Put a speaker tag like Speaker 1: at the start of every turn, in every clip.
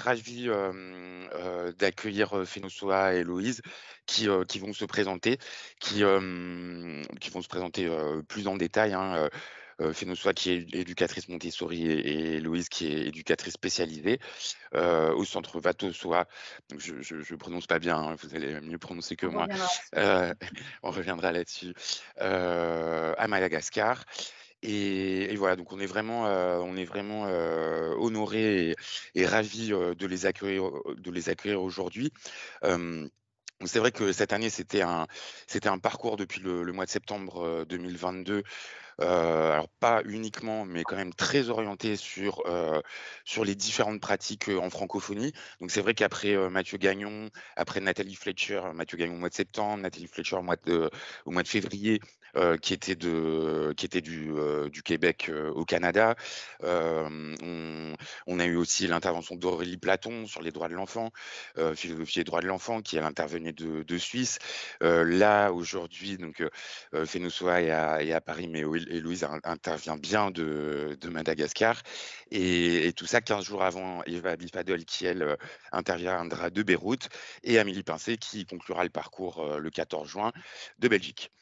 Speaker 1: ravi d'accueillir Fénoçoa et Héloïse qui vont se présenter, qui vont se présenter plus en détail, hein. Fénoçoa qui est éducatrice Montessori et Héloïse qui est éducatrice spécialisée au centre Vatossoa. Donc je prononce pas bien, hein, vous allez mieux prononcer que
Speaker 2: On
Speaker 1: moi.
Speaker 2: reviendra dessus.
Speaker 1: Heu, on reviendra là-dessus. À Madagascar. Et voilà, donc on est vraiment, honorés et ravis, de les accueillir aujourd'hui. Hem, donc c'est vrai que cette année, c'était un parcours depuis le mois de septembre, 2022. Alors pas uniquement, mais quand même très orienté sur les différentes pratiques, en francophonie. Donc c'est vrai qu'après, Mathieu Gagnon, après Nathalie Fletcher, Mathieu Gagnon au mois de septembre, Nathalie Fletcher au mois de février, qui était du Québec, au Canada. On a eu aussi l'intervention d'Aurélie Platon sur les droits de l'enfant, philosophie et droits de l'enfant, qui elle intervenait de Suisse. Là aujourd'hui donc Fénoçoa est à Paris, mais Héloïse intervient bien de Madagascar. Et tout ça 15 jours avant Eva Bifadel qui, elle, interviendra de Beyrouth, et Amélie Pincé qui conclura le parcours le 14 juin de Belgique.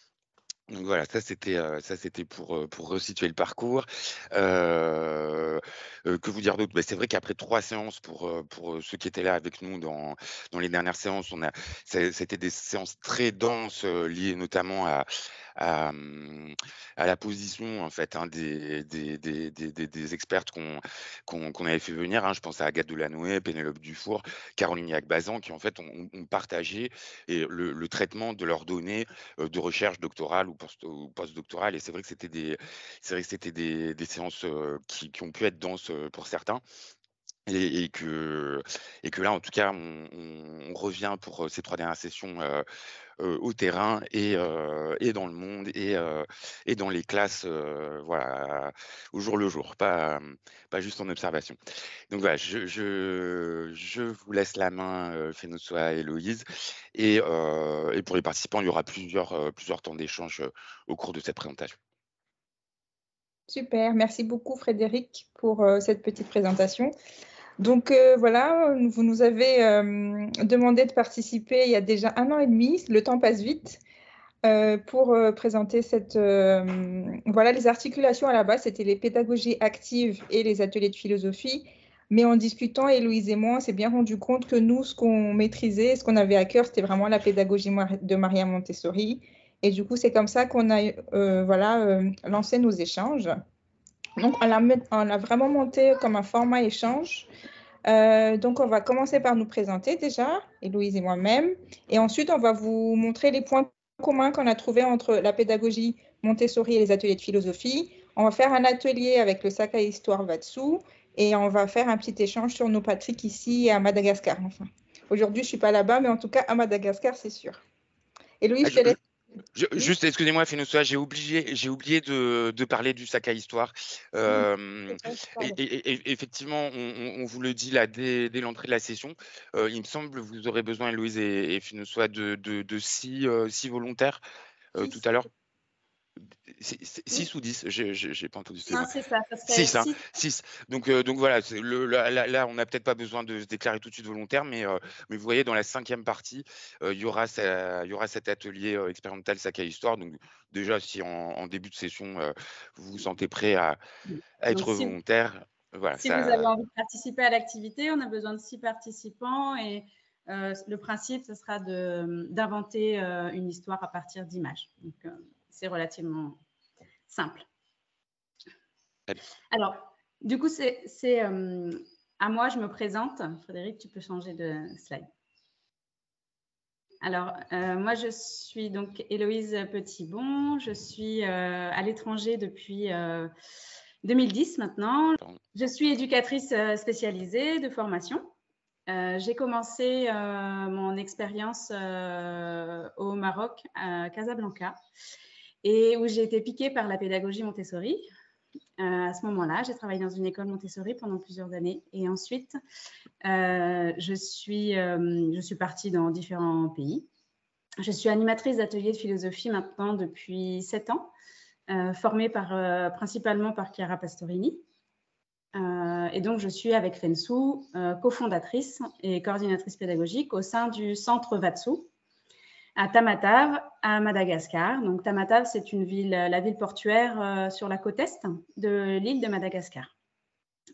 Speaker 1: Donc voilà, ça c'était pour resituer le parcours. Heu que vous dire d'autre? Bah, c'est vrai qu'après 3 séances pour ceux qui étaient là avec nous dans les dernières séances, c'était des séances très denses, liées notamment à la position en fait, hein, des expertes qu'on avait fait venir, hein. Je pense à Agathe Delanoë, Pénélope Dufour, Caroline Yac-Bazan qui en fait ont partagé et le traitement de leurs données, de recherche doctorale ou postdoctorale. Et c'est vrai que c'était des séances, qui ont pu être denses, pour certains. Et que là, en tout cas, on revient pour, ces 3 dernières sessions, au terrain et dans le monde et dans les classes, voilà, au jour le jour, pas juste en observation. Donc voilà, je vous laisse la main, Fénoçoa et Héloïse. Et pour les participants, il y aura plusieurs temps d'échange, au cours de cette présentation.
Speaker 2: Super, merci beaucoup Frédéric pour cette petite présentation. Donc voilà, vous nous avez demandé de participer il y a déjà 1 an et demi, le temps passe vite, pour présenter voilà, les articulations à la base, c'était les pédagogies actives et les ateliers de philosophie. Mais en discutant, Héloïse et moi, on s'est bien rendu compte que nous, ce qu'on maîtrisait, ce qu'on avait à cœur, c'était vraiment la pédagogie de Maria Montessori. Et du coup, c'est comme ça qu'on a voilà, lancé nos échanges. Donc, on l'a vraiment monté comme un format échange. Donc, on va commencer par nous présenter déjà, Héloïse et moi-même. Et ensuite, on va vous montrer les points communs qu'on a trouvés entre la pédagogie Montessori et les ateliers de philosophie. On va faire un atelier avec le Sakai Histoire Vatsu et on va faire un petit échange sur nos pratiques ici à Madagascar. Enfin, aujourd'hui, je ne suis pas là-bas, mais en tout cas, à Madagascar, c'est sûr. Héloïse,
Speaker 1: Ah,
Speaker 2: je te laisse. Oui,
Speaker 1: juste, excusez-moi, Fénoçoa, j'ai oublié de parler du Sakai Histoire.
Speaker 2: oui,
Speaker 1: Hem
Speaker 2: pardon.
Speaker 1: et effectivement, on vous le dit là dès l'entrée de la session. Il me semble vous aurez besoin, Héloïse et Fénoçoa, de 6 volontaires, tout
Speaker 2: Six.
Speaker 1: à l'heure.
Speaker 2: Oui.
Speaker 1: 6 ou 10? J'ai pas entendu,
Speaker 2: Non,
Speaker 1: excusez-moi.
Speaker 2: c'est ça, ça serait
Speaker 1: 6, hein,
Speaker 2: six.
Speaker 1: 6. Donc voilà, c'est là, on n'a peut-être pas besoin de se déclarer tout de suite volontaire, mais vous voyez, dans la 5e partie, il y aura cet atelier, expérimental Sakai Histoire. Donc déjà, si en début de session, vous vous sentez prêt à
Speaker 2: Donc,
Speaker 1: être volontaire, voilà,
Speaker 2: si vous avez
Speaker 1: ça.
Speaker 2: envie de participer à l'activité, on a besoin de 6 participants et le principe, ce sera d'inventer une histoire à partir d'images. Donc, c'est relativement simple.
Speaker 1: Très bien.
Speaker 2: Alors, du coup, à moi, je me présente. Frédéric, tu peux changer de slide. Alors, moi, je suis donc Héloïse Petitbon. Je suis à l'étranger depuis 2010 maintenant.
Speaker 1: Pardon.
Speaker 2: Je suis éducatrice spécialisée de formation. J'ai commencé mon expérience au Maroc, à Casablanca, et où j'ai été piquée par la pédagogie Montessori. À ce moment-là, j'ai travaillé dans une école Montessori pendant plusieurs années. Et ensuite, je suis partie dans différents pays. Je suis animatrice d'ateliers de philosophie maintenant depuis 7 ans, formée principalement par Chiara Pastorini.
Speaker 3: Et donc, je suis avec Fensou, cofondatrice et coordinatrice pédagogique au sein du centre Vatsou à Tamatave, à Madagascar. Donc, Tamatave, c'est la ville portuaire sur la côte est de l'île de Madagascar.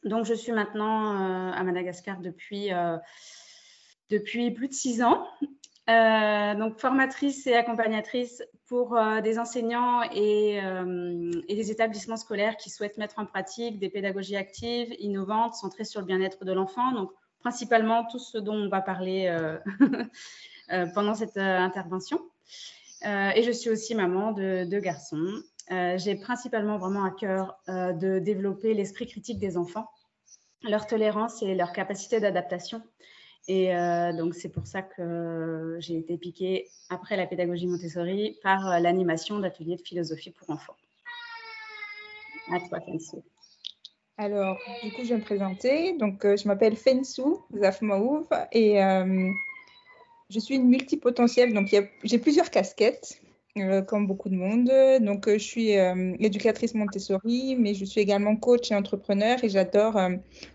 Speaker 3: Donc, je suis maintenant à Madagascar depuis plus de 6 ans. Donc, formatrice et accompagnatrice pour des enseignants et des établissements scolaires qui souhaitent mettre en pratique des pédagogies actives, innovantes, centrées sur le bien-être de l'enfant. Donc, principalement tout ce dont on va parler pendant cette intervention. Et je suis aussi maman de 2 garçons. J'ai principalement vraiment à cœur de développer l'esprit critique des enfants, leur tolérance et leur capacité d'adaptation. Et donc, c'est pour ça que j'ai été piquée, après la pédagogie Montessori, par l'animation d'ateliers de philosophie pour enfants. À toi, Fensou.
Speaker 2: Alors, du coup, je vais me présenter. Donc, je m'appelle Fensou Zafmaouf et je suis une multipotentielle. Donc, j'ai plusieurs casquettes, comme beaucoup de monde. Donc, je suis éducatrice Montessori, mais je suis également coach et entrepreneur et j'adore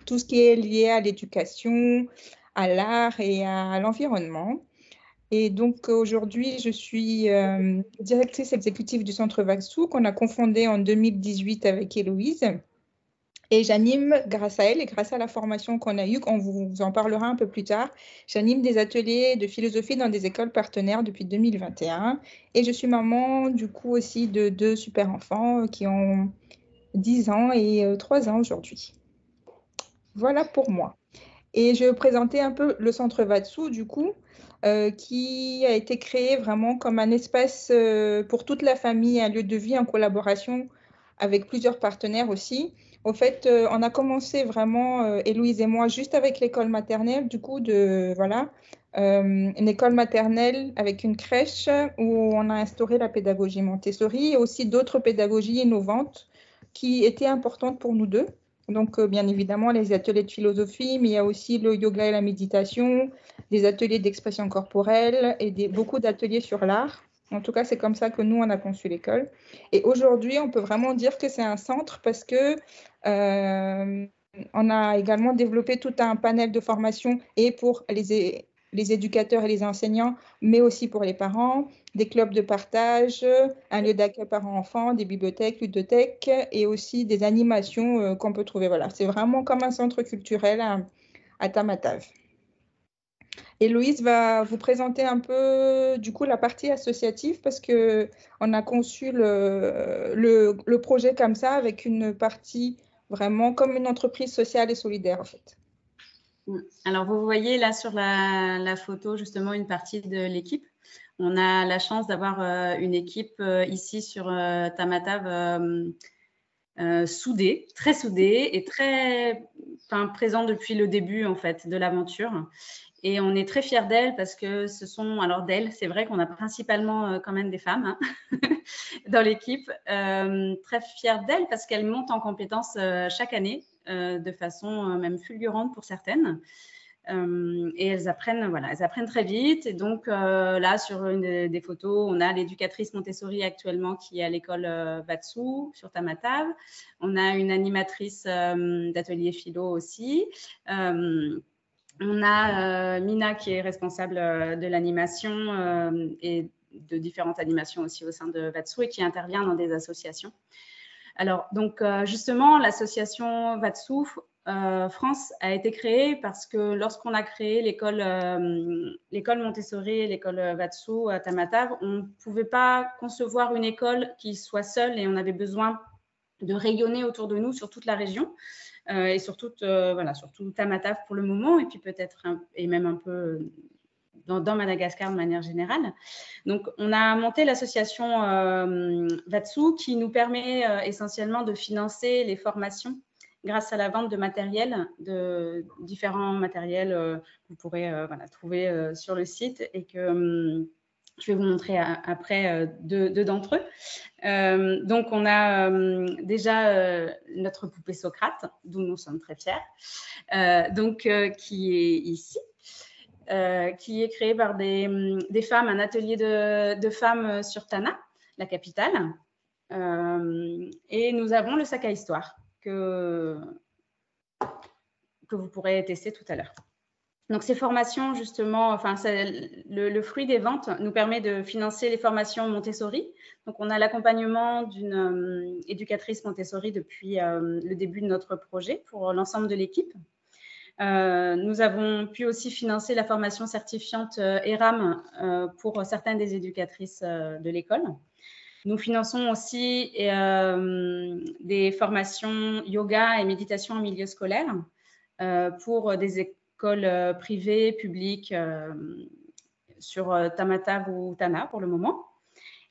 Speaker 2: tout ce qui est lié à l'éducation, à l'art et à l'environnement. Et donc, aujourd'hui, je suis directrice exécutive du Centre Vatsou qu'on a confondé en 2018 avec Héloïse. Et j'anime, grâce à elle et grâce à la formation qu'on a eue, on vous en parlera un peu plus tard, j'anime des ateliers de philosophie dans des écoles partenaires depuis 2021. Et je suis maman, du coup, aussi de 2 super enfants qui ont 10 ans et 3 ans aujourd'hui. Voilà pour moi. Et je vais vous présenter un peu le Centre Vatsou, du coup, qui a été créé vraiment comme un espace pour toute la famille, un lieu de vie en collaboration avec plusieurs partenaires aussi. Au fait, on a commencé vraiment, Héloïse et moi, juste avec l'école maternelle, du coup, une école maternelle avec une crèche où on a instauré la pédagogie Montessori et aussi d'autres pédagogies innovantes qui étaient importantes pour nous deux. Donc, bien évidemment, les ateliers de philosophie, mais il y a aussi le yoga et la méditation, des ateliers d'expression corporelle et beaucoup d'ateliers sur l'art. En tout cas, c'est comme ça que nous, on a conçu l'école. Et aujourd'hui, on peut vraiment dire que c'est un centre parce que on a également développé tout un panel de formation et pour les éducateurs et les enseignants, mais aussi pour les parents, des clubs de partage, un lieu d'accueil parents-enfants, des bibliothèques, ludothèques et aussi des animations qu'on peut trouver. Voilà, c'est vraiment comme un centre culturel à Tamatave. Héloïse va vous présenter un peu du coup la partie associative parce qu'on a conçu le projet comme ça avec une partie vraiment comme une entreprise sociale et solidaire en fait.
Speaker 3: Alors, vous voyez là sur la photo justement une partie de l'équipe. On a la chance d'avoir une équipe ici sur Tamatave soudée, très soudée et très présente depuis le début en fait de l'aventure. Et on est très fiers d'elles parce que c'est vrai qu'on a principalement quand même des femmes hein, dans l'équipe. Très fiers d'elles parce qu'elles montent en compétences chaque année de façon même fulgurante pour certaines. Et elles apprennent très vite. Et donc, là, sur une des photos, on a l'éducatrice Montessori actuellement qui est à l'école Vatsou sur Tamatave. On a une animatrice d'atelier philo aussi. On a Mina qui est responsable de l'animation et de différentes animations aussi au sein de Vatsou et qui intervient dans des associations. Alors, donc, justement, l'association Vatsou France a été créée parce que lorsqu'on a créé l'école Montessori et l'école Vatsou à Tamatave, on ne pouvait pas concevoir une école qui soit seule et on avait besoin de rayonner autour de nous sur toute la région. Et surtout Tamatave pour le moment, et puis peut-être et même un peu dans Madagascar de manière générale. Donc, on a monté l'association Vatsou qui nous permet essentiellement de financer les formations grâce à la vente de matériel, de différents matériels que vous pourrez trouver sur le site et que je vais vous montrer après deux d'entre eux. Donc, on a déjà notre poupée Socrate, d'où nous sommes très fiers, qui est ici, qui est créée par des femmes, un atelier de femmes sur Tana, la capitale. Et nous avons le sac à histoire que que vous pourrez tester tout à l'heure. Donc, ces formations, justement, enfin, le fruit des ventes nous permet de financer les formations Montessori. Donc, on a l'accompagnement d'une éducatrice Montessori depuis le début de notre projet pour l'ensemble de l'équipe. Nous avons pu aussi financer la formation certifiante ERAM pour certaines des éducatrices de l'école. Nous finançons aussi des formations yoga et méditation en milieu scolaire pour des écoles privées, publiques, sur Tamatave ou Tana pour le moment,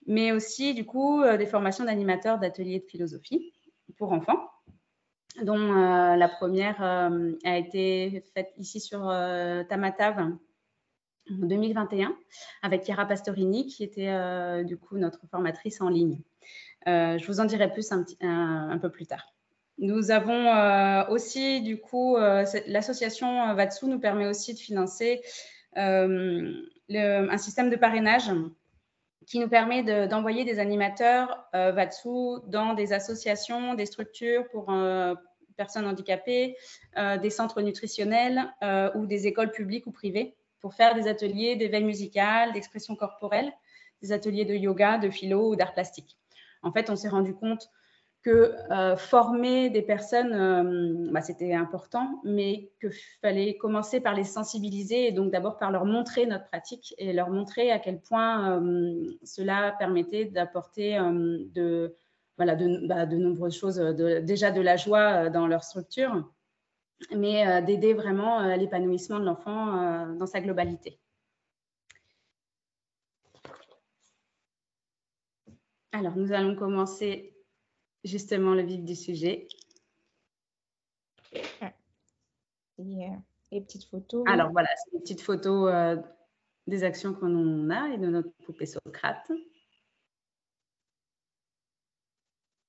Speaker 3: mais aussi du coup des formations d'animateurs d'ateliers de philosophie pour enfants, dont la première a été faite ici sur Tamatave en 2021 avec Chiara Pastorini qui était du coup notre formatrice en ligne. Je vous en dirai plus un peu plus tard. Nous avons aussi, du coup, l'association Vatsu nous permet aussi de financer un système de parrainage qui nous permet d'envoyer des animateurs Vatsu dans des associations, des structures pour personnes handicapées, des centres nutritionnels ou des écoles publiques ou privées pour faire des ateliers d'éveil musical, d'expression corporelle, des ateliers de yoga, de philo ou d'art plastique. En fait, on s'est rendu compte que former des personnes, c'était important, mais qu'il fallait commencer par les sensibiliser et donc d'abord par leur montrer notre pratique et leur montrer à quel point cela permettait d'apporter de nombreuses choses, déjà de la joie dans leur structure, mais d'aider vraiment l'épanouissement de l'enfant dans sa globalité. Alors, nous allons commencer justement le vif du sujet.
Speaker 2: Les petites photos.
Speaker 3: Alors voilà, c'est les petites photos des actions qu'on a et de notre poupée Socrate.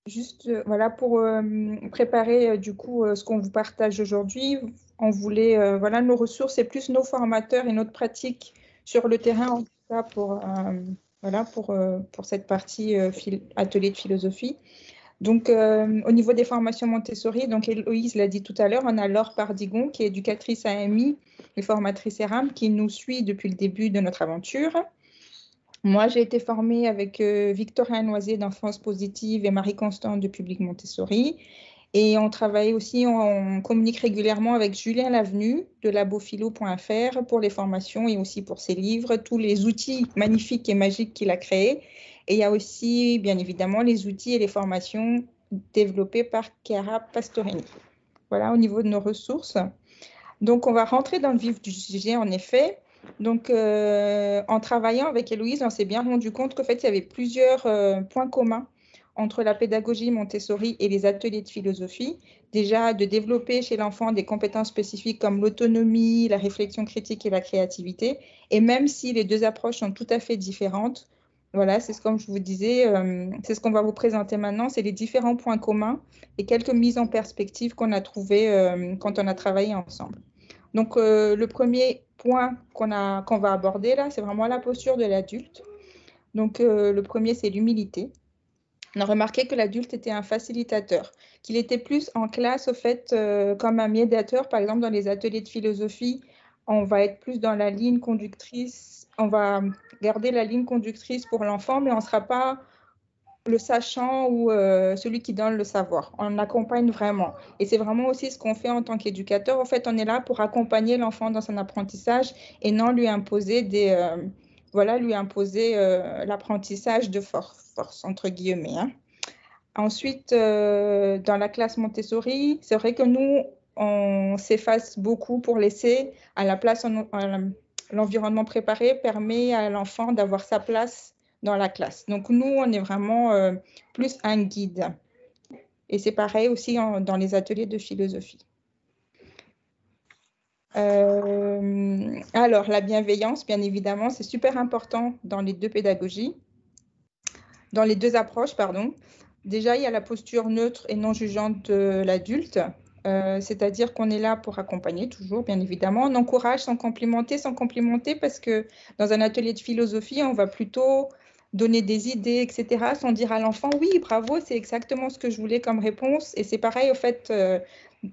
Speaker 2: Juste voilà, pour préparer du coup ce qu'on vous partage aujourd'hui, on voulait voilà, nos ressources, c'est plus nos formateurs et notre pratique sur le terrain, en tout cas pour cette partie atelier de philosophie. Donc, au niveau des formations Montessori, donc Héloïse l'a dit tout à l'heure, on a Laure Pardigon, qui est éducatrice AMI et formatrice ERAM, qui nous suit depuis le début de notre aventure. Moi, j'ai été formée avec Victoria Noisier d'Enfance Positive et Marie Constant de Public Montessori. Et on travaille aussi, on communique régulièrement avec Julien Lavenu de labophilo.fr pour les formations et aussi pour ses livres, tous les outils magnifiques et magiques qu'il a créés. Et il y a aussi, bien évidemment, les outils et les formations développées par Chiara Pastorini. Voilà, au niveau de nos ressources. Donc, on va rentrer dans le vif du sujet, en effet. Donc, en travaillant avec Héloïse, on s'est bien rendu compte qu'en fait, il y avait plusieurs points communs entre la pédagogie Montessori et les ateliers de philosophie. Déjà, de développer chez l'enfant des compétences spécifiques comme l'autonomie, la réflexion critique et la créativité. Et même si les deux approches sont tout à fait différentes, voilà, c'est comme je vous disais, c'est ce qu'on va vous présenter maintenant, c'est les différents points communs et quelques mises en perspective qu'on a trouvées quand on a travaillé ensemble. Donc, le premier point qu'on va aborder là, c'est vraiment la posture de l'adulte. Donc, le premier, c'est l'humilité. On a remarqué que l'adulte était un facilitateur, qu'il était plus en classe, au fait, comme un médiateur. Par exemple, dans les ateliers de philosophie, on va être plus dans la ligne conductrice, on va garder la ligne conductrice pour l'enfant, mais on ne sera pas le sachant ou celui qui donne le savoir. On accompagne vraiment. Et c'est vraiment aussi ce qu'on fait en tant qu'éducateur. En fait, on est là pour accompagner l'enfant dans son apprentissage et non lui imposer l'apprentissage de force, entre guillemets. Hein. Ensuite, dans la classe Montessori, c'est vrai que nous, on s'efface beaucoup pour laisser à la place, l'environnement préparé permet à l'enfant d'avoir sa place dans la classe. Donc, nous, on est vraiment plus un guide. Et c'est pareil aussi dans les ateliers de philosophie. Alors, la bienveillance, bien évidemment, c'est super important dans les deux pédagogies, dans les deux approches, pardon. Déjà, il y a la posture neutre et non jugeante de l'adulte, c'est-à-dire qu'on est là pour accompagner toujours, bien évidemment. On encourage sans complimenter, parce que dans un atelier de philosophie, on va plutôt donner des idées, etc., sans dire à l'enfant, oui, bravo, c'est exactement ce que je voulais comme réponse. Et c'est pareil, au fait,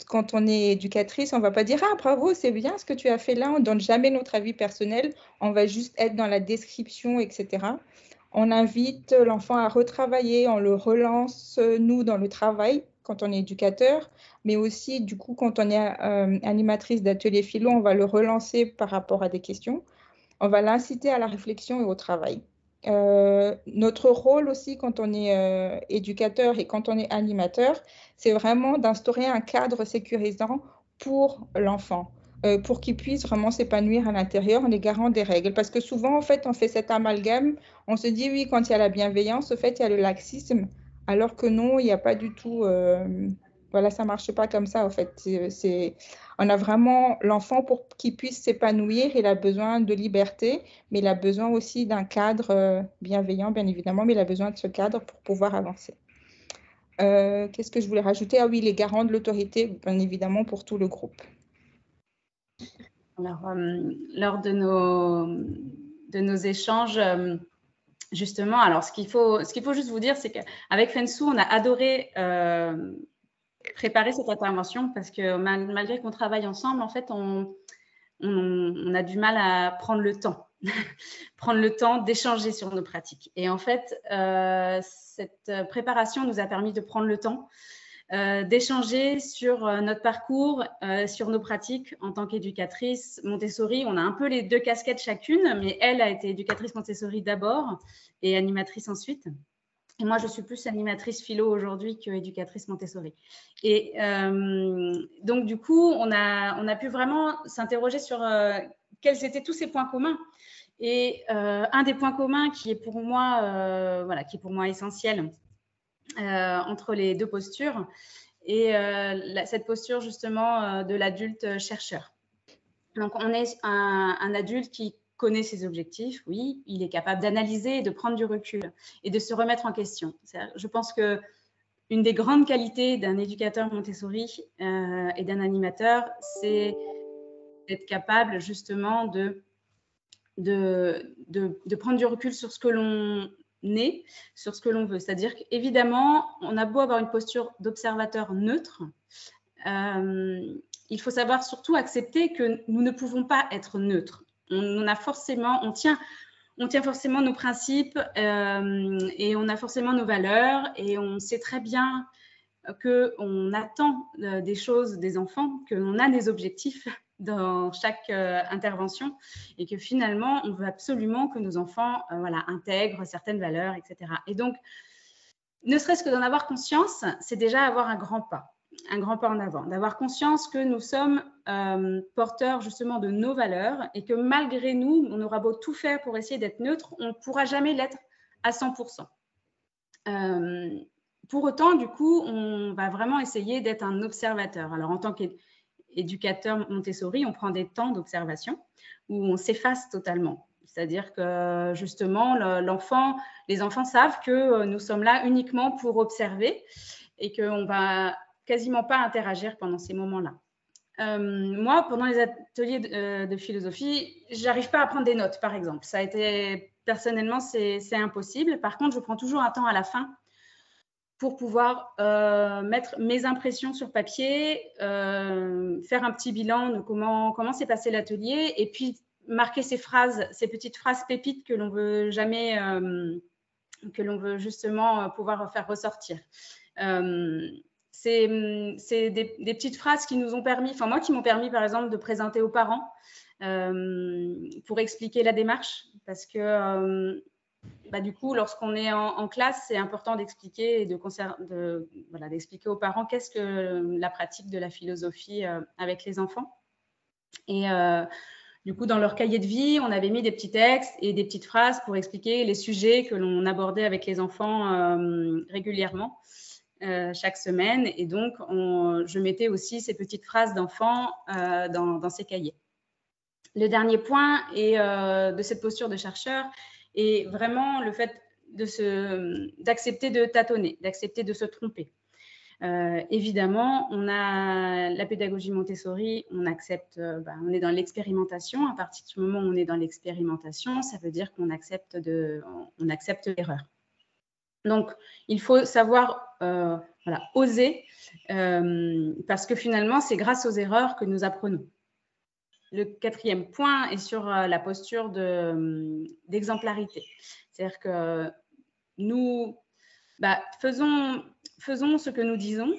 Speaker 2: quand on est éducatrice, on ne va pas dire « Ah, bravo, c'est bien ce que tu as fait là ». On ne donne jamais notre avis personnel. On va juste être dans la description, etc. On invite l'enfant à retravailler, on le relance, nous, dans le travail, quand on est éducateur, mais aussi, du coup, quand on est animatrice d'atelier philo, on va le relancer par rapport à des questions. On va l'inciter à la réflexion et au travail. Notre rôle aussi, quand on est éducateur et quand on est animateur, c'est vraiment d'instaurer un cadre sécurisant pour l'enfant. Pour qu'il puisse vraiment s'épanouir à l'intérieur en égarant des règles. Parce que souvent, en fait, on fait cet amalgame. On se dit, oui, quand il y a la bienveillance, au fait, il y a le laxisme. Alors que non, il n'y a pas du tout... voilà, ça ne marche pas comme ça, en fait. On a vraiment l'enfant, pour qu'il puisse s'épanouir, il a besoin de liberté, mais il a besoin aussi d'un cadre bienveillant, bien évidemment, mais il a besoin de ce cadre pour pouvoir avancer. Qu'est-ce que je voulais rajouter? Ah oui, les garants de l'autorité, bien évidemment, pour tout le groupe.
Speaker 3: Alors, lors de nos échanges, justement, alors ce qu'il faut juste vous dire, c'est qu'avec Fensou, on a adoré préparer cette intervention parce que malgré qu'on travaille ensemble, en fait, on a du mal à prendre le temps, prendre le temps d'échanger sur nos pratiques. Et en fait, cette préparation nous a permis de prendre le temps d'échanger sur notre parcours, sur nos pratiques en tant qu'éducatrice Montessori. On a un peu les deux casquettes chacune, mais elle a été éducatrice Montessori d'abord et animatrice ensuite. Et moi, je suis plus animatrice philo aujourd'hui qu'éducatrice Montessori. Et donc, du coup, on a pu vraiment s'interroger sur quels étaient tous ces points communs. Et un des points communs qui est pour moi, essentiel entre les deux postures, et cette posture justement de l'adulte chercheur. Donc, on est un adulte qui connaît ses objectifs, oui, il est capable d'analyser, de prendre du recul et de se remettre en question. Je pense que une des grandes qualités d'un éducateur Montessori et d'un animateur, c'est d'être capable justement de prendre du recul sur ce que l'on est, sur ce que l'on veut. C'est-à-dire qu'évidemment, on a beau avoir une posture d'observateur neutre, il faut savoir surtout accepter que nous ne pouvons pas être neutres. On tient forcément nos principes et on a forcément nos valeurs et on sait très bien qu'on attend des choses des enfants, qu'on a des objectifs dans chaque intervention et que finalement, on veut absolument que nos enfants intègrent certaines valeurs, etc. Et donc, ne serait-ce que d'en avoir conscience, c'est déjà avoir un grand pas en avant, d'avoir conscience que nous sommes porteurs justement de nos valeurs et que malgré nous, on aura beau tout faire pour essayer d'être neutre, on ne pourra jamais l'être à 100%. Pour autant, du coup, on va vraiment essayer d'être un observateur. Alors, en tant qu'éducateur Montessori, on prend des temps d'observation où on s'efface totalement. C'est-à-dire que justement, les enfants savent que nous sommes là uniquement pour observer et qu'on ne va quasiment pas interagir pendant ces moments-là. Moi, pendant les ateliers de philosophie, je n'arrive pas à prendre des notes, par exemple. Ça a été, personnellement, c'est impossible. Par contre, je prends toujours un temps à la fin pour pouvoir mettre mes impressions sur papier, faire un petit bilan de comment s'est passé l'atelier et puis marquer ces petites phrases pépites que l'on veut jamais, que l'on veut justement pouvoir faire ressortir. C'est des petites phrases qui nous ont permis, enfin moi qui m'ont permis par exemple de présenter aux parents pour expliquer la démarche parce que du coup lorsqu'on est en classe c'est important d'expliquer et d'expliquer aux parents qu'est-ce que la pratique de la philosophie avec les enfants. Et du coup dans leur cahier de vie on avait mis des petits textes et des petites phrases pour expliquer les sujets que l'on abordait avec les enfants régulièrement. Chaque semaine et donc je mettais aussi ces petites phrases d'enfants dans ces cahiers. Le dernier point de cette posture de chercheur est vraiment le fait d'accepter de tâtonner, d'accepter de se tromper. Évidemment, on a la pédagogie Montessori, on accepte, on est dans l'expérimentation. À partir du moment où on est dans l'expérimentation, ça veut dire qu'on accepte l'erreur. Donc, il faut savoir voilà, oser, parce que finalement, c'est grâce aux erreurs que nous apprenons. Le 4e point est sur la posture d'exemplarité. C'est-à-dire que nous faisons ce que nous disons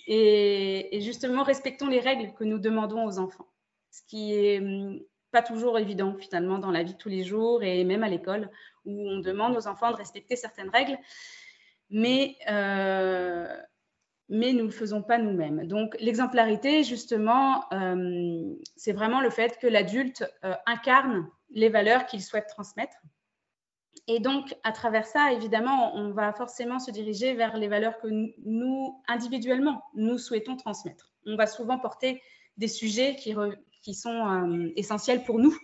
Speaker 3: et justement respectons les règles que nous demandons aux enfants. Ce qui est pas toujours évident finalement dans la vie de tous les jours et même à l'école où on demande aux enfants de respecter certaines règles, mais nous ne le faisons pas nous-mêmes. Donc, l'exemplarité, justement, c'est vraiment le fait que l'adulte incarne les valeurs qu'il souhaite transmettre. Et donc, à travers ça, évidemment, on va forcément se diriger vers les valeurs que nous, individuellement, nous souhaitons transmettre. On va souvent porter des sujets qui sont essentiels pour nous.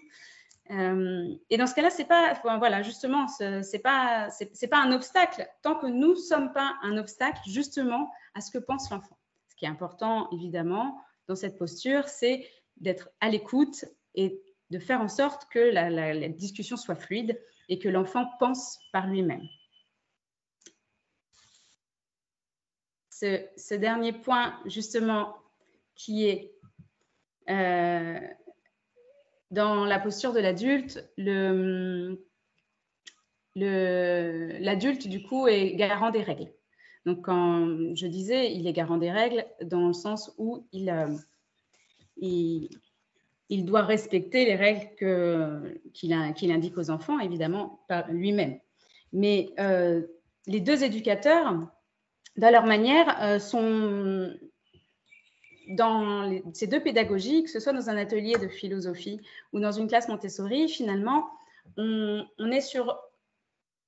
Speaker 3: Et dans ce cas-là, c'est pas, voilà, justement, c'est pas un obstacle tant que nous ne sommes pas un obstacle justement à ce que pense l'enfant. Ce qui est important, évidemment, dans cette posture, c'est d'être à l'écoute et de faire en sorte que la discussion soit fluide et que l'enfant pense par lui-même. Ce dernier point, justement, qui est dans la posture de l'adulte, l'adulte, du coup, est garant des règles. Donc, quand je disais, il est garant des règles dans le sens où il doit respecter les règles qu'il indique aux enfants, évidemment, par lui-même. Mais les deux éducateurs, dans leur manière, sont dans ces deux pédagogies, que ce soit dans un atelier de philosophie ou dans une classe Montessori, finalement, on est sur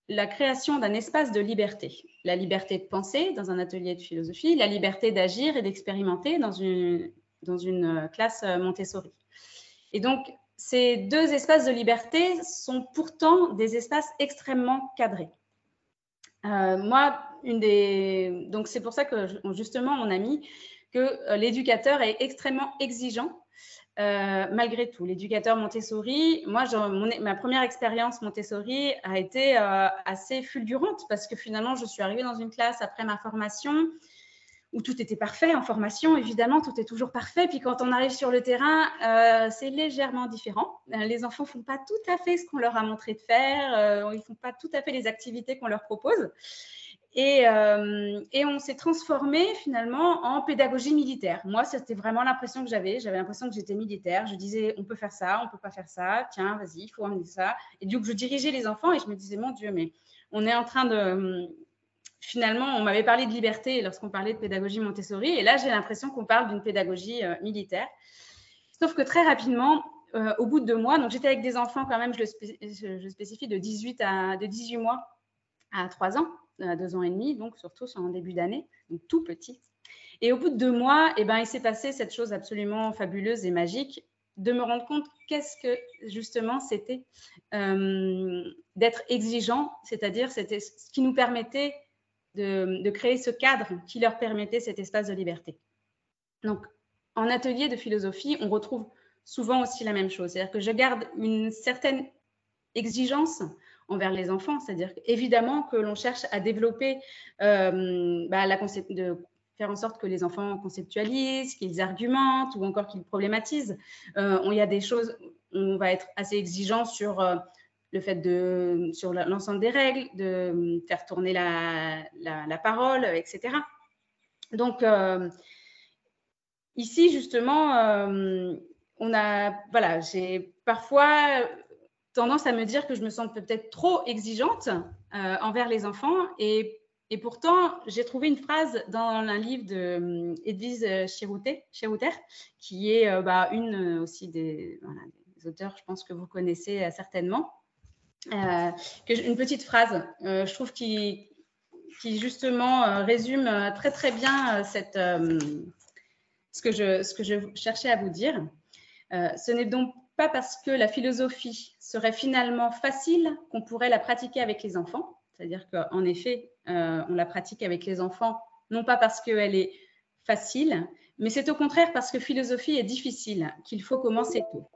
Speaker 3: la création d'un espace de liberté. La liberté de penser dans un atelier de philosophie, la liberté d'agir et d'expérimenter dans une classe Montessori. Et donc, ces deux espaces de liberté sont pourtant des espaces extrêmement cadrés. Donc c'est pour ça que justement on a mis que l'éducateur est extrêmement exigeant malgré tout. L'éducateur Montessori, moi ma première expérience Montessori a été assez fulgurante parce que finalement je suis arrivée dans une classe après ma formation où tout était parfait en formation, évidemment, tout est toujours parfait. Puis quand on arrive sur le terrain, c'est légèrement différent. Les enfants ne font pas tout à fait ce qu'on leur a montré de faire, ils ne font pas tout à fait les activités qu'on leur propose. Et on s'est transformé finalement en pédagogie militaire. Moi, c'était vraiment l'impression que j'avais. J'avais l'impression que j'étais militaire. Je disais, on peut faire ça, on ne peut pas faire ça. Tiens, vas-y, il faut emmener ça. Et du coup, je dirigeais les enfants et je me disais, mon Dieu, mais on est en train de... Finalement, on m'avait parlé de liberté lorsqu'on parlait de pédagogie Montessori. Et là, j'ai l'impression qu'on parle d'une pédagogie militaire. Sauf que très rapidement, au bout de 2 mois, donc j'étais avec des enfants quand même, je spécifie, de 18 mois à 3 ans, 2 ans et demi, donc surtout en début d'année, donc tout petit. Et au bout de 2 mois, il s'est passé cette chose absolument fabuleuse et magique de me rendre compte qu'est-ce que justement c'était d'être exigeant, c'est-à-dire c'était ce qui nous permettait de créer ce cadre qui leur permettait cet espace de liberté. Donc, en atelier de philosophie, on retrouve souvent aussi la même chose. C'est-à-dire que je garde une certaine exigence envers les enfants, c'est-à-dire évidemment que l'on cherche à développer de faire en sorte que les enfants conceptualisent, qu'ils argumentent ou encore qu'ils problématisent. Il y a des choses, on va être assez exigeant sur le fait sur l'ensemble des règles, de faire tourner la parole, etc. Donc, ici, justement, j'ai parfois tendance à me dire que je me sens peut-être trop exigeante envers les enfants et pourtant, j'ai trouvé une phrase dans un livre de Edwige Cheruter, qui est une aussi des auteurs, je pense que vous connaissez certainement. Une petite phrase, je trouve qui justement résume très très bien ce que je cherchais à vous dire. Ce n'est donc pas parce que la philosophie serait finalement facile qu'on pourrait la pratiquer avec les enfants. C'est-à-dire qu'en effet, on la pratique avec les enfants, non pas parce qu'elle est facile, mais c'est au contraire parce que philosophie est difficile, qu'il faut commencer tôt.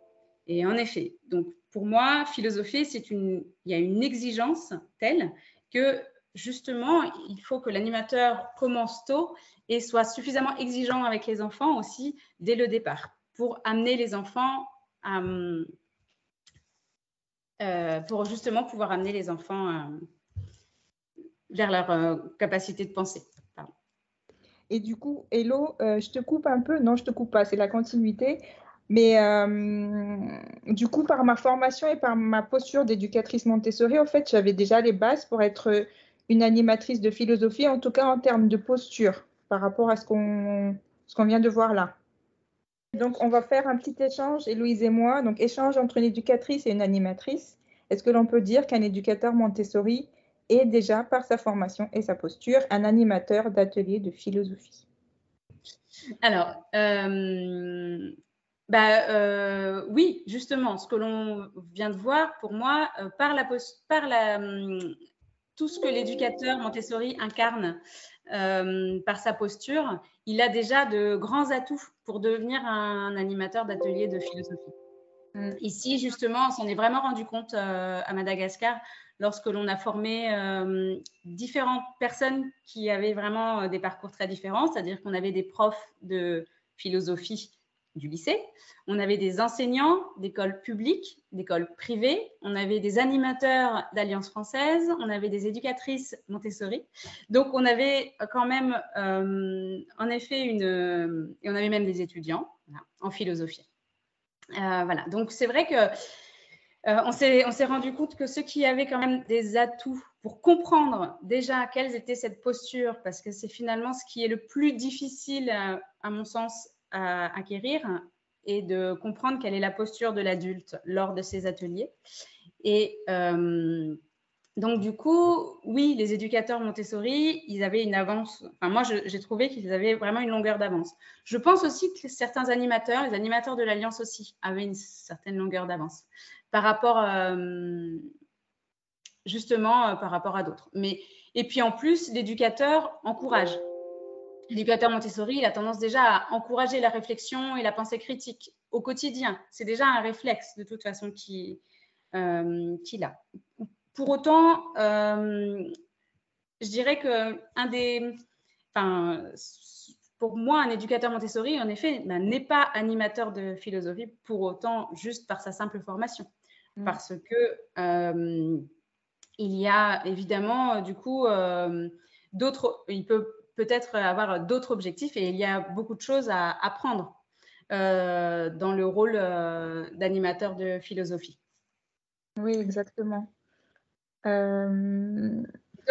Speaker 3: Et en effet, donc pour moi, philosophie, il y a une exigence telle que justement, il faut que l'animateur commence tôt et soit suffisamment exigeant avec les enfants aussi dès le départ pour amener les enfants à, pour justement pouvoir amener les enfants vers leur capacité de penser. Pardon.
Speaker 2: Et du coup, Hello, je te coupe un peu. Non, je te coupe pas, c'est la continuité. Mais du coup, par ma formation et par ma posture d'éducatrice Montessori, en fait, j'avais déjà les bases pour être une animatrice de philosophie, en tout cas en termes de posture, par rapport à ce qu'on vient de voir là. Donc, on va faire un petit échange, Héloïse et moi. Donc, échange entre une éducatrice et une animatrice. Est-ce que l'on peut dire qu'un éducateur Montessori est déjà, par sa formation et sa posture, un animateur d'atelier de philosophie?
Speaker 3: Alors, oui, justement, ce que l'on vient de voir, pour moi, tout ce que l'éducateur Montessori incarne par sa posture, il a déjà de grands atouts pour devenir un animateur d'atelier de philosophie. Ici, justement, on s'en est vraiment rendu compte à Madagascar lorsque l'on a formé différentes personnes qui avaient vraiment des parcours très différents, c'est-à-dire qu'on avait des profs de philosophie du lycée, on avait des enseignants d'écoles publiques, d'écoles privées, on avait des animateurs d'Alliance française, on avait des éducatrices Montessori. Donc, on avait quand même, en effet, et on avait même des étudiants en philosophie. Voilà, donc c'est vrai que on s'est rendu compte que ceux qui avaient quand même des atouts pour comprendre déjà quelles étaient cette posture, parce que c'est finalement ce qui est le plus difficile, à mon sens, à acquérir, et de comprendre quelle est la posture de l'adulte lors de ces ateliers. Et donc, du coup, oui, les éducateurs Montessori, ils avaient une avance. Enfin, moi, j'ai trouvé qu'ils avaient vraiment une longueur d'avance. Je pense aussi que certains animateurs, les animateurs de l'Alliance aussi, avaient une certaine longueur d'avance par rapport, justement, par rapport à d'autres. Et puis, en plus, l'éducateur encourage. L'éducateur Montessori, il a tendance déjà à encourager la réflexion et la pensée critique au quotidien. C'est déjà un réflexe, de toute façon, qu'il a. Pour autant, je dirais que pour moi, un éducateur Montessori, en effet, n'est pas animateur de philosophie pour autant juste par sa simple formation. Parce que il y a évidemment, du coup, il peut peut-être avoir d'autres objectifs et il y a beaucoup de choses à apprendre dans le rôle d'animateur de philosophie.
Speaker 2: Oui, exactement.
Speaker 3: Toi,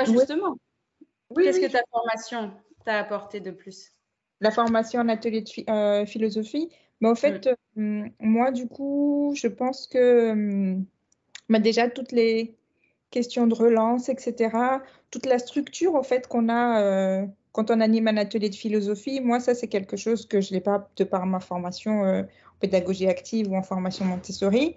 Speaker 3: justement, qu'est-ce que ta formation t'a apporté de plus?
Speaker 2: La formation en atelier de philosophie. Mais en fait, moi, du coup, je pense que déjà, toutes les questions de relance, etc., toute la structure, en fait, qu'on a quand on anime un atelier de philosophie, moi, ça, c'est quelque chose que je n'ai pas de par ma formation en pédagogie active ou en formation Montessori.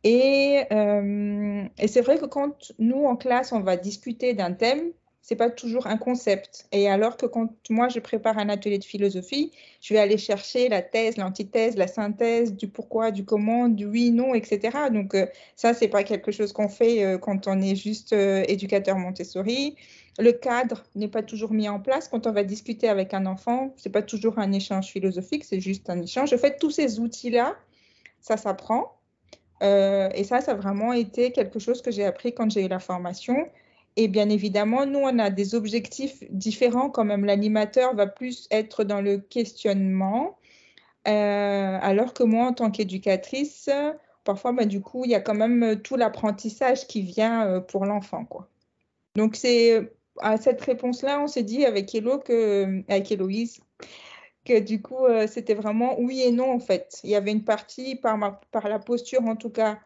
Speaker 2: Et c'est vrai que quand nous, en classe, on va discuter d'un thème, c'est pas toujours un concept. Et alors que quand moi, je prépare un atelier de philosophie, je vais aller chercher la thèse, l'antithèse, la synthèse, du pourquoi, du comment, du oui, non, etc. Donc, ça, c'est pas quelque chose qu'on fait quand on est juste éducateur Montessori. Le cadre n'est pas toujours mis en place. Quand on va discuter avec un enfant, c'est pas toujours un échange philosophique, c'est juste un échange. En fait, tous ces outils-là, ça s'apprend. Et ça a vraiment été quelque chose que j'ai appris quand j'ai eu la formation. Et bien évidemment, nous, on a des objectifs différents quand même. L'animateur va plus être dans le questionnement, alors que moi, en tant qu'éducatrice, parfois, du coup, il y a quand même tout l'apprentissage qui vient pour l'enfant, quoi. Donc, c'est à cette réponse-là, on s'est dit avec avec Héloïse, que du coup, c'était vraiment oui et non, en fait. Il y avait une partie, par la posture en tout cas,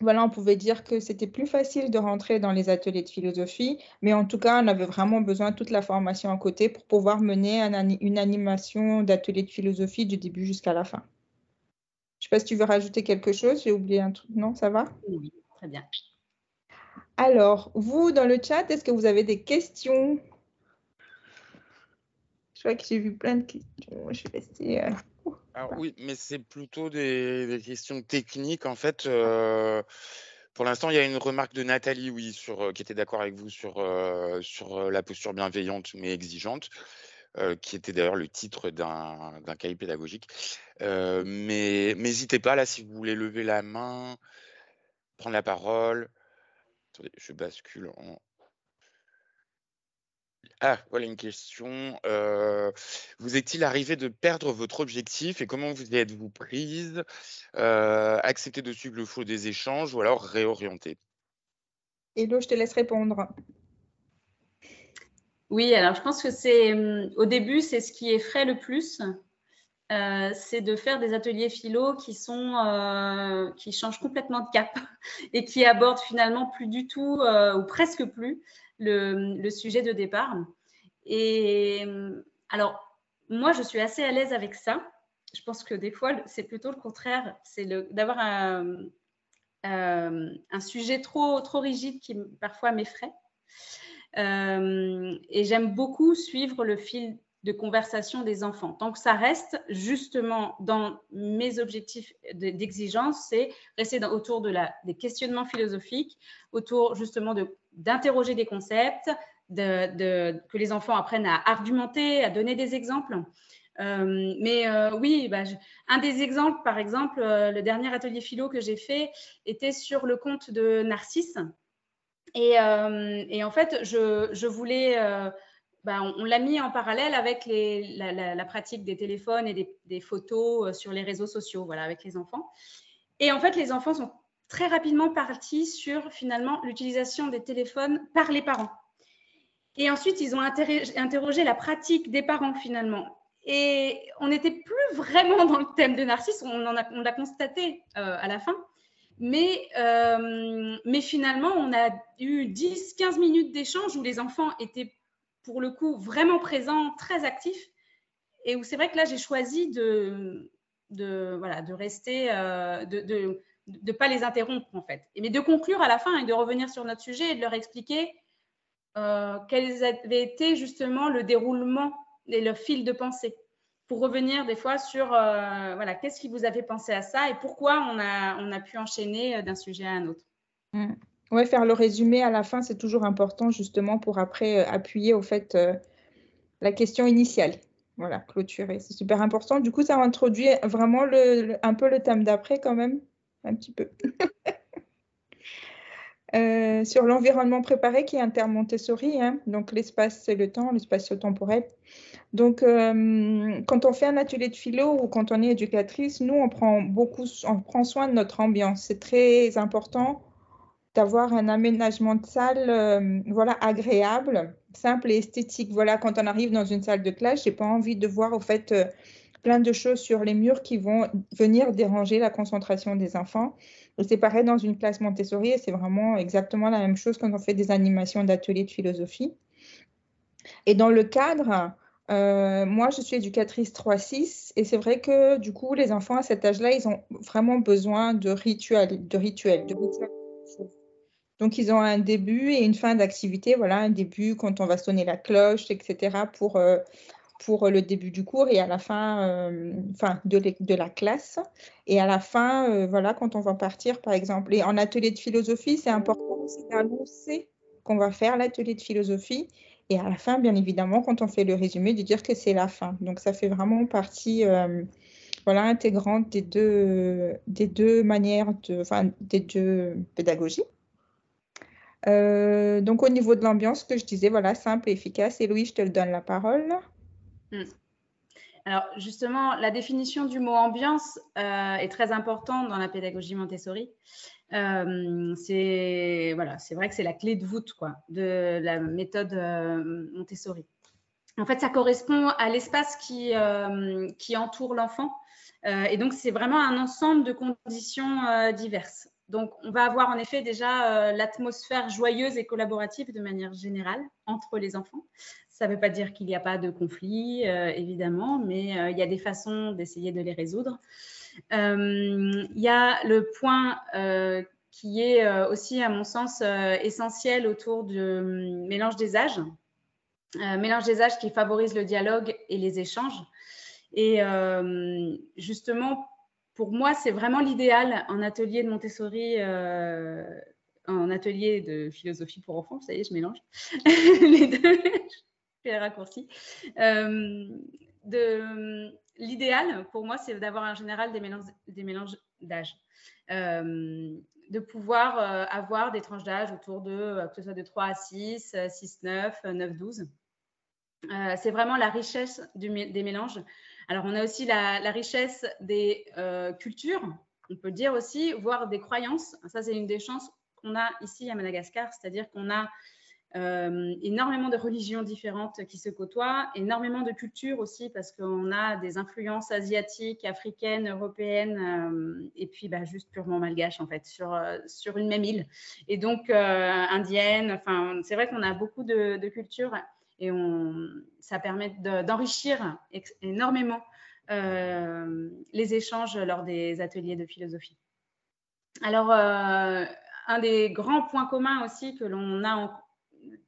Speaker 2: voilà, on pouvait dire que c'était plus facile de rentrer dans les ateliers de philosophie, mais en tout cas, on avait vraiment besoin de toute la formation à côté pour pouvoir mener une animation d'atelier de philosophie du début jusqu'à la fin. Je ne sais pas si tu veux rajouter quelque chose, j'ai oublié un truc. Non, ça va?
Speaker 3: Oui, très bien.
Speaker 2: Alors, vous, dans le chat, est-ce que vous avez des questions? Je crois que j'ai vu plein de questions. Je vais essayer.
Speaker 1: Alors oui, mais c'est plutôt des questions techniques en fait. Pour l'instant, il y a une remarque de Nathalie, oui, qui était d'accord avec vous sur la posture bienveillante mais exigeante, qui était d'ailleurs le titre d'un cahier pédagogique. Mais n'hésitez pas, là, si vous voulez lever la main, prendre la parole. Attendez, je bascule en... Ah, voilà une question. Vous est-il arrivé de perdre votre objectif et comment vous y êtes-vous prise? Accepter de suivre le flot des échanges ou alors réorienter?
Speaker 2: Hello, je te laisse répondre.
Speaker 3: Oui, alors je pense que c'est au début, c'est ce qui effraie le plus. C'est de faire des ateliers philo qui changent complètement de cap et qui abordent finalement plus du tout ou presque plus le sujet de départ. Et alors, moi, je suis assez à l'aise avec ça. Je pense que des fois, c'est plutôt le contraire. C'est d'avoir un sujet trop rigide qui parfois m'effraie. Et j'aime beaucoup suivre le fil de conversation des enfants. Tant que ça reste justement dans mes objectifs d'exigence, c'est rester autour des questionnements philosophiques, autour justement d'interroger des concepts, que les enfants apprennent à argumenter, à donner des exemples. Oui, un des exemples, par exemple, le dernier atelier philo que j'ai fait était sur le conte de Narcisse. Et en fait, je voulais, on l'a mis en parallèle avec la pratique des téléphones et des photos sur les réseaux sociaux, voilà, avec les enfants. Et en fait, les enfants sont très rapidement partis sur finalement l'utilisation des téléphones par les parents. Et ensuite, ils ont interrogé la pratique des parents finalement. Et on n'était plus vraiment dans le thème de Narcisse, on l'a constaté à la fin. Mais finalement, on a eu 10-15 minutes d'échange où les enfants étaient pour le coup vraiment présents, très actifs. Et où c'est vrai que là, j'ai choisi de rester, de ne pas les interrompre en fait. Mais de conclure à la fin et de revenir sur notre sujet et de leur expliquer quels avait été justement le déroulement et le fil de pensée, pour revenir des fois sur qu'est-ce qui vous a fait penser à ça et pourquoi on a pu enchaîner d'un sujet à un autre.
Speaker 2: Ouais, faire le résumé à la fin, c'est toujours important justement pour après appuyer au fait la question initiale. Voilà, clôturer, c'est super important. Du coup, ça introduit vraiment un peu le thème d'après quand même, un petit peu. Sur l'environnement préparé qui est un terme Montessori, hein, donc l'espace c'est le temps, l'espace spatio-temporel. Donc quand on fait un atelier de philo ou quand on est éducatrice, nous on prend soin de notre ambiance. C'est très important d'avoir un aménagement de salle agréable, simple et esthétique. Voilà, quand on arrive dans une salle de classe, j'ai pas envie de voir au fait plein de choses sur les murs qui vont venir déranger la concentration des enfants. Et c'est pareil dans une classe Montessori et c'est vraiment exactement la même chose quand on fait des animations d'ateliers de philosophie. Et dans le cadre, moi, je suis éducatrice 3-6 et c'est vrai que du coup, les enfants à cet âge-là, ils ont vraiment besoin de rituels. Donc, ils ont un début et une fin d'activité. Voilà, un début quand on va sonner la cloche, etc. pour le début du cours et à la fin de la classe. Et à la fin, voilà, quand on va partir, par exemple. Et en atelier de philosophie, c'est important aussi d'annoncer qu'on va faire l'atelier de philosophie. Et à la fin, bien évidemment, quand on fait le résumé, de dire que c'est la fin. Donc, ça fait vraiment partie intégrante des deux manières, des deux pédagogies. Donc, au niveau de l'ambiance, que je disais, voilà, simple et efficace. Et Louis, je te donne la parole.
Speaker 3: Alors, justement, la définition du mot ambiance est très importante dans la pédagogie Montessori. C'est vrai que c'est la clé de voûte de la méthode Montessori. En fait, ça correspond à l'espace qui entoure l'enfant. Et donc, c'est vraiment un ensemble de conditions diverses. Donc, on va avoir en effet déjà l'atmosphère joyeuse et collaborative de manière générale entre les enfants. Ça ne veut pas dire qu'il n'y a pas de conflit, évidemment, mais il y a des façons d'essayer de les résoudre. Il y a le point qui est aussi, à mon sens, essentiel autour du mélange des âges. Mélange des âges qui favorise le dialogue et les échanges. Et justement, pour moi, c'est vraiment l'idéal en atelier de Montessori, en atelier de philosophie pour enfants. Ça y est, je mélange les deux. Je fais les raccourcis. L'idéal, pour moi, c'est d'avoir en général des mélanges d'âge. De pouvoir avoir des tranches d'âge autour de, que ce soit de 3 à 6, 6, 9, 9, 12. C'est vraiment la richesse des mélanges. Alors, on a aussi la richesse des cultures, on peut dire aussi, voire des croyances. Ça, c'est une des chances qu'on a ici à Madagascar, c'est-à-dire qu'on a énormément de religions différentes qui se côtoient, énormément de cultures aussi, parce qu'on a des influences asiatiques, africaines, européennes, et puis juste purement malgaches, en fait, sur une même île. Et donc, indienne, enfin, c'est vrai qu'on a beaucoup de cultures et ça permet d'enrichir énormément les échanges lors des ateliers de philosophie. Alors, un des grands points communs aussi que l'on a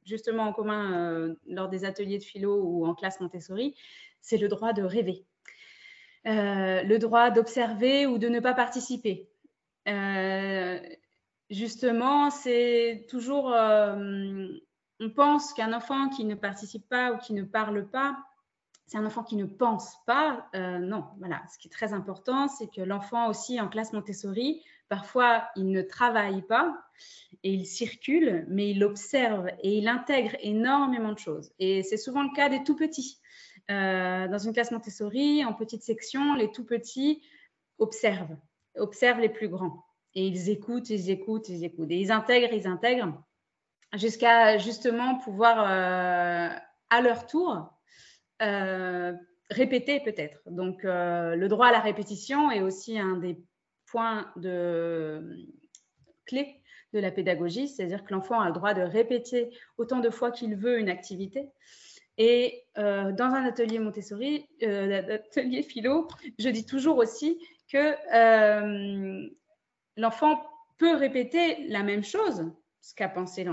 Speaker 3: justement en commun lors des ateliers de philo ou en classe Montessori, c'est le droit de rêver, le droit d'observer ou de ne pas participer. Justement, c'est toujours, on pense qu'un enfant qui ne participe pas ou qui ne parle pas, c'est un enfant qui ne pense pas. Non, voilà. Ce qui est très important, c'est que l'enfant aussi en classe Montessori, parfois, il ne travaille pas et il circule, mais il observe et il intègre énormément de choses. Et c'est souvent le cas des tout petits. Dans une classe Montessori, en petite section, les tout petits observent les plus grands. Et ils écoutent, ils écoutent, ils écoutent. Et ils intègrent, jusqu'à justement pouvoir, à leur tour, répéter peut-être. Donc, le droit à la répétition est aussi un des points clés de la pédagogie, c'est-à-dire que l'enfant a le droit de répéter autant de fois qu'il veut une activité. Et dans un atelier Montessori, atelier philo, je dis toujours aussi que l'enfant peut répéter la même chose, ce qu'a pensé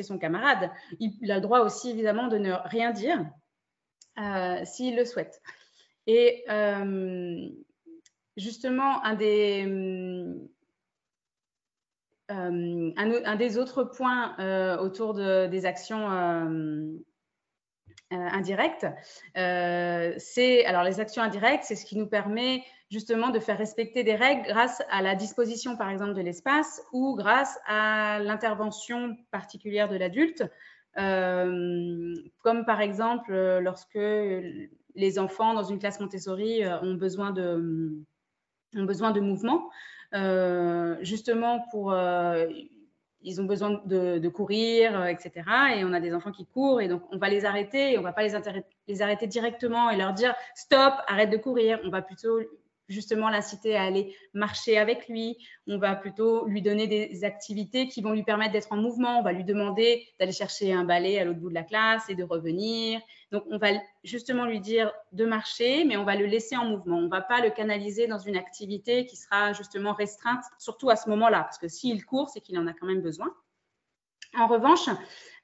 Speaker 3: son camarade. Il a le droit aussi, évidemment, de ne rien dire s'il le souhaite. Et justement, un des autres points autour des actions indirectes, alors les actions indirectes, c'est ce qui nous permet justement de faire respecter des règles grâce à la disposition, par exemple, de l'espace ou grâce à l'intervention particulière de l'adulte, comme par exemple lorsque les enfants dans une classe Montessori ont besoin de mouvement, justement pour... ils ont besoin de courir, etc. Et on a des enfants qui courent et donc on va les arrêter et on ne va pas les arrêter directement et leur dire « stop, arrête de courir ». On va plutôt justement l'inciter à aller marcher avec lui. On va plutôt lui donner des activités qui vont lui permettre d'être en mouvement. On va lui demander d'aller chercher un balai à l'autre bout de la classe et de revenir. Donc, on va justement lui dire de marcher, mais on va le laisser en mouvement. On ne va pas le canaliser dans une activité qui sera justement restreinte, surtout à ce moment-là, parce que s'il court, c'est qu'il en a quand même besoin. En revanche,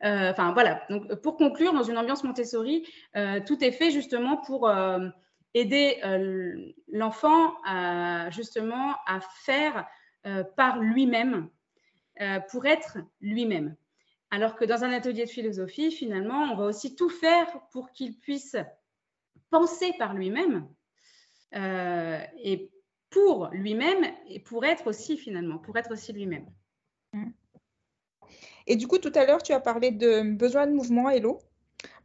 Speaker 3: voilà. Donc, pour conclure, dans une ambiance Montessori, tout est fait justement pour aider l'enfant justement à faire par lui-même, pour être lui-même. Alors que dans un atelier de philosophie, finalement, on va aussi tout faire pour qu'il puisse penser par lui-même et pour lui-même et pour être aussi finalement, pour être aussi lui-même.
Speaker 2: Et du coup, tout à l'heure, tu as parlé de besoin de mouvement, Hello.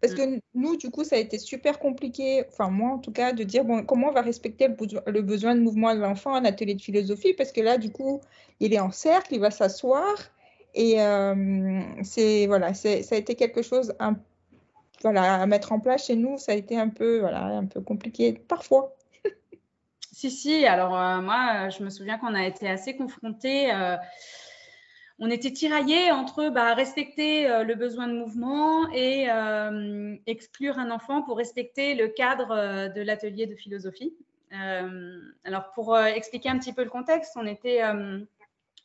Speaker 2: Parce que nous, du coup, ça a été super compliqué, enfin moi en tout cas, de dire bon, comment on va respecter le besoin de mouvement de l'enfant en atelier de philosophie, parce que là, du coup, il est en cercle, il va s'asseoir, et voilà, ça a été quelque chose voilà, à mettre en place chez nous, ça a été un peu compliqué parfois.
Speaker 3: Si, alors moi, je me souviens qu'on a été assez confrontés. On était tiraillés entre respecter le besoin de mouvement et exclure un enfant pour respecter le cadre de l'atelier de philosophie. Alors, pour expliquer un petit peu le contexte, on était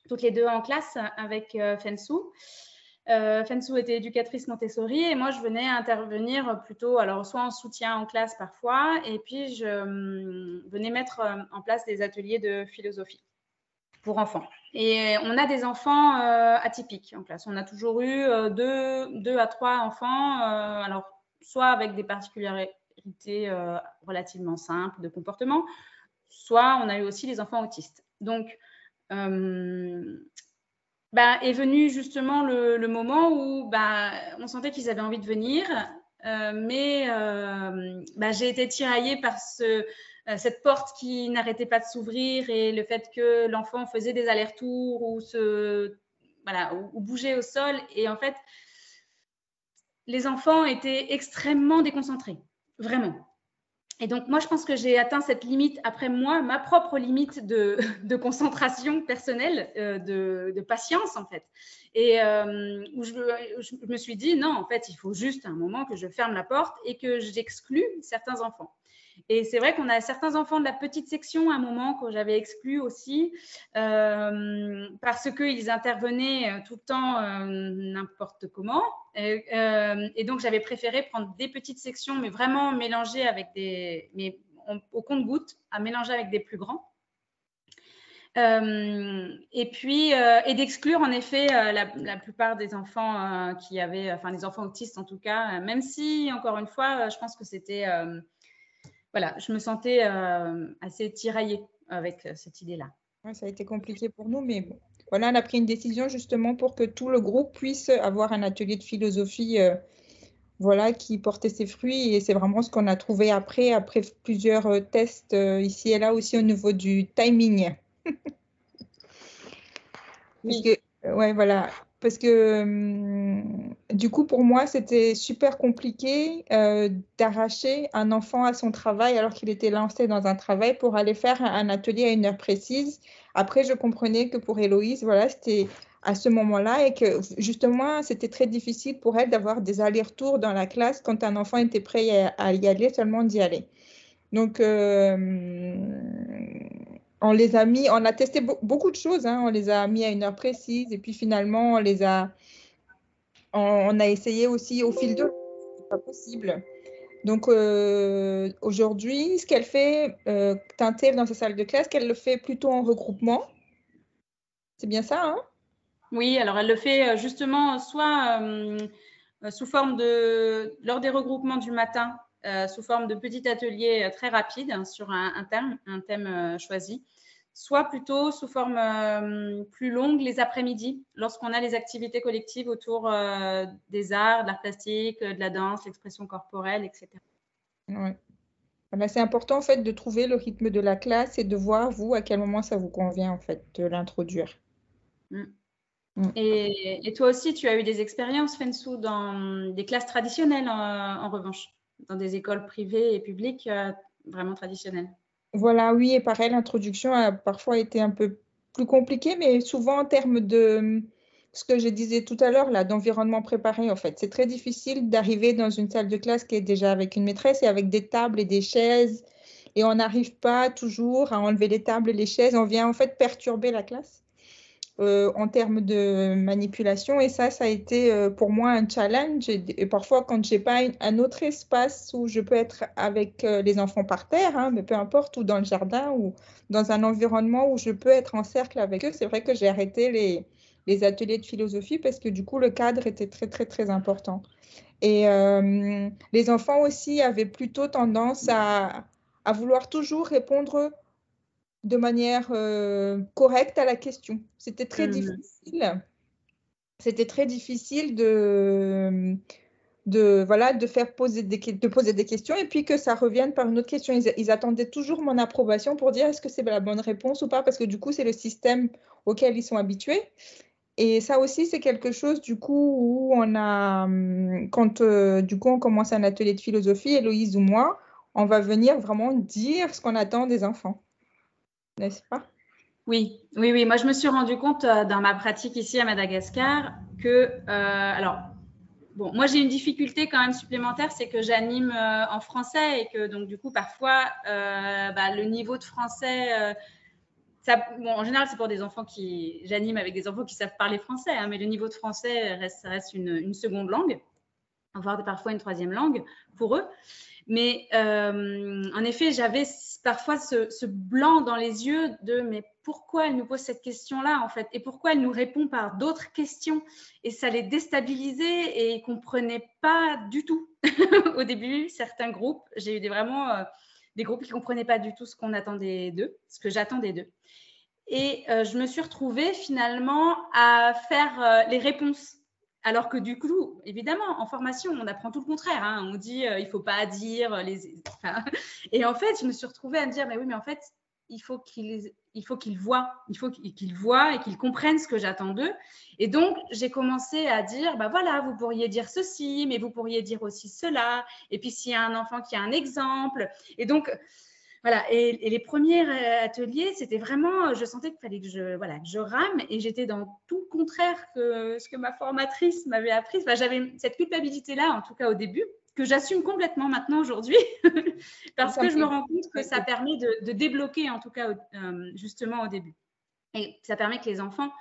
Speaker 3: toutes les deux en classe avec Fensou. Fensou était éducatrice Montessori et moi, je venais intervenir plutôt, alors soit en soutien en classe parfois, et puis je venais mettre en place des ateliers de philosophie pour enfants. Et on a des enfants atypiques en classe. On a toujours eu 2 à 3 enfants, alors soit avec des particularités relativement simples de comportement, soit on a eu aussi les enfants autistes. Donc, est venu justement le moment où on sentait qu'ils avaient envie de venir, mais j'ai été tiraillée par cette porte qui n'arrêtait pas de s'ouvrir et le fait que l'enfant faisait des allers-retours ou bougeait au sol. Et en fait, les enfants étaient extrêmement déconcentrés, vraiment. Et donc, moi, je pense que j'ai atteint cette limite, après moi, ma propre limite de concentration personnelle, de patience, en fait. Et où je me suis dit, non, en fait, il faut juste un moment que je ferme la porte et que j'exclue certains enfants. Et c'est vrai qu'on a certains enfants de la petite section à un moment que j'avais exclus aussi parce qu'ils intervenaient tout le temps n'importe comment. Et donc, j'avais préféré prendre des petites sections, mais vraiment mélanger avec au compte-gouttes, à mélanger avec des plus grands. Et puis, et d'exclure en effet la plupart des enfants qui avaient, enfin les enfants autistes en tout cas, même si, encore une fois, je pense que c'était... voilà, je me sentais assez tiraillée avec cette idée-là.
Speaker 2: Ouais, ça a été compliqué pour nous, mais bon. Voilà, on a pris une décision justement pour que tout le groupe puisse avoir un atelier de philosophie voilà, qui portait ses fruits. Et c'est vraiment ce qu'on a trouvé après plusieurs tests ici et là aussi au niveau du timing.
Speaker 3: Oui.
Speaker 2: Ouais, voilà. Parce que du coup, pour moi, c'était super compliqué d'arracher un enfant à son travail alors qu'il était lancé dans un travail pour aller faire un atelier à une heure précise. Après, je comprenais que pour Héloïse, voilà, c'était à ce moment-là et que justement, c'était très difficile pour elle d'avoir des allers-retours dans la classe quand un enfant était prêt à y aller, seulement d'y aller. Donc, on les a mis, on a testé beaucoup de choses, hein. On les a mis à une heure précise et puis finalement, on a essayé aussi au fil de l'eau, c'est pas possible. Donc aujourd'hui, ce qu'elle fait, Tintel dans sa salle de classe, qu'elle le fait plutôt en regroupement. C'est bien ça, hein?
Speaker 3: Oui, alors elle le fait justement soit sous forme lors des regroupements du matin, sous forme de petits ateliers très rapides hein, sur un thème choisi, soit plutôt sous forme plus longue les après-midi, lorsqu'on a les activités collectives autour des arts, de l'art plastique, de la danse, l'expression corporelle, etc.
Speaker 2: Ouais. Voilà, c'est important en fait de trouver le rythme de la classe et de voir vous à quel moment ça vous convient en fait de l'introduire.
Speaker 3: Et toi aussi, tu as eu des expériences, Fensou, dans des classes traditionnelles en revanche, dans des écoles privées et publiques vraiment traditionnelles.
Speaker 2: Voilà, oui, et pareil, l'introduction a parfois été un peu plus compliquée, mais souvent en termes de ce que je disais tout à l'heure, là, d'environnement préparé, en fait. C'est très difficile d'arriver dans une salle de classe qui est déjà avec une maîtresse et avec des tables et des chaises, et on n'arrive pas toujours à enlever les tables et les chaises. On vient en fait perturber la classe en termes de manipulation, et ça a été pour moi un challenge. Et parfois, quand j'ai pas un autre espace où je peux être avec les enfants par terre, hein, mais peu importe, ou dans le jardin, ou dans un environnement où je peux être en cercle avec eux, c'est vrai que j'ai arrêté les ateliers de philosophie parce que du coup, le cadre était très, très, très important. Et les enfants aussi avaient plutôt tendance à vouloir toujours répondre de manière correcte à la question. C'était très difficile. C'était très difficile de faire poser des questions et puis que ça revienne par une autre question. Ils attendaient toujours mon approbation pour dire est-ce que c'est la bonne réponse ou pas, parce que du coup, c'est le système auquel ils sont habitués. Et ça aussi, c'est quelque chose du coup où quand du coup on commence un atelier de philosophie, Héloïse ou moi, on va venir vraiment dire ce qu'on attend des enfants. N'est-ce pas?
Speaker 3: Oui. Moi, je me suis rendu compte dans ma pratique ici à Madagascar que, alors, bon, moi, j'ai une difficulté quand même supplémentaire, c'est que j'anime en français et que donc, du coup, parfois, le niveau de français Bon, en général, c'est pour des enfants j'anime avec des enfants qui savent parler français, hein, mais le niveau de français reste une seconde langue, voire parfois une troisième langue pour eux. Mais en effet, j'avais parfois ce blanc dans les yeux de mais pourquoi elle nous pose cette question-là en fait, et pourquoi elle nous répond par d'autres questions, et ça les déstabilisait et ils ne comprenaient pas du tout. Au début, certains groupes, j'ai eu vraiment des groupes qui ne comprenaient pas du tout ce qu'on attendait d'eux, ce que j'attendais d'eux. Et je me suis retrouvée finalement à faire les réponses. Alors que du coup, évidemment, en formation, on apprend tout le contraire. Hein. On dit il ne faut pas dire et en fait, je me suis retrouvée à me dire mais oui, mais en fait, il faut qu'ils voient, et qu'ils comprennent ce que j'attends d'eux. Et donc, j'ai commencé à dire bah voilà, vous pourriez dire ceci, mais vous pourriez dire aussi cela. Et puis, s'il y a un enfant qui a un exemple. Et donc, voilà, et les premiers ateliers, c'était vraiment, je sentais qu'il fallait que je rame, et j'étais dans tout le contraire que ce que ma formatrice m'avait appris. Enfin, j'avais cette culpabilité-là, en tout cas au début, que j'assume complètement maintenant aujourd'hui, parce que je me rends compte que ça permet de débloquer, en tout cas justement au début. Et ça permet que les enfants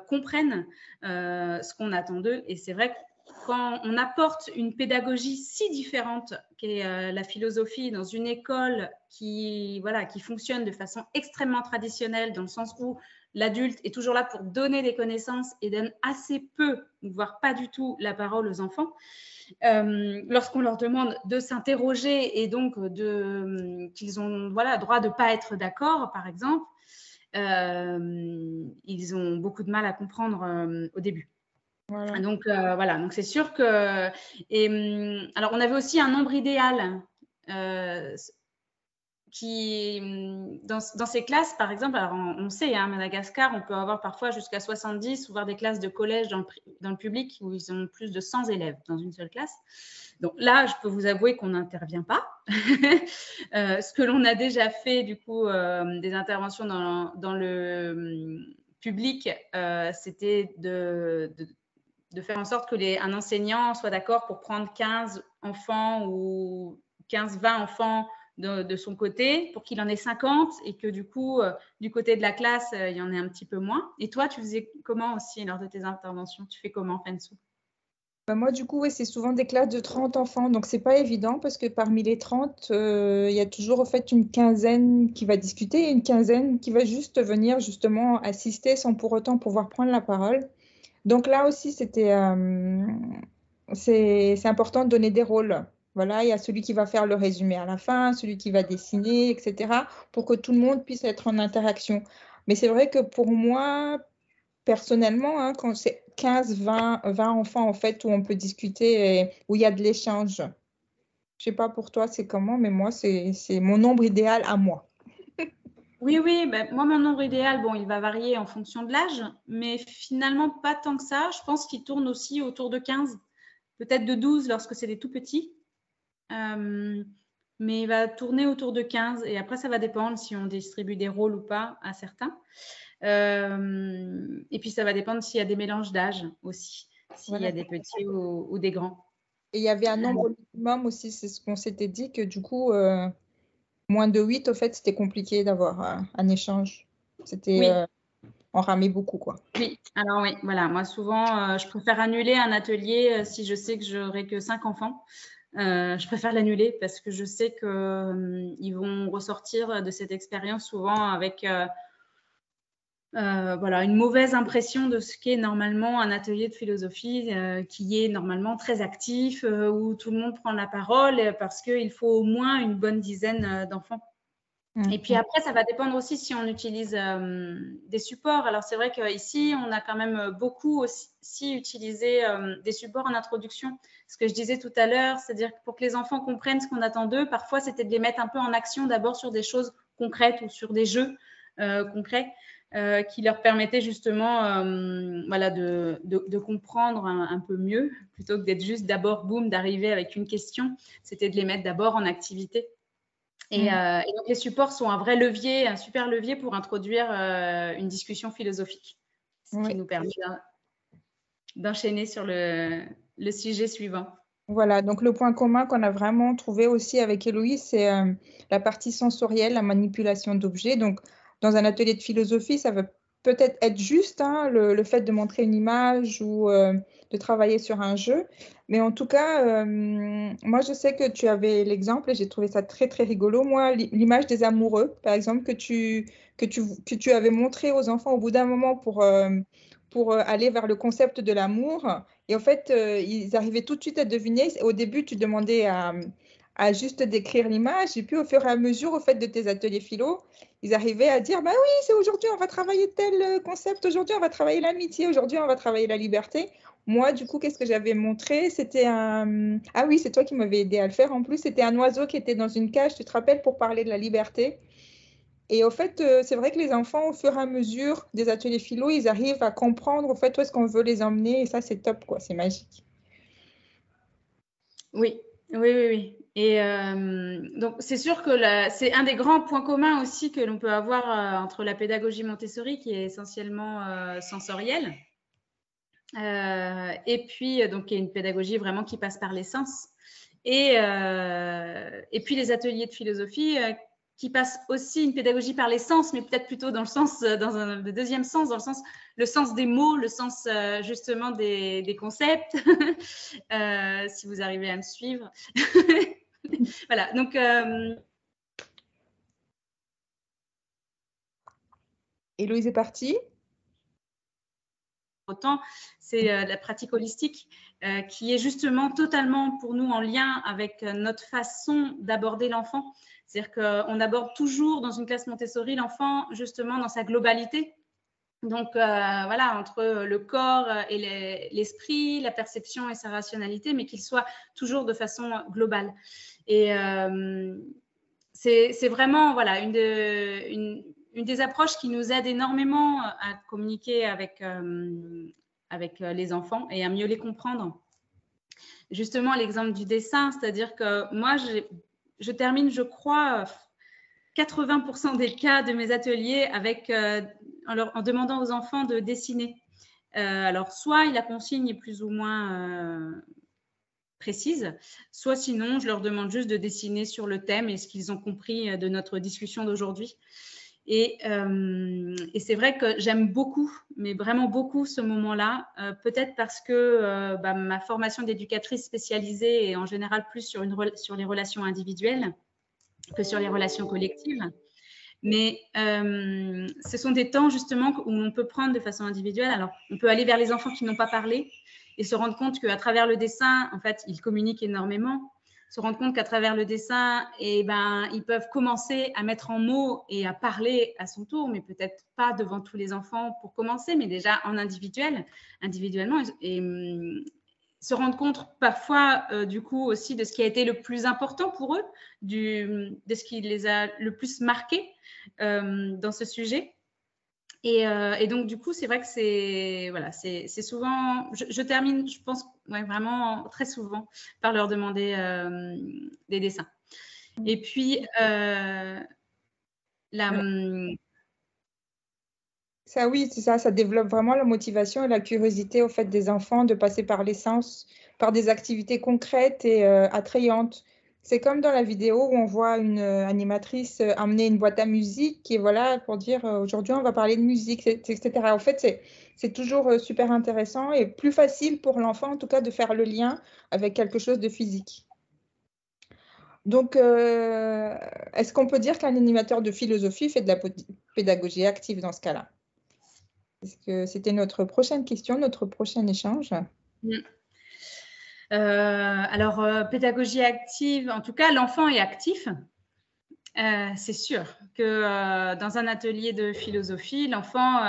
Speaker 3: comprennent ce qu'on attend d'eux. Et c'est vrai que quand on apporte une pédagogie si différente qu'est la philosophie dans une école qui fonctionne de façon extrêmement traditionnelle, dans le sens où l'adulte est toujours là pour donner des connaissances et donne assez peu, voire pas du tout, la parole aux enfants, lorsqu'on leur demande de s'interroger et donc qu'ils ont droit de ne pas être d'accord, par exemple, ils ont beaucoup de mal à comprendre au début. Voilà. Donc, donc c'est sûr que… alors, on avait aussi un nombre idéal qui, dans ces classes, par exemple, alors on sait, à Madagascar, on peut avoir parfois jusqu'à 70, voire des classes de collège dans le public où ils ont plus de 100 élèves dans une seule classe. Donc là, je peux vous avouer qu'on n'intervient pas. Ce que l'on a déjà fait, du coup, des interventions dans le public, c'était de faire en sorte qu'un enseignant soit d'accord pour prendre 15 enfants ou 15-20 enfants de son côté, pour qu'il en ait 50, et que du coup, du côté de la classe, il y en ait un petit peu moins. Et toi, tu faisais comment aussi lors de tes interventions? Tu fais comment, Fensou?
Speaker 2: Moi, du coup, c'est souvent des classes de 30 enfants, donc c'est pas évident parce que parmi les 30, il y a toujours en fait une quinzaine qui va discuter et une quinzaine qui va juste venir justement assister sans pour autant pouvoir prendre la parole. Donc là aussi, c'est important de donner des rôles. Voilà, il y a celui qui va faire le résumé à la fin, celui qui va dessiner, etc., pour que tout le monde puisse être en interaction. Mais c'est vrai que pour moi, personnellement, hein, quand c'est 15-20 enfants en fait, où on peut discuter et où il y a de l'échange. Je ne sais pas pour toi, c'est comment, mais moi, c'est mon nombre idéal à moi.
Speaker 3: Oui, moi, mon nombre idéal, bon, il va varier en fonction de l'âge, mais finalement, pas tant que ça. Je pense qu'il tourne aussi autour de 15, peut-être de 12 lorsque c'est des tout petits. Mais il va tourner autour de 15, et après, ça va dépendre si on distribue des rôles ou pas à certains. Et puis, ça va dépendre s'il y a des mélanges d'âge aussi, s'il y a des petits ou des grands.
Speaker 2: Et il y avait un nombre minimum aussi, c'est ce qu'on s'était dit, que du coup… moins de 8, au fait, c'était compliqué d'avoir un échange. C'était, on ramait beaucoup, quoi.
Speaker 3: Oui, alors oui, voilà. Moi, souvent, je préfère annuler un atelier si je sais que j'aurai que 5 enfants. Je préfère l'annuler parce que je sais qu'ils vont ressortir de cette expérience souvent avec une mauvaise impression de ce qu'est normalement un atelier de philosophie qui est normalement très actif, où tout le monde prend la parole parce qu'il faut au moins une bonne dizaine d'enfants. Et puis après, ça va dépendre aussi si on utilise des supports. Alors, c'est vrai qu'ici, on a quand même beaucoup aussi utilisé des supports en introduction. Ce que je disais tout à l'heure, c'est-à-dire que pour que les enfants comprennent ce qu'on attend d'eux, parfois, c'était de les mettre un peu en action d'abord sur des choses concrètes ou sur des jeux concrets qui leur permettaient justement de comprendre un peu mieux, plutôt que d'être juste d'abord, boum, d'arriver avec une question. C'était de les mettre d'abord en activité. Et donc, les supports sont un vrai levier, un super levier pour introduire une discussion philosophique, ce qui nous permet d'enchaîner sur le sujet suivant.
Speaker 2: Voilà, donc le point commun qu'on a vraiment trouvé aussi avec Héloïse, c'est la partie sensorielle, la manipulation d'objets. Donc, dans un atelier de philosophie, ça va peut-être être juste, hein, le fait de montrer une image ou de travailler sur un jeu. Mais en tout cas, moi, je sais que tu avais l'exemple et j'ai trouvé ça très, très rigolo. Moi, l'image des amoureux, par exemple, que tu avais montré aux enfants au bout d'un moment pour aller vers le concept de l'amour. Et en fait, ils arrivaient tout de suite à deviner. Au début, tu demandais à juste décrire l'image. Et puis, au fur et à mesure, au fait de tes ateliers philo, ils arrivaient à dire, bah oui, c'est aujourd'hui, on va travailler tel concept, aujourd'hui, on va travailler l'amitié, aujourd'hui, on va travailler la liberté. Moi, du coup, qu'est-ce que j'avais montré? C'était un... Ah oui, c'est toi qui m'avais aidé à le faire. En plus, c'était un oiseau qui était dans une cage, tu te rappelles, pour parler de la liberté. Et au fait, c'est vrai que les enfants, au fur et à mesure des ateliers philo, ils arrivent à comprendre, au fait, où est-ce qu'on veut les emmener. Et ça, c'est top, quoi. C'est magique.
Speaker 3: Oui, oui, oui, oui. Et donc, c'est sûr que c'est un des grands points communs aussi que l'on peut avoir entre la pédagogie Montessori, qui est essentiellement sensorielle, et puis, donc, qui est une pédagogie vraiment qui passe par les sens. Et puis, les ateliers de philosophie qui passent aussi une pédagogie par les sens, mais peut-être plutôt dans le sens, le deuxième sens, dans le sens des mots, le sens justement des concepts, si vous arrivez à me suivre. Voilà, donc...
Speaker 2: Héloïse est partie.
Speaker 3: Autant, c'est la pratique holistique qui est justement totalement pour nous en lien avec notre façon d'aborder l'enfant. C'est-à-dire qu'on aborde toujours dans une classe Montessori l'enfant justement dans sa globalité. Donc voilà, entre le corps et l'esprit, la perception et sa rationalité, mais qu'il soit toujours de façon globale. Et c'est vraiment voilà, une des approches qui nous aide énormément à communiquer avec les enfants et à mieux les comprendre. Justement, l'exemple du dessin, c'est-à-dire que moi, je termine, je crois, 80% des cas de mes ateliers en demandant aux enfants de dessiner. Alors, soit la consigne est plus ou moins précise, soit sinon, je leur demande juste de dessiner sur le thème et ce qu'ils ont compris de notre discussion d'aujourd'hui. Et c'est vrai que j'aime beaucoup, mais vraiment beaucoup ce moment-là, peut-être parce que ma formation d'éducatrice spécialisée est en général plus sur les relations individuelles que sur les relations collectives. Mais ce sont des temps justement où on peut prendre de façon individuelle. Alors, on peut aller vers les enfants qui n'ont pas parlé et se rendre compte qu'à travers le dessin, en fait, ils communiquent énormément. Se rendre compte qu'à travers le dessin, ils peuvent commencer à mettre en mots et à parler à son tour, mais peut-être pas devant tous les enfants pour commencer, mais déjà en individuellement. Et se rendre compte parfois, du coup, aussi de ce qui a été le plus important pour eux, de ce qui les a le plus marqués dans ce sujet. Et donc, du coup, c'est vrai que c'est souvent... Je termine, je pense, vraiment très souvent par leur demander des dessins. Et puis,
Speaker 2: Ça, oui, c'est ça, ça développe vraiment la motivation et la curiosité au fait des enfants de passer par les sens, par des activités concrètes et attrayantes. C'est comme dans la vidéo où on voit une animatrice amener une boîte à musique et voilà, pour dire aujourd'hui on va parler de musique, etc. En fait, c'est toujours super intéressant et plus facile pour l'enfant en tout cas de faire le lien avec quelque chose de physique. Donc, est-ce qu'on peut dire qu'un animateur de philosophie fait de la pédagogie active dans ce cas-là? Est-ce que c'était notre prochaine question, notre prochain échange?
Speaker 3: Alors, pédagogie active, en tout cas, l'enfant est actif. C'est sûr que dans un atelier de philosophie, l'enfant,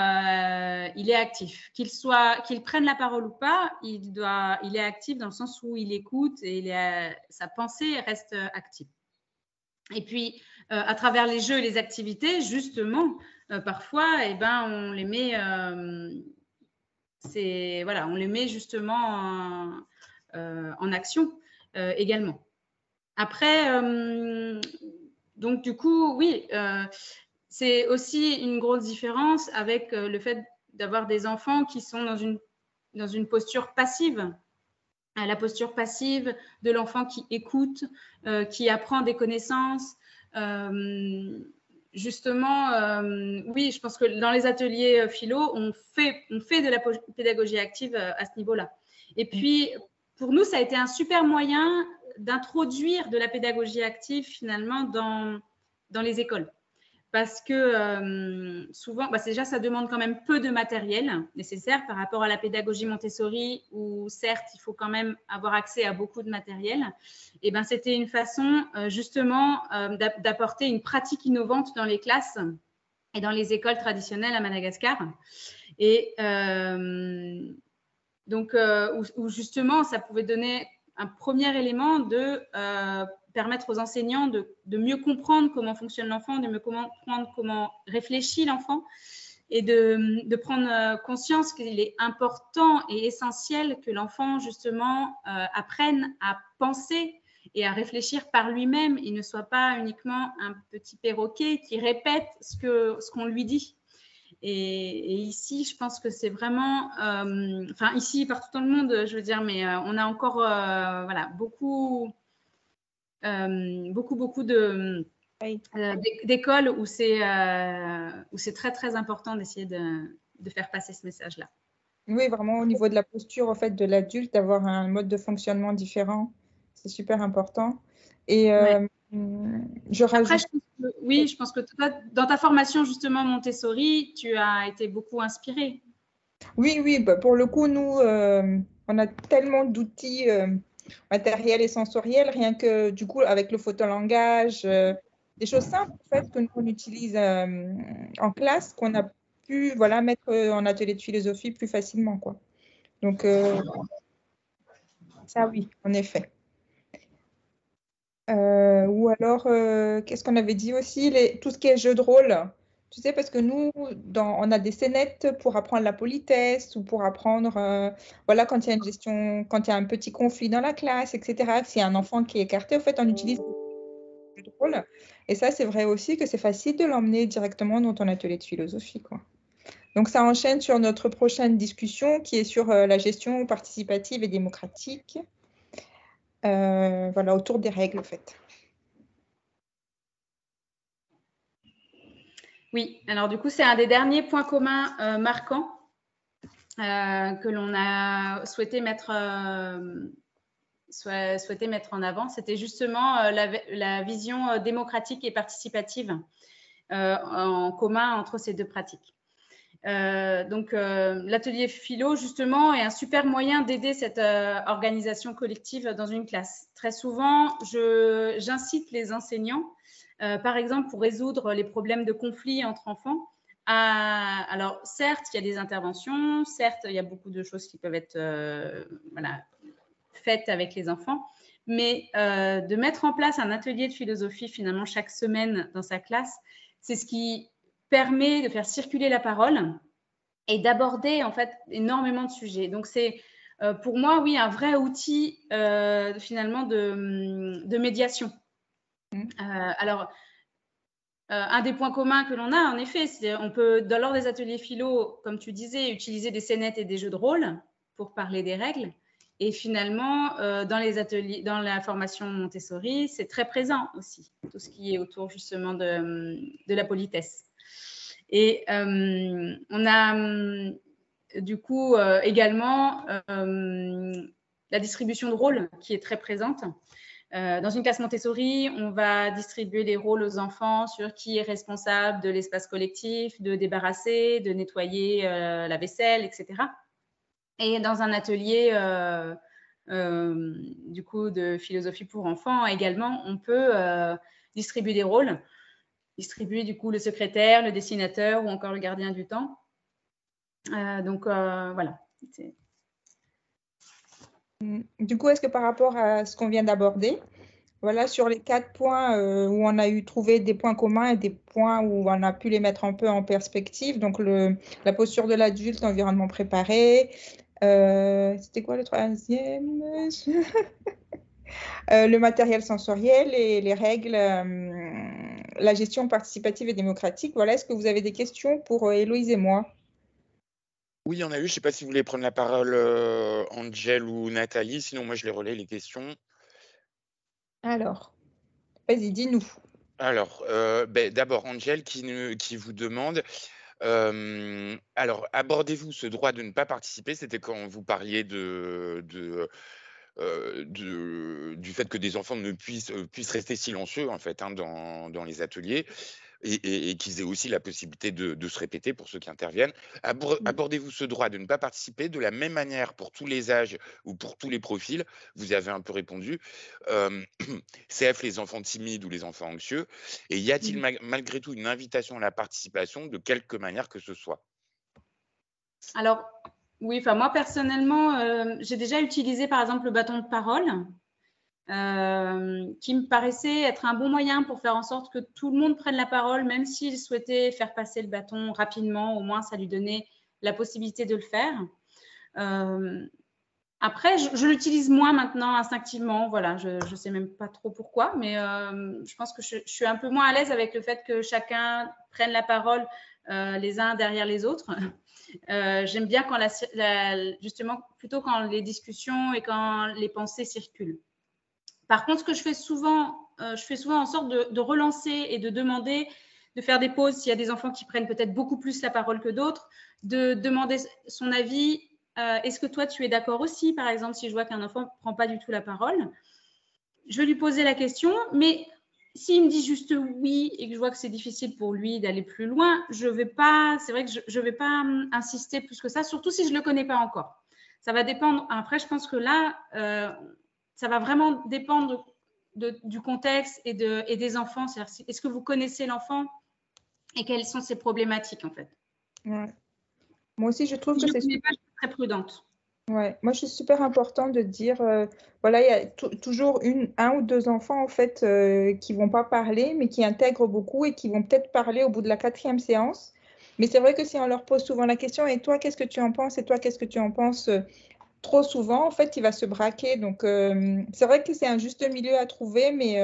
Speaker 3: il est actif. Qu'il prenne la parole ou pas, il est actif dans le sens où il écoute et sa pensée reste active. Et puis, à travers les jeux et les activités, justement, parfois, on les met, on les met justement en action également. Après, donc du coup, oui, c'est aussi une grosse différence avec le fait d'avoir des enfants qui sont dans une posture passive. La posture passive de l'enfant qui écoute, qui apprend des connaissances, justement, oui, je pense que dans les ateliers philo, on fait de la pédagogie active à ce niveau-là. Et puis, pour nous, ça a été un super moyen d'introduire de la pédagogie active finalement dans les écoles. Parce que souvent, déjà, ça demande quand même peu de matériel nécessaire par rapport à la pédagogie Montessori, où certes, il faut quand même avoir accès à beaucoup de matériel. Et ben, c'était une façon justement d'apporter une pratique innovante dans les classes et dans les écoles traditionnelles à Madagascar. Et donc, où justement, ça pouvait donner un premier élément de permettre aux enseignants de mieux comprendre comment fonctionne l'enfant, de mieux comprendre comment réfléchit l'enfant et de prendre conscience qu'il est important et essentiel que l'enfant, justement, apprenne à penser et à réfléchir par lui-même. Il ne soit pas uniquement un petit perroquet qui répète ce qu'on lui dit. Et ici, je pense que c'est vraiment, enfin ici, partout dans le monde, je veux dire, mais on a encore voilà, beaucoup d'écoles où c'est très, très important d'essayer de faire passer ce message-là.
Speaker 2: Oui, vraiment au niveau de la posture en fait, de l'adulte, d'avoir un mode de fonctionnement différent, c'est super important. Et je rajoute...
Speaker 3: Après, je pense que toi, dans ta formation justement Montessori, tu as été beaucoup inspirée.
Speaker 2: Oui, bah, pour le coup, nous, on a tellement d'outils matériels et sensoriels, rien que du coup, avec le photolangage, des choses simples en fait, que nous, on utilise en classe, qu'on a pu voilà, mettre en atelier de philosophie plus facilement, quoi. Donc, ça, oui, en effet. Ou alors, qu'est-ce qu'on avait dit aussi, tout ce qui est jeu de rôle. Tu sais, parce que nous, on a des scénettes pour apprendre la politesse ou pour apprendre, voilà, quand il y a une gestion, quand il y a un petit conflit dans la classe, etc. S'il y a un enfant qui est écarté, en fait, on utilise des jeux de rôle. Et ça, c'est vrai aussi que c'est facile de l'emmener directement dans ton atelier de philosophie, quoi. Donc, ça enchaîne sur notre prochaine discussion qui est sur la gestion participative et démocratique. Voilà, autour des règles, en fait.
Speaker 3: Oui, alors du coup, c'est un des derniers points communs marquants que l'on a souhaité mettre en avant. C'était justement la vision démocratique et participative en commun entre ces deux pratiques. Donc, l'atelier philo, justement, est un super moyen d'aider cette organisation collective dans une classe. Très souvent, j'incite les enseignants, par exemple, pour résoudre les problèmes de conflit entre enfants, alors, certes, il y a des interventions, certes, il y a beaucoup de choses qui peuvent être voilà, faites avec les enfants, mais de mettre en place un atelier de philosophie, finalement, chaque semaine dans sa classe, c'est ce qui permet de faire circuler la parole et d'aborder en fait énormément de sujets. Donc c'est pour moi, oui, un vrai outil finalement de médiation. Alors, un des points communs que l'on a, en effet, c'est on peut, lors des ateliers philo, comme tu disais, utiliser des scénettes et des jeux de rôle pour parler des règles. Et finalement, dans les ateliers, dans la formation Montessori, c'est très présent aussi, tout ce qui est autour justement de la politesse. Et on a du coup également la distribution de rôles qui est très présente. Dans une classe Montessori, on va distribuer les rôles aux enfants sur qui est responsable de l'espace collectif, de débarrasser, de nettoyer la vaisselle, etc. Et dans un atelier du coup de philosophie pour enfants également, on peut distribuer des rôles, distribuer du coup le secrétaire, le dessinateur ou encore le gardien du temps. Donc voilà.
Speaker 2: Du coup, est-ce que par rapport à ce qu'on vient d'aborder, voilà, sur les 4 points où on a trouvé des points communs et des points où on a pu les mettre un peu en perspective, donc la posture de l'adulte, l'environnement préparé, c'était quoi le troisième? Le matériel sensoriel et les règles, la gestion participative et démocratique. Voilà, est-ce que vous avez des questions pour Héloïse et moi?
Speaker 1: Oui, il y en a eu. Je ne sais pas si vous voulez prendre la parole, Angel ou Nathalie. Sinon, moi, je les relais les questions.
Speaker 2: Alors, vas-y, dis-nous.
Speaker 1: Alors, d'abord Angel qui vous demande, alors abordez-vous ce droit de ne pas participer? C'était quand vous parliez du fait que des enfants ne puissent rester silencieux en fait, hein, dans les ateliers et qu'ils aient aussi la possibilité de se répéter pour ceux qui interviennent.
Speaker 3: Mm.
Speaker 1: Abordez-vous ce droit de ne pas participer de la même manière pour tous les âges ou pour tous les profils? Vous y avez un peu répondu. Hem, CF les enfants timides ou les enfants anxieux, et y a-t-il
Speaker 3: Mm.
Speaker 1: malgré tout une invitation à la participation de quelque manière que ce soit?
Speaker 3: Alors, oui, enfin moi personnellement, j'ai déjà utilisé par exemple le bâton de parole, qui me paraissait être un bon moyen pour faire en sorte que tout le monde prenne la parole, même s'il souhaitait faire passer le bâton rapidement, au moins ça lui donnait la possibilité de le faire. Euh, Après, je l'utilise moins maintenant instinctivement, voilà, je ne sais même pas trop pourquoi, mais je pense que je suis un peu moins à l'aise avec le fait que chacun prenne la parole les uns derrière les autres. J'aime bien quand justement plutôt quand les discussions et quand les pensées circulent. Par contre, ce que je fais souvent en sorte de relancer et de demander, de faire des pauses s'il y a des enfants qui prennent peut-être beaucoup plus la parole que d'autres, de demander son avis. Est-ce que toi, tu es d'accord aussi, par exemple, si je vois qu'un enfant ne prend pas du tout la parole, je vais lui poser la question, mais s'il me dit juste oui et que je vois que c'est difficile pour lui d'aller plus loin, je vais pas, c'est vrai que je vais pas insister plus que ça, surtout si je le connais pas encore. Ça va dépendre. Après, je pense que là, ça va vraiment dépendre du contexte et des enfants. Est-ce que vous connaissez l'enfant et quelles sont ses problématiques en fait?
Speaker 2: Ouais. Moi aussi, je trouve
Speaker 3: Si
Speaker 2: que
Speaker 3: je ne
Speaker 2: c'est
Speaker 3: connais pas, je suis très prudente.
Speaker 2: ouais. Moi, je suis super important de dire, voilà, il y a toujours un ou deux enfants en fait qui vont pas parler, mais qui intègrent beaucoup et qui vont peut-être parler au bout de la quatrième séance. Mais c'est vrai que si on leur pose souvent la question, et toi, qu'est-ce que tu en penses? Et toi, qu'est-ce que tu en penses? Trop souvent, en fait, il va se braquer. Donc, c'est vrai que c'est un juste milieu à trouver, mais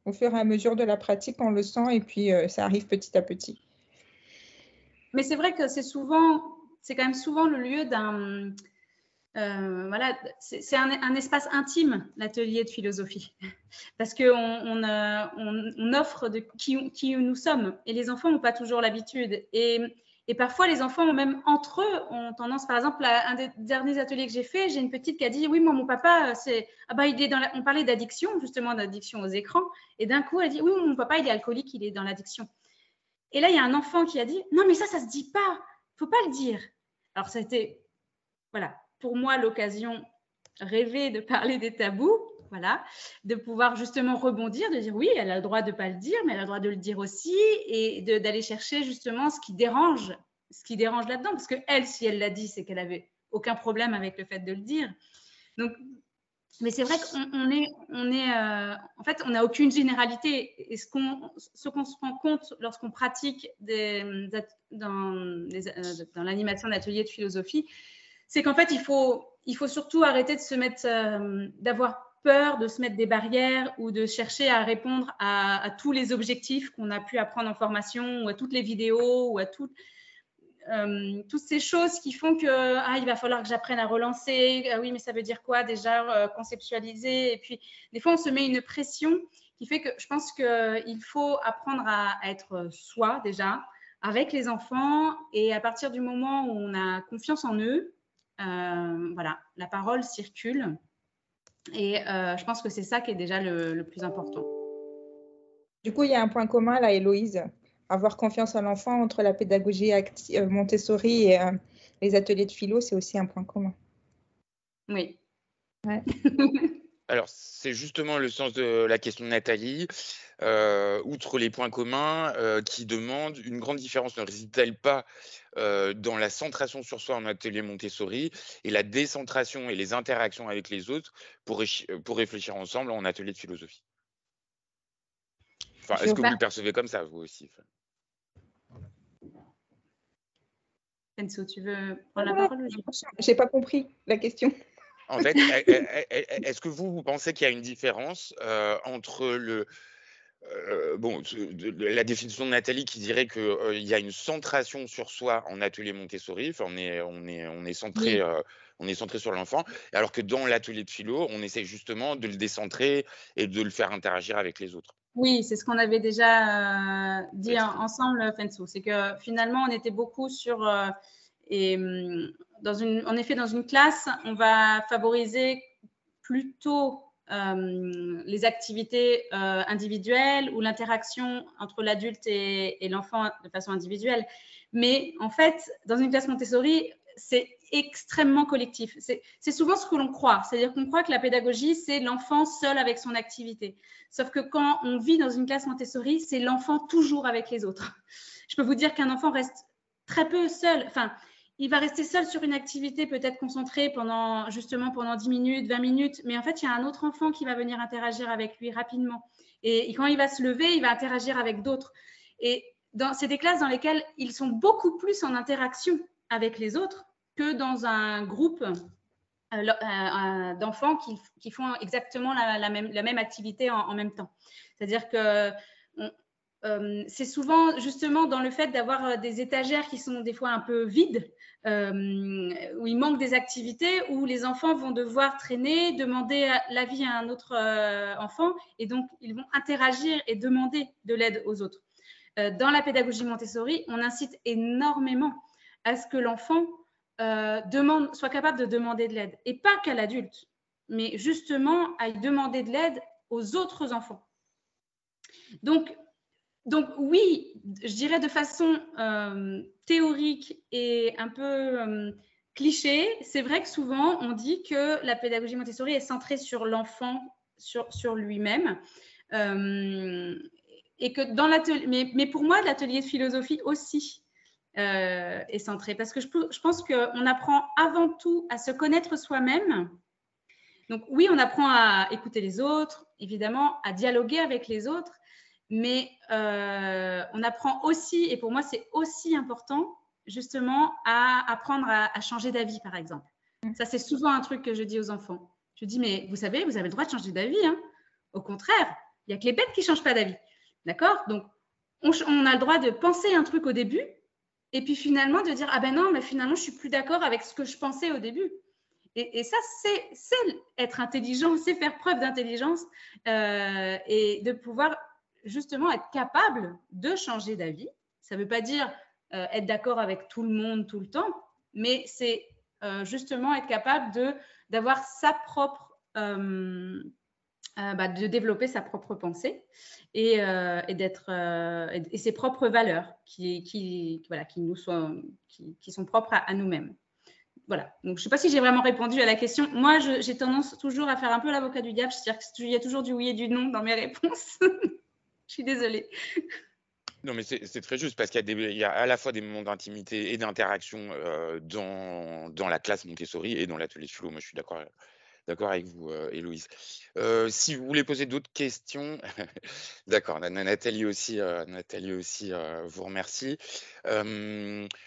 Speaker 2: au fur et à mesure de la pratique, on le sent et puis ça arrive petit à petit.
Speaker 3: Mais c'est vrai que c'est quand même souvent le lieu d'un, voilà, c'est un espace intime, l'atelier de philosophie, parce qu'on on offre de qui nous sommes, et les enfants n'ont pas toujours l'habitude. Et parfois, les enfants, même entre eux, ont tendance, par exemple, à un des derniers ateliers que j'ai fait, j'ai une petite qui a dit, oui, moi, mon papa, il est on parlait d'addiction, justement, d'addiction aux écrans, et d'un coup, elle dit, oui, mon papa, il est alcoolique, il est dans l'addiction. Et là, il y a un enfant qui a dit, non, mais ça se dit pas, faut pas le dire. Alors, ça a été, voilà, pour moi, l'occasion rêvée de parler des tabous, voilà, de pouvoir justement rebondir, de dire oui, elle a le droit de ne pas le dire, mais elle a le droit de le dire aussi, et d'aller chercher justement ce qui dérange là-dedans, parce que elle, si elle l'a dit, c'est qu'elle avait aucun problème avec le fait de le dire. Donc, mais c'est vrai en fait, on n'a aucune généralité. Et ce qu'on se rend compte lorsqu'on pratique dans l'animation d'ateliers de philosophie, c'est qu'en fait, il faut surtout arrêter de se mettre, d'avoir peur, de se mettre des barrières ou de chercher à répondre à tous les objectifs qu'on a pu apprendre en formation ou à toutes les vidéos ou à toutes ces choses qui font que il va falloir que j'apprenne à relancer. Oui, mais ça veut dire quoi déjà conceptualiser? Et puis, des fois, on se met une pression qui fait que je pense qu'il faut apprendre à être soi déjà avec les enfants. Et à partir du moment où on a confiance en eux, voilà, la parole circule. Et je pense que c'est ça qui est déjà le plus important.
Speaker 2: Du coup, il y a un point commun là, Héloïse. Avoir confiance en l'enfant entre la pédagogie Montessori et les ateliers de philo, c'est aussi un point commun.
Speaker 3: Oui.
Speaker 2: Ouais.
Speaker 1: Alors, c'est justement le sens de la question de Nathalie. Outre les points communs, qui demande une grande différence ne réside-t-elle pas dans la centration sur soi en atelier Montessori et la décentration et les interactions avec les autres pour réfléchir ensemble en atelier de philosophie? Enfin, est-ce que vous le percevez comme ça, vous aussi?
Speaker 3: Enzo, tu veux prendre la parole?
Speaker 2: J'ai pas compris la question.
Speaker 1: En fait, est-ce que vous pensez qu'il y a une différence entre la définition de Nathalie qui dirait qu'il y a une centration sur soi en atelier Montessori, enfin, on est centré,
Speaker 3: Oui.
Speaker 1: on est centré sur l'enfant, alors que dans l'atelier de philo, on essaie justement de le décentrer et de le faire interagir avec les autres.
Speaker 3: Oui, c'est ce qu'on avait déjà dit ensemble, Fensou. C'est que finalement, on était beaucoup sur… en effet, dans une classe, on va favoriser plutôt les activités individuelles ou l'interaction entre l'adulte et l'enfant de façon individuelle. Mais en fait, dans une classe Montessori, c'est extrêmement collectif. C'est souvent ce que l'on croit. C'est-à-dire qu'on croit que la pédagogie, c'est l'enfant seul avec son activité. Sauf que quand on vit dans une classe Montessori, c'est l'enfant toujours avec les autres. Je peux vous dire qu'un enfant reste très peu seul. Enfin, il va rester seul sur une activité, peut-être concentrée pendant 10 minutes, 20 minutes. Mais en fait, il y a un autre enfant qui va venir interagir avec lui rapidement. Et quand il va se lever, il va interagir avec d'autres. Et c'est des classes dans lesquelles ils sont beaucoup plus en interaction avec les autres que dans un groupe d'enfants qui font exactement la même activité en même temps. C'est-à-dire que c'est souvent justement dans le fait d'avoir des étagères qui sont des fois un peu vides, où il manque des activités, où les enfants vont devoir traîner, demander l'avis à un autre enfant, et donc ils vont interagir et demander de l'aide aux autres. Dans la pédagogie Montessori, on incite énormément à ce que l'enfant soit capable de demander de l'aide, et pas qu'à l'adulte, mais justement à demander de l'aide aux autres enfants. Donc oui, je dirais de façon théorique et un peu cliché, c'est vrai que souvent on dit que la pédagogie Montessori est centrée sur l'enfant, sur lui-même, et que dans l'atelier, mais pour moi l'atelier de philosophie aussi est centré, parce que je pense qu'on apprend avant tout à se connaître soi-même. Donc oui, on apprend à écouter les autres, évidemment, à dialoguer avec les autres, mais on apprend aussi, et pour moi c'est aussi important, justement, à apprendre à changer d'avis, par exemple. Ça, c'est souvent un truc que je dis aux enfants. Je dis, mais vous savez, vous avez le droit de changer d'avis, hein. Au contraire, il n'y a que les bêtes qui ne changent pas d'avis. D'accord? Donc, on a le droit de penser un truc au début, et puis finalement de dire, ah ben non, mais finalement, je ne suis plus d'accord avec ce que je pensais au début. Et ça, c'est être intelligent, c'est faire preuve d'intelligence et de pouvoir justement être capable de changer d'avis. Ça ne veut pas dire être d'accord avec tout le monde tout le temps, mais c'est justement être capable d'avoir sa propre… de développer sa propre pensée et ses propres valeurs qui sont propres à nous-mêmes. Voilà, donc je ne sais pas si j'ai vraiment répondu à la question. Moi, j'ai tendance toujours à faire un peu l'avocat du diable, c'est-à-dire qu'il y a toujours du oui et du non dans mes réponses. Je suis désolée.
Speaker 1: Non, mais c'est très juste, parce qu'il y a à la fois des moments d'intimité et d'interaction dans la classe Montessori et dans l'atelier philo. Moi, je suis d'accord avec vous, Héloïse. Si vous voulez poser d'autres questions, d'accord, Nathalie aussi vous remercie.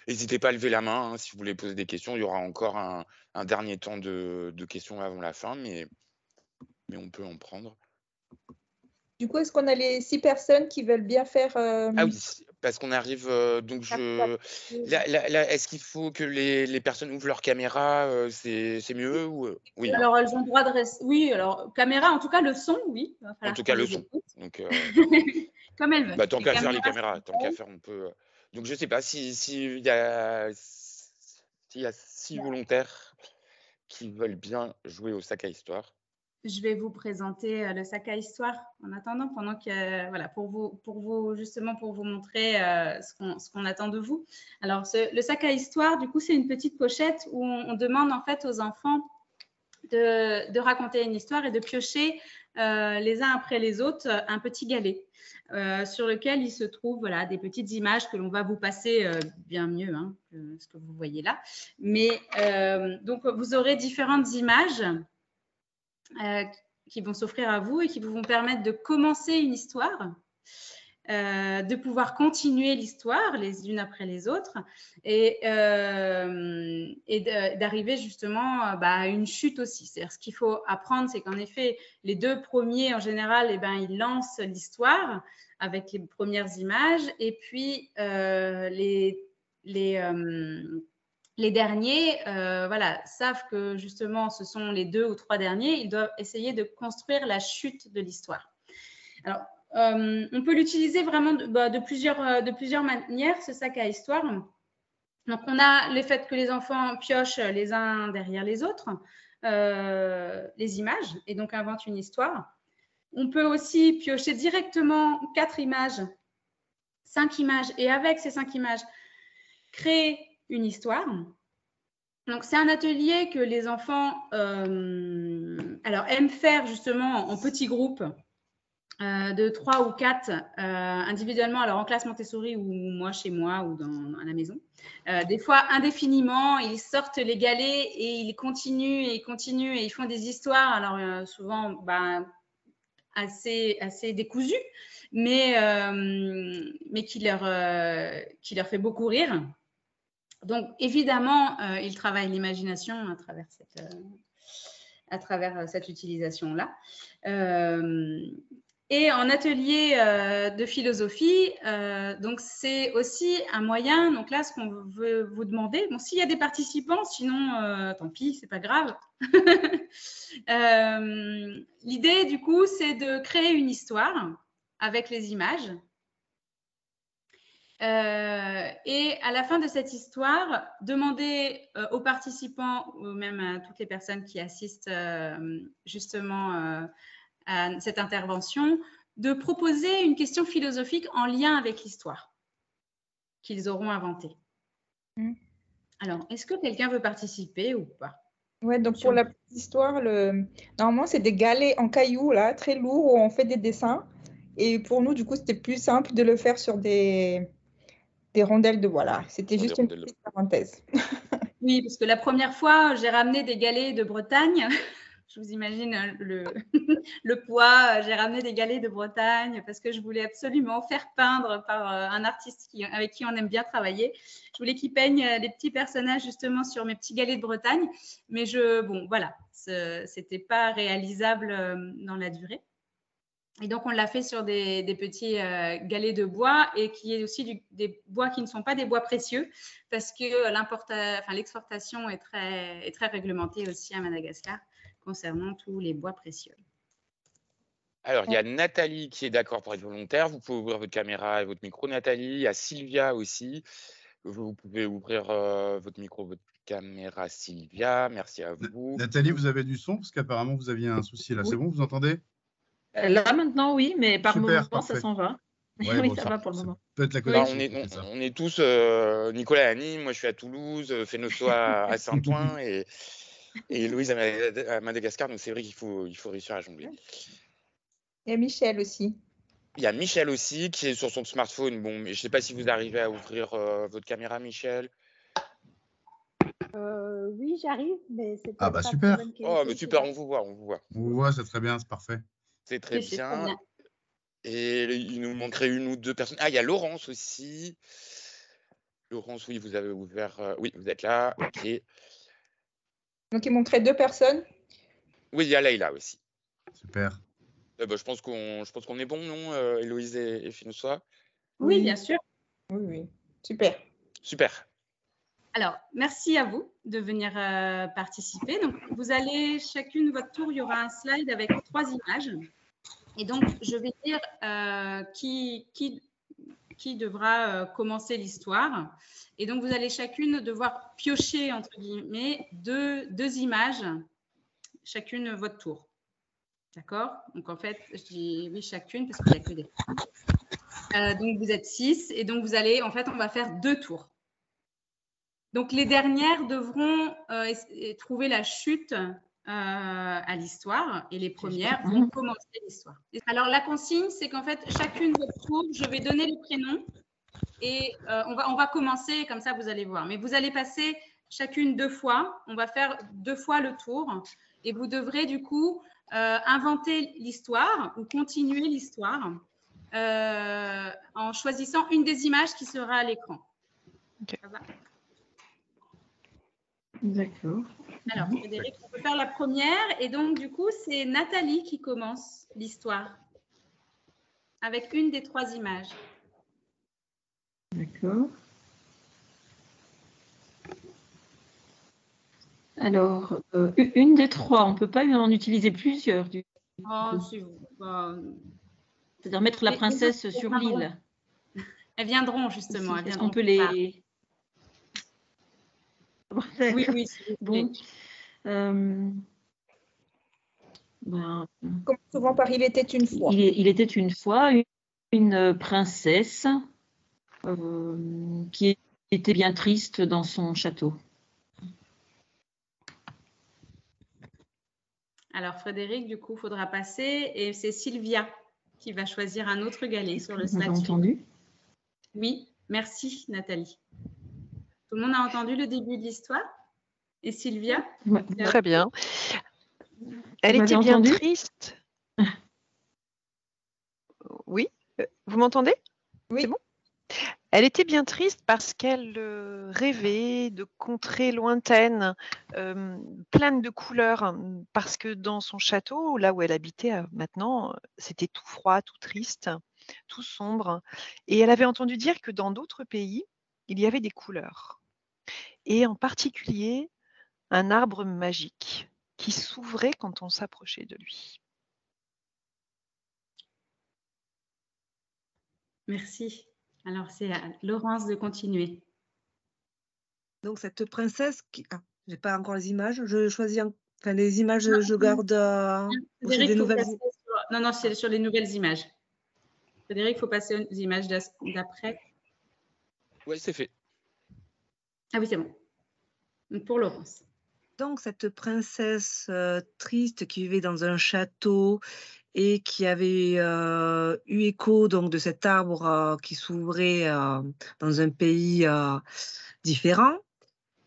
Speaker 1: N'hésitez pas à lever la main, hein, si vous voulez poser des questions. Il y aura encore un dernier temps de questions avant la fin, mais on peut en prendre.
Speaker 2: Du coup, est-ce qu'on a les 6 personnes qui veulent bien faire…
Speaker 1: Ah oui, parce qu'on arrive, donc là, est-ce qu'il faut que les personnes ouvrent leur caméra, c'est mieux ou oui?
Speaker 3: Alors, elles ont le droit de rester… Oui, alors, caméra, en tout cas, le son, oui.
Speaker 1: En tout cas, le son. Donc,
Speaker 3: comme elles veulent.
Speaker 1: Tant qu'à faire les caméras, tant qu'à faire, on peut… Donc, je ne sais pas s'il y a 6 volontaires qui veulent bien jouer au sac à histoire.
Speaker 3: Je vais vous présenter le sac à histoire en attendant, pendant que voilà, pour vous justement pour vous montrer ce qu'on attend de vous. Alors le sac à histoire, du coup, c'est une petite pochette où on demande en fait aux enfants de raconter une histoire et de piocher les uns après les autres un petit galet sur lequel il se trouve voilà, des petites images que l'on va vous passer bien mieux hein, que ce que vous voyez là. Mais donc vous aurez différentes images qui vont s'offrir à vous et qui vont permettre de commencer une histoire, de pouvoir continuer l'histoire les unes après les autres et d'arriver justement à une chute aussi. C'est-à-dire ce qu'il faut apprendre, c'est qu'en effet, les 2 premiers, en général, ils lancent l'histoire avec les premières images et puis les derniers voilà, savent que justement, ce sont les 2 ou 3 derniers. Ils doivent essayer de construire la chute de l'histoire. Alors, on peut l'utiliser vraiment de plusieurs manières, ce sac à histoire. Donc, on a le fait que les enfants piochent les uns derrière les autres les images et donc inventent une histoire. On peut aussi piocher directement 4 images, 5 images et avec ces 5 images, créer une histoire. Donc, c'est un atelier que les enfants aiment faire justement en petits groupes de 3 ou 4 individuellement, alors en classe Montessori ou moi chez moi ou à la maison. Des fois indéfiniment, ils sortent les galets et ils continuent et ils font des histoires, alors souvent assez décousues, mais qui leur fait beaucoup rire. Donc, évidemment, ils travaillent l'imagination à travers cette utilisation-là. Et en atelier de philosophie, donc c'est aussi un moyen. Donc là, ce qu'on veut vous demander, bon, s'il y a des participants, sinon, tant pis, c'est pas grave. L'idée, du coup, c'est de créer une histoire avec les images. Et à la fin de cette histoire, demander aux participants ou même à toutes les personnes qui assistent justement à cette intervention, de proposer une question philosophique en lien avec l'histoire qu'ils auront inventée. Alors, est-ce que quelqu'un veut participer ou pas?
Speaker 2: Ouais, donc pour la petite histoire, normalement, c'est des galets en cailloux, là, très lourds, où on fait des dessins. Et pour nous, du coup, c'était plus simple de le faire sur des rondelles de bois, là. C'était juste une petite parenthèse.
Speaker 3: Oui, parce que la première fois, j'ai ramené des galets de Bretagne. Je vous imagine le poids. J'ai ramené des galets de Bretagne parce que je voulais absolument faire peindre par un artiste avec qui on aime bien travailler. Je voulais qu'il peigne des petits personnages justement sur mes petits galets de Bretagne. Mais voilà, c'était pas réalisable dans la durée. Et donc, on l'a fait sur des petits galets de bois et qui est aussi des bois qui ne sont pas des bois précieux parce que l'exportation est très réglementée aussi à Madagascar concernant tous les bois précieux.
Speaker 1: Alors, il y a Nathalie qui est d'accord pour être volontaire. Vous pouvez ouvrir votre caméra et votre micro, Nathalie. Il y a Sylvia aussi. Vous pouvez ouvrir votre micro, votre caméra, Sylvia. Merci à vous.
Speaker 4: Nathalie, vous avez du son parce qu'apparemment, vous aviez un souci là. Oui. C'est bon, vous entendez?
Speaker 5: Là, maintenant, oui, mais par
Speaker 4: Super,
Speaker 5: moment,
Speaker 4: parfait.
Speaker 5: ça s'en va.
Speaker 4: Ouais,
Speaker 5: oui,
Speaker 4: bon,
Speaker 5: ça va pour le moment.
Speaker 4: Peut-être la
Speaker 1: Alors,
Speaker 4: connexion.
Speaker 1: on est tous, Nicolas à Nîmes, moi je suis à Toulouse, Fénoçois à Saint-Ouen et Louise à Madagascar, donc c'est vrai qu'il faut réussir à jongler.
Speaker 2: Il y a Michel aussi.
Speaker 1: Il y a Michel aussi qui est sur son smartphone. Bon, mais je ne sais pas si vous arrivez à ouvrir votre caméra, Michel.
Speaker 6: Oui, j'arrive, mais c'est
Speaker 4: ah bah super.
Speaker 1: Oh, mais super, on vous voit.
Speaker 4: On vous voit, c'est très bien, c'est parfait.
Speaker 1: C'est très bien. Et il nous manquerait une ou deux personnes. Ah, il y a Laurence aussi. Laurence, oui, vous avez ouvert. Oui, vous êtes là. Ok.
Speaker 2: Donc, il manquerait 2 personnes.
Speaker 1: Oui, il y a Leïla aussi.
Speaker 4: Super.
Speaker 1: Je pense qu'on est bon, non, Héloïse et Fénoçois?
Speaker 3: Oui, bien sûr.
Speaker 2: Oui. Super.
Speaker 1: Super.
Speaker 3: Alors, merci à vous de venir participer. Donc, vous allez chacune votre tour, il y aura un slide avec 3 images. Et donc, je vais dire qui devra commencer l'histoire. Et donc, vous allez chacune devoir piocher, entre guillemets, deux images, chacune votre tour. D'accord? Donc, en fait, je dis oui, chacune, parce qu'il n'y a que des femmes. Donc, vous êtes 6. Et donc, vous allez, en fait, on va faire 2 tours. Donc, les dernières devront trouver la chute à l'histoire et les premières vont commencer l'histoire. Alors, la consigne, c'est qu'en fait, chacune de votre tour, je vais donner les prénoms et on va commencer, comme ça, vous allez voir. Mais vous allez passer chacune 2 fois. On va faire 2 fois le tour et vous devrez, du coup, inventer l'histoire ou continuer l'histoire en choisissant une des images qui sera à l'écran.
Speaker 5: Okay.
Speaker 3: Ça va ?
Speaker 5: D'accord.
Speaker 3: Alors, Frédéric, on peut faire la première. Et donc, du coup, c'est Nathalie qui commence l'histoire avec une des 3 images.
Speaker 5: D'accord. Alors, une des 3, on ne peut pas en utiliser plusieurs.
Speaker 3: Oh,
Speaker 5: C'est-à-dire mettre la princesse sur l'île.
Speaker 3: Elles viendront justement.
Speaker 5: Aussi.
Speaker 3: Elles
Speaker 5: Est-ce
Speaker 3: viendront
Speaker 5: qu'on peut
Speaker 3: plus tard.
Speaker 5: les...
Speaker 3: Oui, oui, s'il vous plaît.
Speaker 5: Bon. Ben,
Speaker 2: Comme souvent par Il était une fois.
Speaker 5: il était une fois une princesse qui était bien triste dans son château.
Speaker 3: Alors, Frédéric, du coup, il faudra passer. Et c'est Sylvia qui va choisir un autre galet sur le
Speaker 5: Vous
Speaker 3: slide
Speaker 5: avez
Speaker 3: suivant.
Speaker 5: entendu?
Speaker 3: Oui, merci Nathalie. Tout le monde a entendu le début de l'histoire? Et Sylvia?
Speaker 5: Ouais.
Speaker 7: Très bien. Elle
Speaker 5: Vous m'avez
Speaker 7: était bien
Speaker 5: entendu?
Speaker 7: triste. Oui, vous m'entendez?
Speaker 2: Oui.
Speaker 7: C'est bon? Elle était bien triste parce qu'elle rêvait de contrées lointaines, pleines de couleurs, parce que dans son château, là où elle habitait maintenant, c'était tout froid, tout triste, tout sombre. Et elle avait entendu dire que dans d'autres pays, il y avait des couleurs. Et en particulier, un arbre magique qui s'ouvrait quand on s'approchait de lui.
Speaker 3: Merci. Alors, c'est à Laurence de continuer.
Speaker 8: Donc, cette princesse qui. Ah, j'ai pas encore les images. Je choisis. Enfin, les images, je garde. Ou c'est
Speaker 3: Frédéric,
Speaker 8: des
Speaker 3: faut
Speaker 8: nouvelles.
Speaker 3: passer sur... Non, non, c'est sur les nouvelles images. Frédéric, il faut passer aux images d'après.
Speaker 1: Ouais, c'est fait.
Speaker 3: Ah oui, c'est bon. Donc, pour Laurence.
Speaker 8: Donc, cette princesse triste qui vivait dans un château et qui avait eu écho donc, de cet arbre qui s'ouvrait dans un pays différent,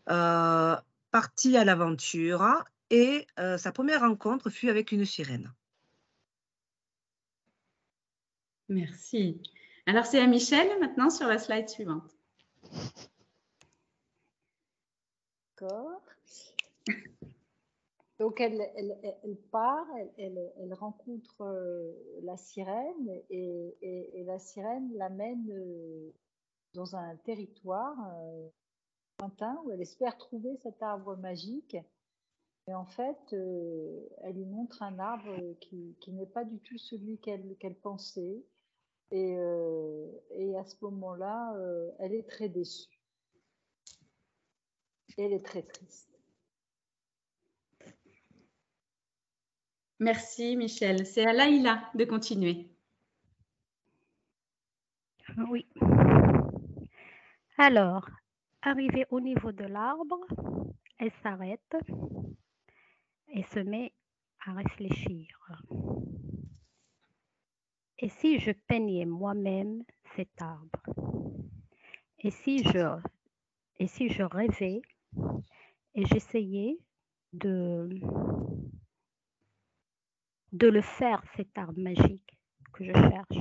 Speaker 8: partit à l'aventure et sa première rencontre fut avec une sirène.
Speaker 3: Merci. Alors, c'est à Michel maintenant sur la slide suivante.
Speaker 6: D'accord. Donc, elle part, elle rencontre la sirène et la sirène l'amène dans un territoire lointain où elle espère trouver cet arbre magique. Et en fait, elle lui montre un arbre qui n'est pas du tout celui qu'elle pensait. Et à ce moment-là, elle est très déçue. Et elle est très triste.
Speaker 3: Merci, Michel. C'est à Laïla de continuer.
Speaker 6: Oui. Alors, arrivée au niveau de l'arbre, elle s'arrête et se met à réfléchir. Et si je peignais moi-même cet arbre? Et si je rêvais et j'essayais de le faire, cet arbre magique que je cherche?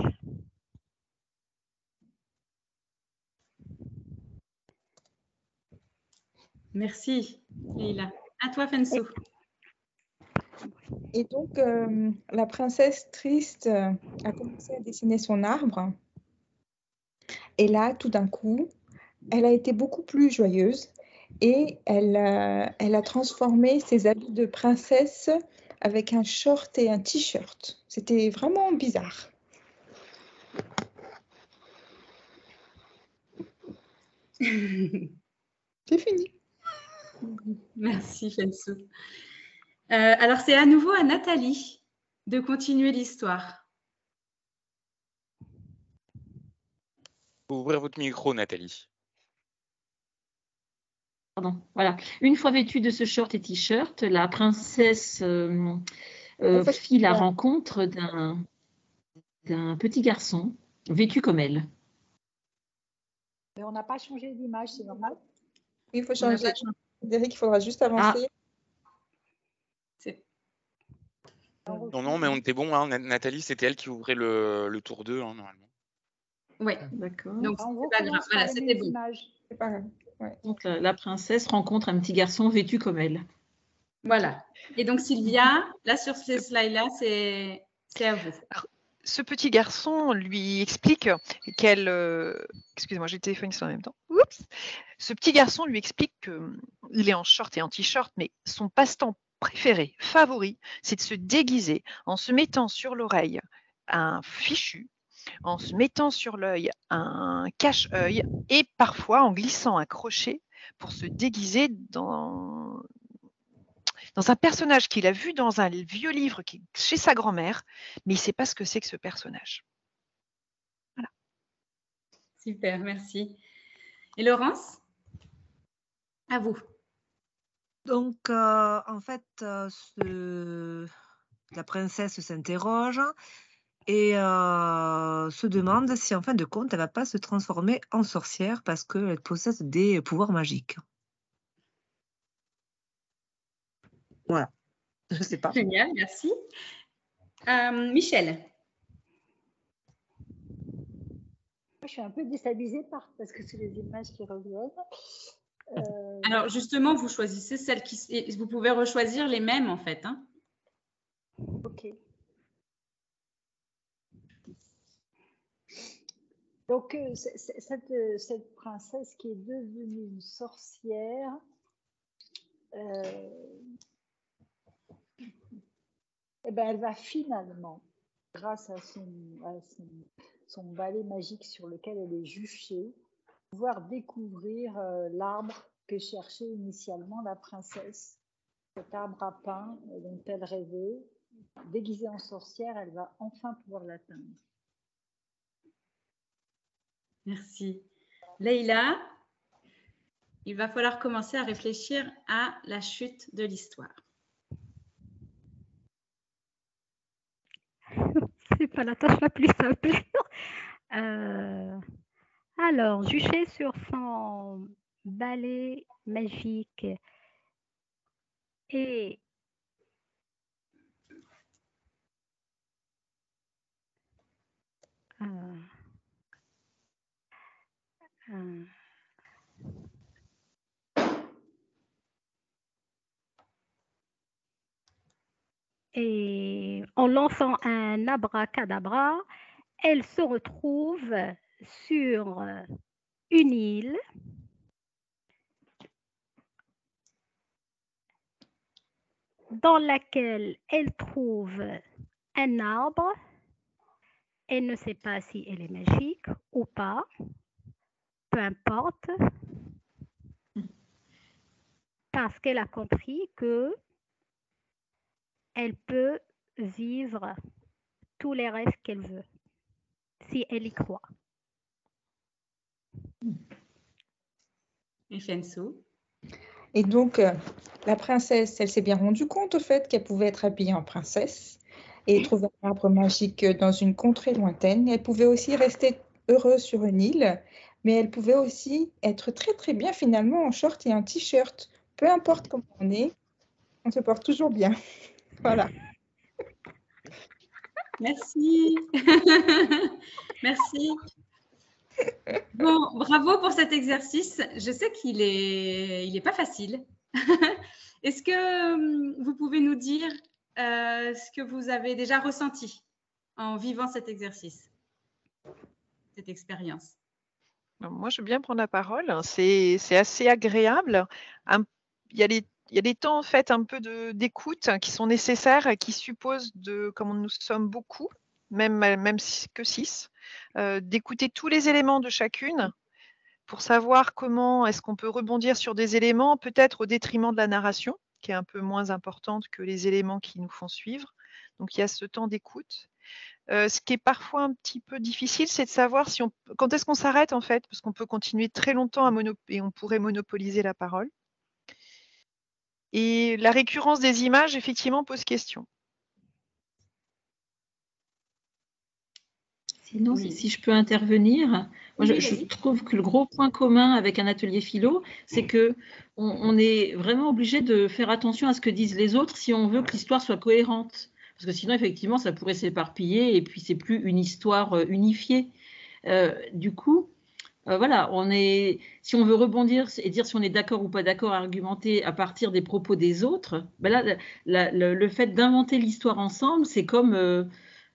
Speaker 3: Merci, Laïla. À toi, Fensou.
Speaker 2: Et donc, la princesse triste a commencé à dessiner son arbre. Et là, tout d'un coup, elle a été beaucoup plus joyeuse et elle a transformé ses habits de princesse avec un short et un t-shirt. C'était vraiment bizarre. C'est fini.
Speaker 3: Merci, Fensou. Alors, c'est à nouveau à Nathalie de continuer l'histoire.
Speaker 1: Faut ouvrir votre micro, Nathalie.
Speaker 5: Pardon, voilà. Une fois vêtue de ce short et t-shirt, la princesse fit la rencontre d'un petit garçon vêtu comme elle.
Speaker 6: Mais on n'a pas changé d'image, c'est normal?
Speaker 2: Il faut
Speaker 3: On n'a
Speaker 2: changer.
Speaker 3: pas changé.
Speaker 2: Frédéric, il faudra juste avancer.
Speaker 1: Non, non, mais on était bon. Hein. Nathalie, c'était elle qui ouvrait le tour 2, hein, normalement.
Speaker 3: Oui,
Speaker 5: D'accord.
Speaker 3: donc
Speaker 6: On
Speaker 3: c'est pas grave.
Speaker 6: recommence
Speaker 3: Voilà,
Speaker 6: par les
Speaker 3: c'était
Speaker 6: mêmes
Speaker 3: bon.
Speaker 6: images.
Speaker 2: C'est pas grave. Ouais.
Speaker 5: Donc la princesse rencontre un petit garçon vêtu comme elle.
Speaker 3: Voilà. Et donc, Sylvia, là, sur ces slides-là, c'est à vous.
Speaker 7: Ce petit garçon lui explique qu'elle... Excusez-moi, j'ai le téléphone en même temps. Oups. Ce petit garçon lui explique qu'il est en short et en t-shirt, mais son passe-temps préféré, favori, c'est de se déguiser en se mettant sur l'oreille un fichu, en se mettant sur l'œil un cache-œil et parfois en glissant un crochet pour se déguiser dans un personnage qu'il a vu dans un vieux livre chez sa grand-mère, mais il ne sait pas ce que c'est que ce personnage. Voilà.
Speaker 3: Super, merci. Et Laurence, à vous.
Speaker 8: Donc, en fait, la princesse s'interroge et se demande si, en fin de compte, elle ne va pas se transformer en sorcière parce qu'elle possède des pouvoirs magiques. Voilà, je ne sais pas.
Speaker 3: Génial, merci. Michel.
Speaker 6: Je suis un peu déstabilisée parce que c'est les images qui reviennent.
Speaker 3: Alors, justement, vous choisissez celles qui... Vous pouvez rechoisir les mêmes, en fait. Hein.
Speaker 6: Ok. Donc, cette princesse qui est devenue une sorcière, eh ben, elle va finalement, grâce à son balai magique sur lequel elle est juchée, pouvoir découvrir l'arbre que cherchait initialement la princesse. Cet arbre à pain dont elle rêvait, déguisée en sorcière, elle va enfin pouvoir l'atteindre.
Speaker 3: Merci. Leïla, il va falloir commencer à réfléchir à la chute de l'histoire.
Speaker 9: C'est pas la tâche la plus simple. Alors, juché sur son balai magique et en lançant un abracadabra, elle se retrouve sur une île dans laquelle elle trouve un arbre. Elle ne sait pas si elle est magique ou pas, peu importe, parce qu'elle a compris que elle peut vivre tous les rêves qu'elle veut, si elle y croit.
Speaker 3: Et Fensou.
Speaker 2: Et donc, la princesse, elle s'est bien rendue compte au fait qu'elle pouvait être habillée en princesse et trouver un arbre magique dans une contrée lointaine. Elle pouvait aussi rester heureuse sur une île, mais elle pouvait aussi être très très bien finalement en short et en t-shirt. Peu importe comment on se porte toujours bien. Voilà.
Speaker 3: Merci. Merci. Bon, bravo pour cet exercice. Je sais qu'il est pas facile. Est-ce que vous pouvez nous dire ce que vous avez déjà ressenti en vivant cet exercice, cette expérience?
Speaker 7: Moi, je veux bien prendre la parole. C'est assez agréable. Il y a des temps en fait un peu d'écoute qui sont nécessaires, qui supposent comme nous sommes beaucoup, même que 6, d'écouter tous les éléments de chacune pour savoir comment est-ce qu'on peut rebondir sur des éléments, peut-être au détriment de la narration, qui est un peu moins importante que les éléments qui nous font suivre. Donc, il y a ce temps d'écoute. Ce qui est parfois un petit peu difficile, c'est de savoir quand est-ce qu'on s'arrête en fait, parce qu'on peut continuer très longtemps et on pourrait monopoliser la parole. Et la récurrence des images, effectivement, pose question.
Speaker 5: Sinon, si je peux intervenir, moi, je trouve que le gros point commun avec un atelier philo, c'est qu'on est vraiment obligé de faire attention à ce que disent les autres si on veut que l'histoire soit cohérente. Parce que sinon, effectivement, ça pourrait s'éparpiller et puis c'est plus une histoire unifiée. Du coup, voilà, si on veut rebondir et dire si on est d'accord ou pas d'accord, argumenter à partir des propos des autres, ben là, le fait d'inventer l'histoire ensemble, c'est comme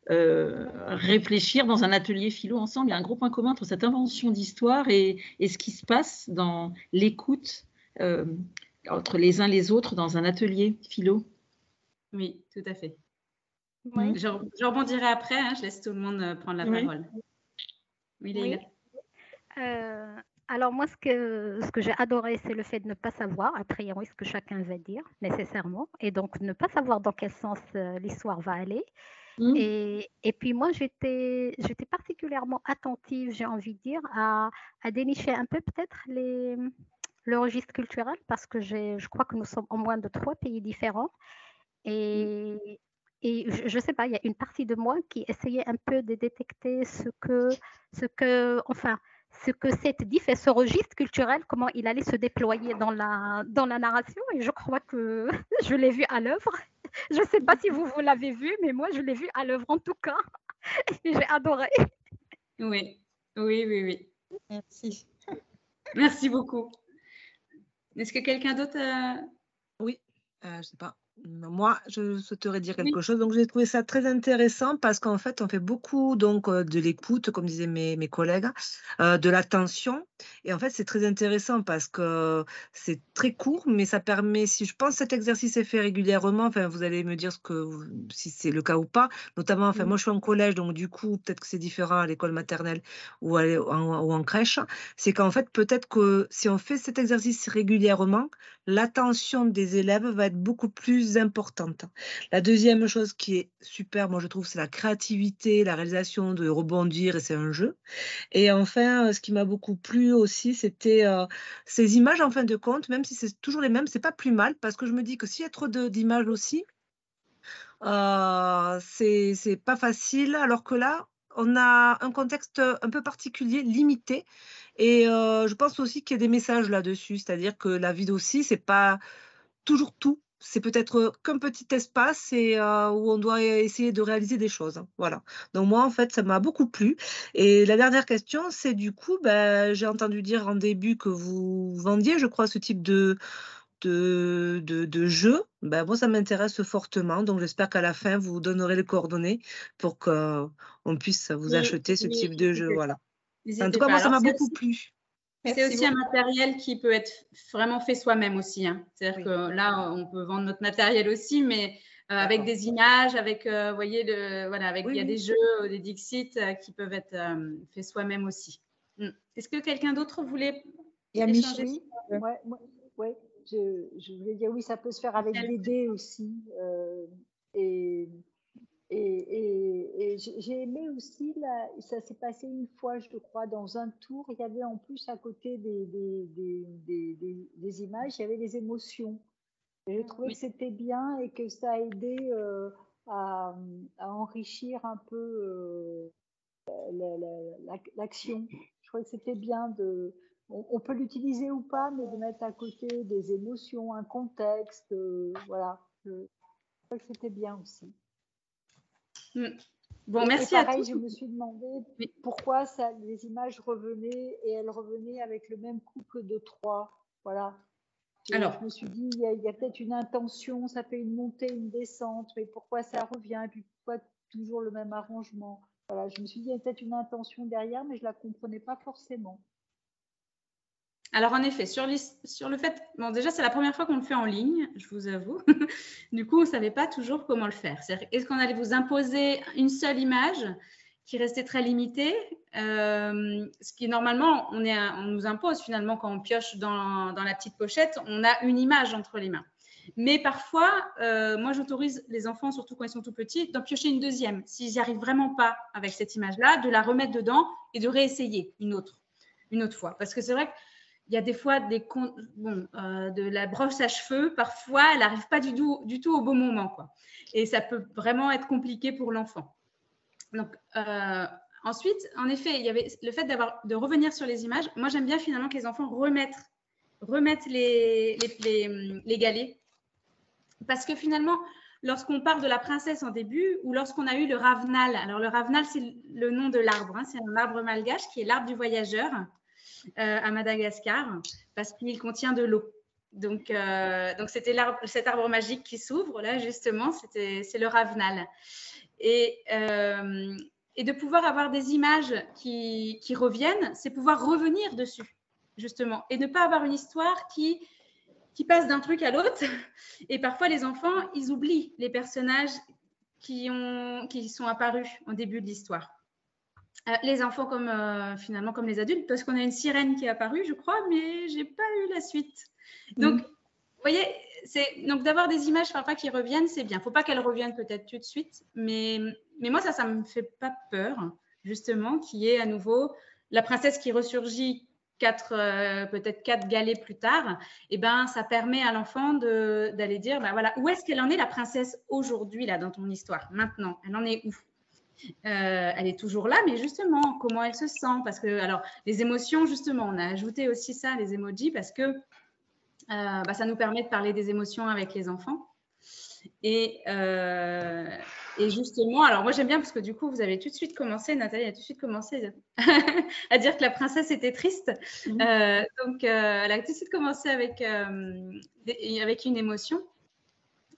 Speaker 5: réfléchir dans un atelier philo ensemble. Il y a un gros point commun entre cette invention d'histoire et ce qui se passe dans l'écoute entre les uns les autres dans un atelier philo.
Speaker 3: Oui, tout à fait.
Speaker 9: Oui.
Speaker 3: Je rebondirai après, hein, je laisse tout le monde prendre la parole. Oui, Leïla.
Speaker 9: Alors moi, ce que j'ai adoré, c'est le fait de ne pas savoir, a priori, ce que chacun va dire nécessairement, et donc ne pas savoir dans quel sens l'histoire va aller. Et puis moi, j'étais particulièrement attentive, j'ai envie de dire, à dénicher un peu peut-être le registre culturel, parce que je crois que nous sommes en moins de 3 pays différents. Et je ne sais pas, il y a une partie de moi qui essayait un peu de détecter ce que cette diff et ce registre culturel, comment il allait se déployer dans la narration. Et je crois que je l'ai vu à l'œuvre. Je ne sais pas si vous l'avez vu, mais moi, je l'ai vu à l'œuvre en tout cas. Et j'ai adoré.
Speaker 3: Oui.
Speaker 2: Merci.
Speaker 3: Merci beaucoup. Est-ce que quelqu'un d'autre
Speaker 8: Oui, je ne sais pas. Moi, je souhaiterais dire quelque chose. Donc, j'ai trouvé ça très intéressant parce qu'en fait, on fait beaucoup donc, de l'écoute, comme disaient mes collègues, de l'attention. Et en fait, c'est très intéressant parce que c'est très court, mais ça permet, si je pense que cet exercice est fait régulièrement, enfin, vous allez me dire si c'est le cas ou pas. Notamment, enfin, moi, je suis en collège, donc du coup, peut-être que c'est différent à l'école maternelle ou en crèche. C'est qu'en fait, peut-être que si on fait cet exercice régulièrement, l'attention des élèves va être beaucoup plus importante. La deuxième chose qui est super, moi je trouve, c'est la créativité, la réalisation de rebondir, et c'est un jeu. Et enfin, ce qui m'a beaucoup plu aussi, c'était ces images en fin de compte, même si c'est toujours les mêmes, c'est pas plus mal, parce que je me dis que s'il y a trop d'images aussi, c'est pas facile, alors que là, on a un contexte un peu particulier, limité, et je pense aussi qu'il y a des messages là-dessus, c'est-à-dire que la vie aussi, c'est pas toujours tout, c'est peut-être qu'un petit espace et où on doit essayer de réaliser des choses. Voilà. Donc moi, en fait, ça m'a beaucoup plu. Et la dernière question, c'est du coup, j'ai entendu dire en début que vous vendiez, je crois, ce type de jeu. Moi, ça m'intéresse fortement. Donc, j'espère qu'à la fin, vous donnerez les coordonnées pour qu'on puisse vous acheter ce type de jeu. Voilà. En tout cas, moi, ça m'a beaucoup plu.
Speaker 3: C'est aussi un matériel qui peut être vraiment fait soi-même aussi. Hein. C'est-à-dire que là, on peut vendre notre matériel aussi, mais avec des images, avec, vous voyez, il y a des jeux, des Dixit qui peuvent être faits soi-même aussi. Est-ce que quelqu'un d'autre voulait échanger?
Speaker 6: Oui, je voulais dire oui, ça peut se faire avec des dés aussi. Et j'ai aimé aussi, ça s'est passé une fois, je crois, dans un tour. Il y avait en plus à côté des images, il y avait des émotions. Et j'ai trouvé que c'était bien et que ça a aidé à enrichir un peu l'action. Je trouvais que c'était bien on peut l'utiliser ou pas, mais de mettre à côté des émotions, un contexte, voilà. Je trouvais que c'était bien aussi.
Speaker 3: Bon, merci à tous.
Speaker 6: Je me suis demandé pourquoi les images revenaient et elles revenaient avec le même couple de 3. Voilà. Alors, je me suis dit, il y a peut-être une intention, ça fait une montée, une descente, mais pourquoi ça revient et puis pourquoi toujours le même arrangement? Voilà, je me suis dit, il y a peut-être une intention derrière, mais je ne la comprenais pas forcément.
Speaker 3: Alors, en effet, sur le fait, bon, déjà, c'est la première fois qu'on le fait en ligne, je vous avoue. Du coup, on ne savait pas toujours comment le faire. Est-ce qu'on allait vous imposer une seule image qui restait très limitée, ce qui, normalement, on nous impose, finalement, quand on pioche dans la petite pochette, on a une image entre les mains. Mais parfois, moi, j'autorise les enfants, surtout quand ils sont tout petits, d'en piocher une deuxième. S'ils n'y arrivent vraiment pas avec cette image-là, de la remettre dedans et de réessayer une autre fois. Parce que c'est vrai que il y a des fois de la brosse à cheveux, parfois, elle n'arrive pas du tout au bon moment, quoi. Et ça peut vraiment être compliqué pour l'enfant. Donc, ensuite, en effet, il y avait le fait de revenir sur les images. Moi, j'aime bien finalement que les enfants remettent les galets. Parce que finalement, lorsqu'on parle de la princesse en début ou lorsqu'on a eu le ravenal, alors le ravenal, c'est le nom de l'arbre, hein, c'est un arbre malgache qui est l'arbre du voyageur. À Madagascar parce qu'il contient de l'eau. Donc c'était cet arbre magique qui s'ouvre là justement, c'est le ravenal. Et de pouvoir avoir des images qui reviennent, c'est pouvoir revenir dessus justement et ne pas avoir une histoire qui passe d'un truc à l'autre. Et parfois les enfants, ils oublient les personnages qui sont apparus au début de l'histoire. Les enfants finalement comme les adultes, parce qu'on a une sirène qui est apparue, je crois, mais j'ai pas eu la suite. Donc, vous voyez, donc d'avoir des images parfois qui reviennent, c'est bien. Faut pas qu'elles reviennent peut-être tout de suite, mais moi ça me fait pas peur, justement, qu'il y ait à nouveau la princesse qui ressurgit peut-être 4 galets plus tard. Et ben, ça permet à l'enfant d'aller dire, ben voilà, où est-ce qu'elle en est la princesse aujourd'hui là dans ton histoire, maintenant, elle en est où? Elle est toujours là, mais justement, comment elle se sent? Parce que, alors, les émotions, justement, on a ajouté aussi ça, les emojis, parce que ça nous permet de parler des émotions avec les enfants. Et justement, alors moi j'aime bien parce que du coup, vous avez tout de suite commencé, Nathalie a tout de suite commencé à dire que la princesse était triste. Donc, elle a tout de suite commencé avec une émotion.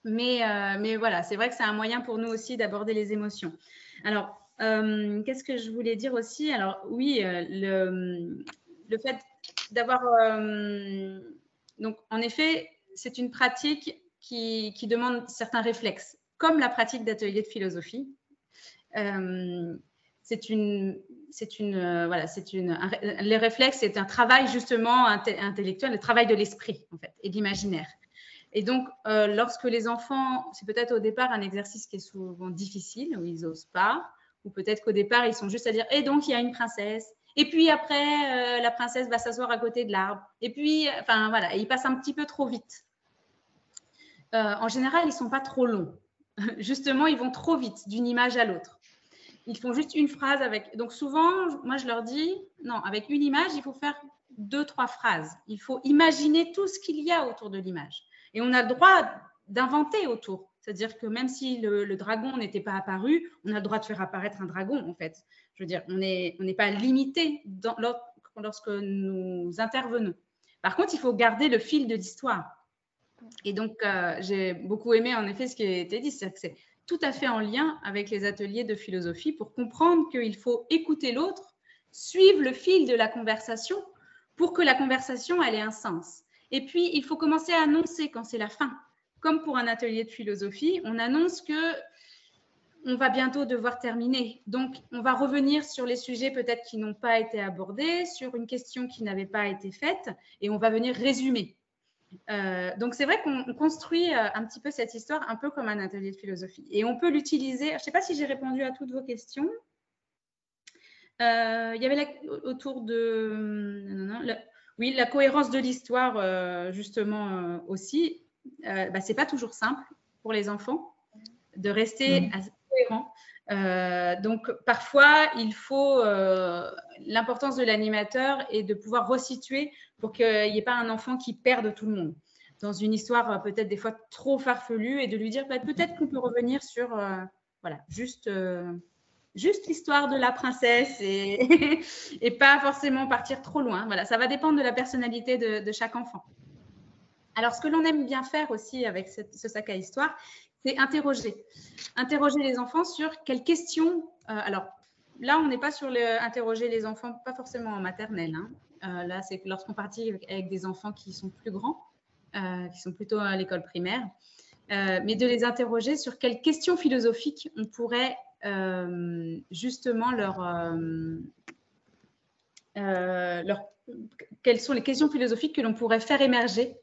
Speaker 3: Mais voilà, c'est vrai que c'est un moyen pour nous aussi d'aborder les émotions. Alors, qu'est-ce que je voulais dire aussi? Alors, oui, le fait d'avoir… donc, en effet, c'est une pratique qui demande certains réflexes, comme la pratique d'atelier de philosophie. Les réflexes, c'est un travail justement intellectuel, le travail de l'esprit, en fait, et d'imaginaire. Et donc, lorsque les enfants, c'est peut-être au départ un exercice qui est souvent difficile, où ils n'osent pas, ou peut-être qu'au départ, ils sont juste à dire « et donc, il y a une princesse ». Et puis après, la princesse va s'asseoir à côté de l'arbre. Et puis, enfin voilà, ils passent un petit peu trop vite. En général, ils ne sont pas trop longs. Justement, ils vont trop vite d'une image à l'autre. Ils font juste une phrase avec… Donc souvent, moi, je leur dis, non, avec une image, il faut faire 2-3 phrases. Il faut imaginer tout ce qu'il y a autour de l'image. Et on a le droit d'inventer autour. C'est-à-dire que même si le dragon n'était pas apparu, on a le droit de faire apparaître un dragon, en fait. Je veux dire, on n'est pas limité lorsque nous intervenons. Par contre, il faut garder le fil de l'histoire. Et donc, j'ai beaucoup aimé, en effet, ce qui a été dit. C'est-à-dire que c'est tout à fait en lien avec les ateliers de philosophie pour comprendre qu'il faut écouter l'autre, suivre le fil de la conversation pour que la conversation elle ait un sens. Et puis, il faut commencer à annoncer quand c'est la fin. Comme pour un atelier de philosophie, on annonce qu'on va bientôt devoir terminer. Donc, on va revenir sur les sujets peut-être qui n'ont pas été abordés, sur une question qui n'avait pas été faite, et on va venir résumer. Donc, c'est vrai qu'on construit un petit peu cette histoire un peu comme un atelier de philosophie. Et on peut l'utiliser… Je ne sais pas si j'ai répondu à toutes vos questions. Il y avait autour de… oui, la cohérence de l'histoire, justement, aussi. Ce n'est pas toujours simple pour les enfants de rester assez cohérent. Donc, parfois, il faut… l'importance de l'animateur est de pouvoir resituer pour qu'il n'y ait pas un enfant qui perde tout le monde dans une histoire peut-être des fois trop farfelue et de lui dire peut-être qu'on peut revenir sur voilà, juste l'histoire de la princesse et pas forcément partir trop loin. Voilà, ça va dépendre de la personnalité de chaque enfant. Alors, ce que l'on aime bien faire aussi avec ce sac à histoire, c'est interroger les enfants sur quelles questions… alors, là, on n'est pas sur interroger les enfants, pas forcément en maternelle. Là, c'est lorsqu'on partit avec des enfants qui sont plus grands, qui sont plutôt à l'école primaire, mais de les interroger sur quelles questions philosophiques on pourrait justement quelles sont les questions philosophiques que l'on pourrait faire émerger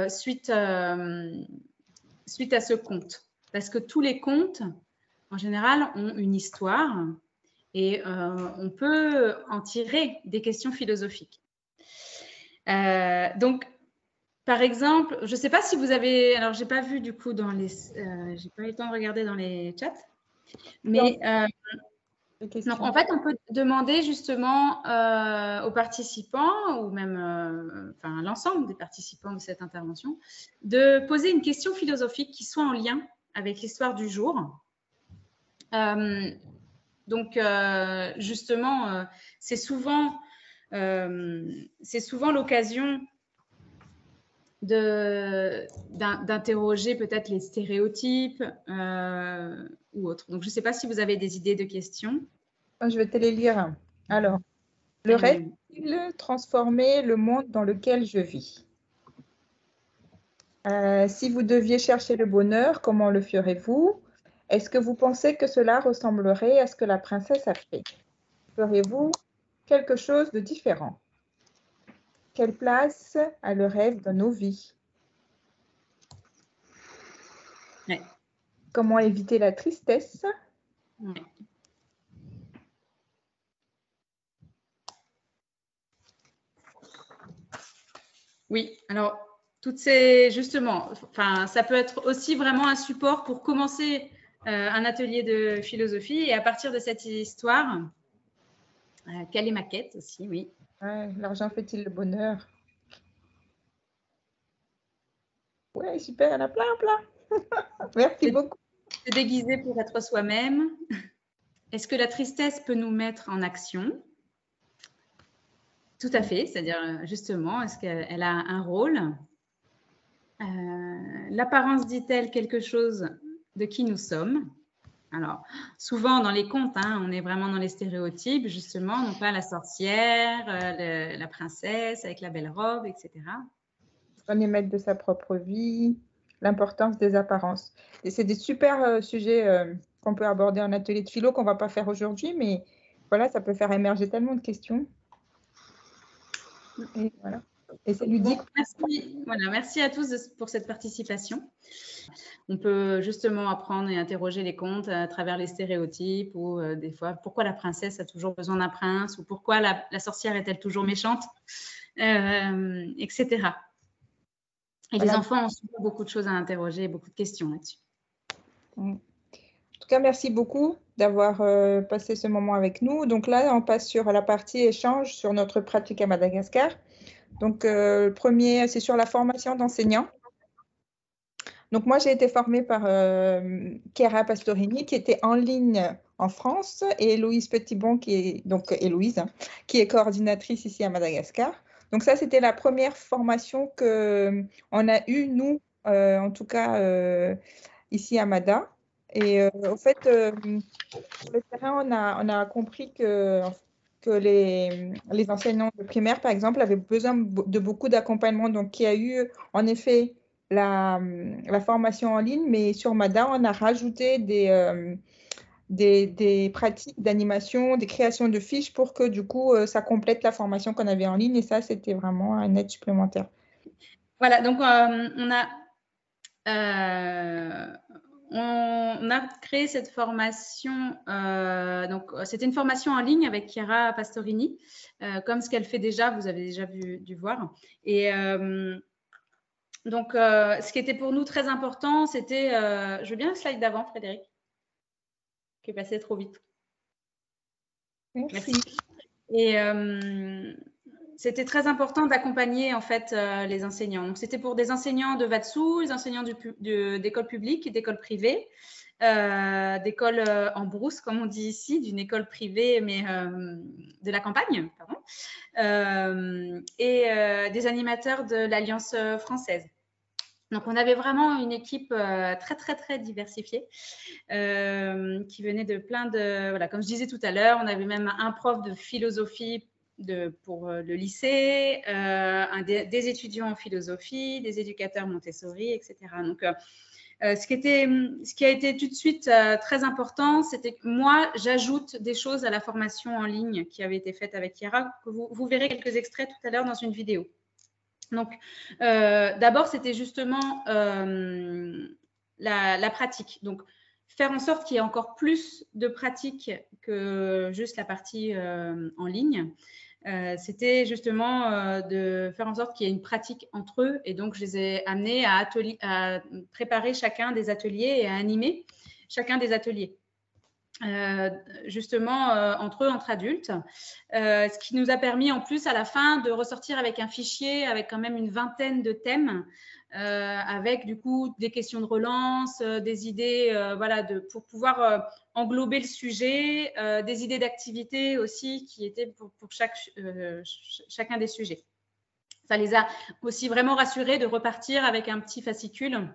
Speaker 3: suite à ce conte. Parce que tous les contes, en général, ont une histoire et on peut en tirer des questions philosophiques. Donc, par exemple, je ne sais pas si vous avez… Alors, je n'ai pas vu du coup dans les… j'ai pas eu le temps de regarder dans les chats. Mais donc, en fait, on peut demander justement aux participants ou même l'ensemble des participants de cette intervention de poser une question philosophique qui soit en lien avec l'histoire du jour. Donc, justement, c'est souvent l'occasion d'interroger peut-être les stéréotypes ou autres. Donc, je ne sais pas si vous avez des idées de questions.
Speaker 2: Je vais te les lire. Alors, le rêve-t-il transformer le monde dans lequel je vis? Si vous deviez chercher le bonheur, comment le ferez-vous? Est-ce que vous pensez que cela ressemblerait à ce que la princesse a fait? Ferez-vous quelque chose de différent? Quelle place a le rêve dans nos vies?
Speaker 3: Ouais.
Speaker 2: Comment éviter la tristesse?
Speaker 3: Ouais. Oui, alors toutes ces, justement, enfin, ça peut être aussi vraiment un support pour commencer un atelier de philosophie et à partir de cette histoire, quelle est ma quête aussi, oui.
Speaker 2: Ouais, l'argent fait-il le bonheur? Ouais, super, il y en a plein, plein. Merci beaucoup.
Speaker 3: Se déguiser pour être soi-même. Est-ce que la tristesse peut nous mettre en action? Tout à fait, c'est-à-dire justement, est-ce qu'elle a un rôle? L'apparence dit-elle quelque chose de qui nous sommes? Alors, souvent dans les contes, hein, on est vraiment dans les stéréotypes, justement, donc là, la sorcière, la princesse avec la belle robe, etc.
Speaker 2: On est maître de sa propre vie, l'importance des apparences. Et c'est des super sujets qu'on peut aborder en atelier de philo qu'on ne va pas faire aujourd'hui, mais voilà, ça peut faire émerger tellement de questions. Et voilà. Et c'est ludique.
Speaker 3: Bon, merci. Voilà, merci à tous pour cette participation. On peut justement apprendre et interroger les contes à travers les stéréotypes ou des fois, pourquoi la princesse a toujours besoin d'un prince ou pourquoi la sorcière est-elle toujours méchante, etc. Et
Speaker 2: Voilà.
Speaker 3: les enfants ont souvent beaucoup de choses à interroger, beaucoup de questions là-dessus.
Speaker 2: En tout cas, merci beaucoup d'avoir passé ce moment avec nous. Donc là, on passe sur la partie échange sur notre pratique à Madagascar. Donc, le premier, c'est sur la formation d'enseignants. Donc, moi, j'ai été formée par Chiara Pastorini, qui était en ligne en France, et Héloïse Petitbon, qui est, donc Héloïse, hein, qui est coordinatrice ici à Madagascar. Donc, ça, c'était la première formation qu'on a eue, nous, en tout cas, ici à Mada. Et au fait, sur le terrain, on a compris que les enseignants de primaire, par exemple, avaient besoin de beaucoup d'accompagnement. Donc, il y a eu, en effet, la formation en ligne, mais sur Mada, on a rajouté des pratiques d'animation, des créations de fiches pour que, du coup, ça complète la formation qu'on avait en ligne. Et ça, c'était vraiment un aide supplémentaire.
Speaker 3: Voilà, donc on a créé cette formation, donc c'était une formation en ligne avec Chiara Pastorini, comme ce qu'elle fait déjà, vous avez déjà dû voir. Et donc, ce qui était pour nous très important, c'était, je veux bien le slide d'avant, Frédéric, qui est passé trop vite.
Speaker 2: Merci.
Speaker 3: Et c'était très important d'accompagner en fait les enseignants. Donc, c'était pour des enseignants de Vatsou, les enseignants d'école publique et d'école privée, d'école en brousse, comme on dit ici, d'une école privée, mais de la campagne, pardon, et des animateurs de l'Alliance française. Donc, on avait vraiment une équipe très, très, très diversifiée qui venait de plein de… Voilà, comme je disais tout à l'heure, on avait même un prof de philosophie pour le lycée, des étudiants en philosophie, des éducateurs Montessori, etc. Donc, ce qui a été tout de suite très important, c'était que moi, j'ajoute des choses à la formation en ligne qui avait été faite avec Chiara, que vous verrez quelques extraits tout à l'heure dans une vidéo. Donc, d'abord, c'était justement la pratique. Donc, faire en sorte qu'il y ait encore plus de pratique que juste la partie en ligne. C'était justement de faire en sorte qu'il y ait une pratique entre eux. Et donc, je les ai amenés à préparer chacun des ateliers et à animer chacun des ateliers. Justement entre eux, entre adultes, ce qui nous a permis en plus à la fin de ressortir avec un fichier avec quand même une vingtaine de thèmes, avec du coup des questions de relance, des idées voilà, pour pouvoir englober le sujet, des idées d'activité aussi qui étaient pour chacun des sujets. Ça les a aussi vraiment rassurés de repartir avec un petit fascicule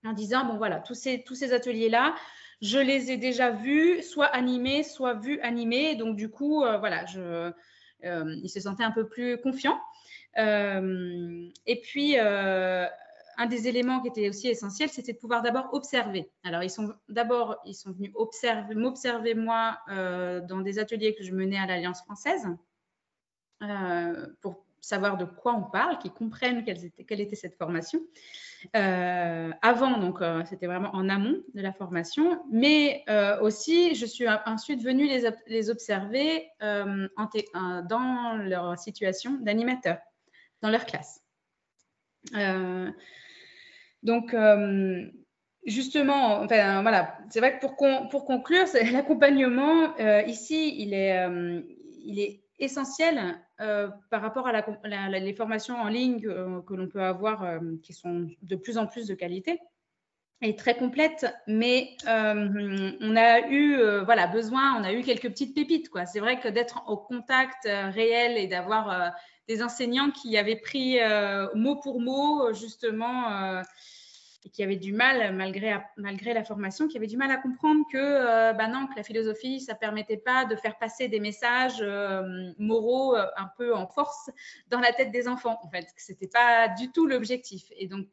Speaker 3: en disant, bon voilà, tous ces ateliers-là, je les ai déjà vus, soit animés, soit vus animés. Donc, du coup, voilà, ils se sentaient un peu plus confiants. Et puis, un des éléments qui était aussi essentiel, c'était de pouvoir d'abord observer. Alors, ils sont venus m'observer moi dans des ateliers que je menais à l'Alliance française pour savoir de quoi on parle, qu'ils comprennent quelle était cette formation. Avant, donc, c'était vraiment en amont de la formation, mais aussi, je suis ensuite venue les observer dans leur situation d'animateur, dans leur classe. Donc, justement, enfin, voilà, c'est vrai que pour conclure, l'accompagnement, ici, il est essentiel par rapport à les formations en ligne que l'on peut avoir, qui sont de plus en plus de qualité et très complètes, mais on a eu besoin, on a eu quelques petites pépites, quoi. C'est vrai que d'être au contact réel et d'avoir des enseignants qui avaient pris mot pour mot, justement, et qui avaient du mal, malgré la formation, qui avaient du mal à comprendre que, non, que la philosophie, ça ne permettait pas de faire passer des messages moraux un peu en force dans la tête des enfants, en fait, que ce n'était pas du tout l'objectif. Et donc,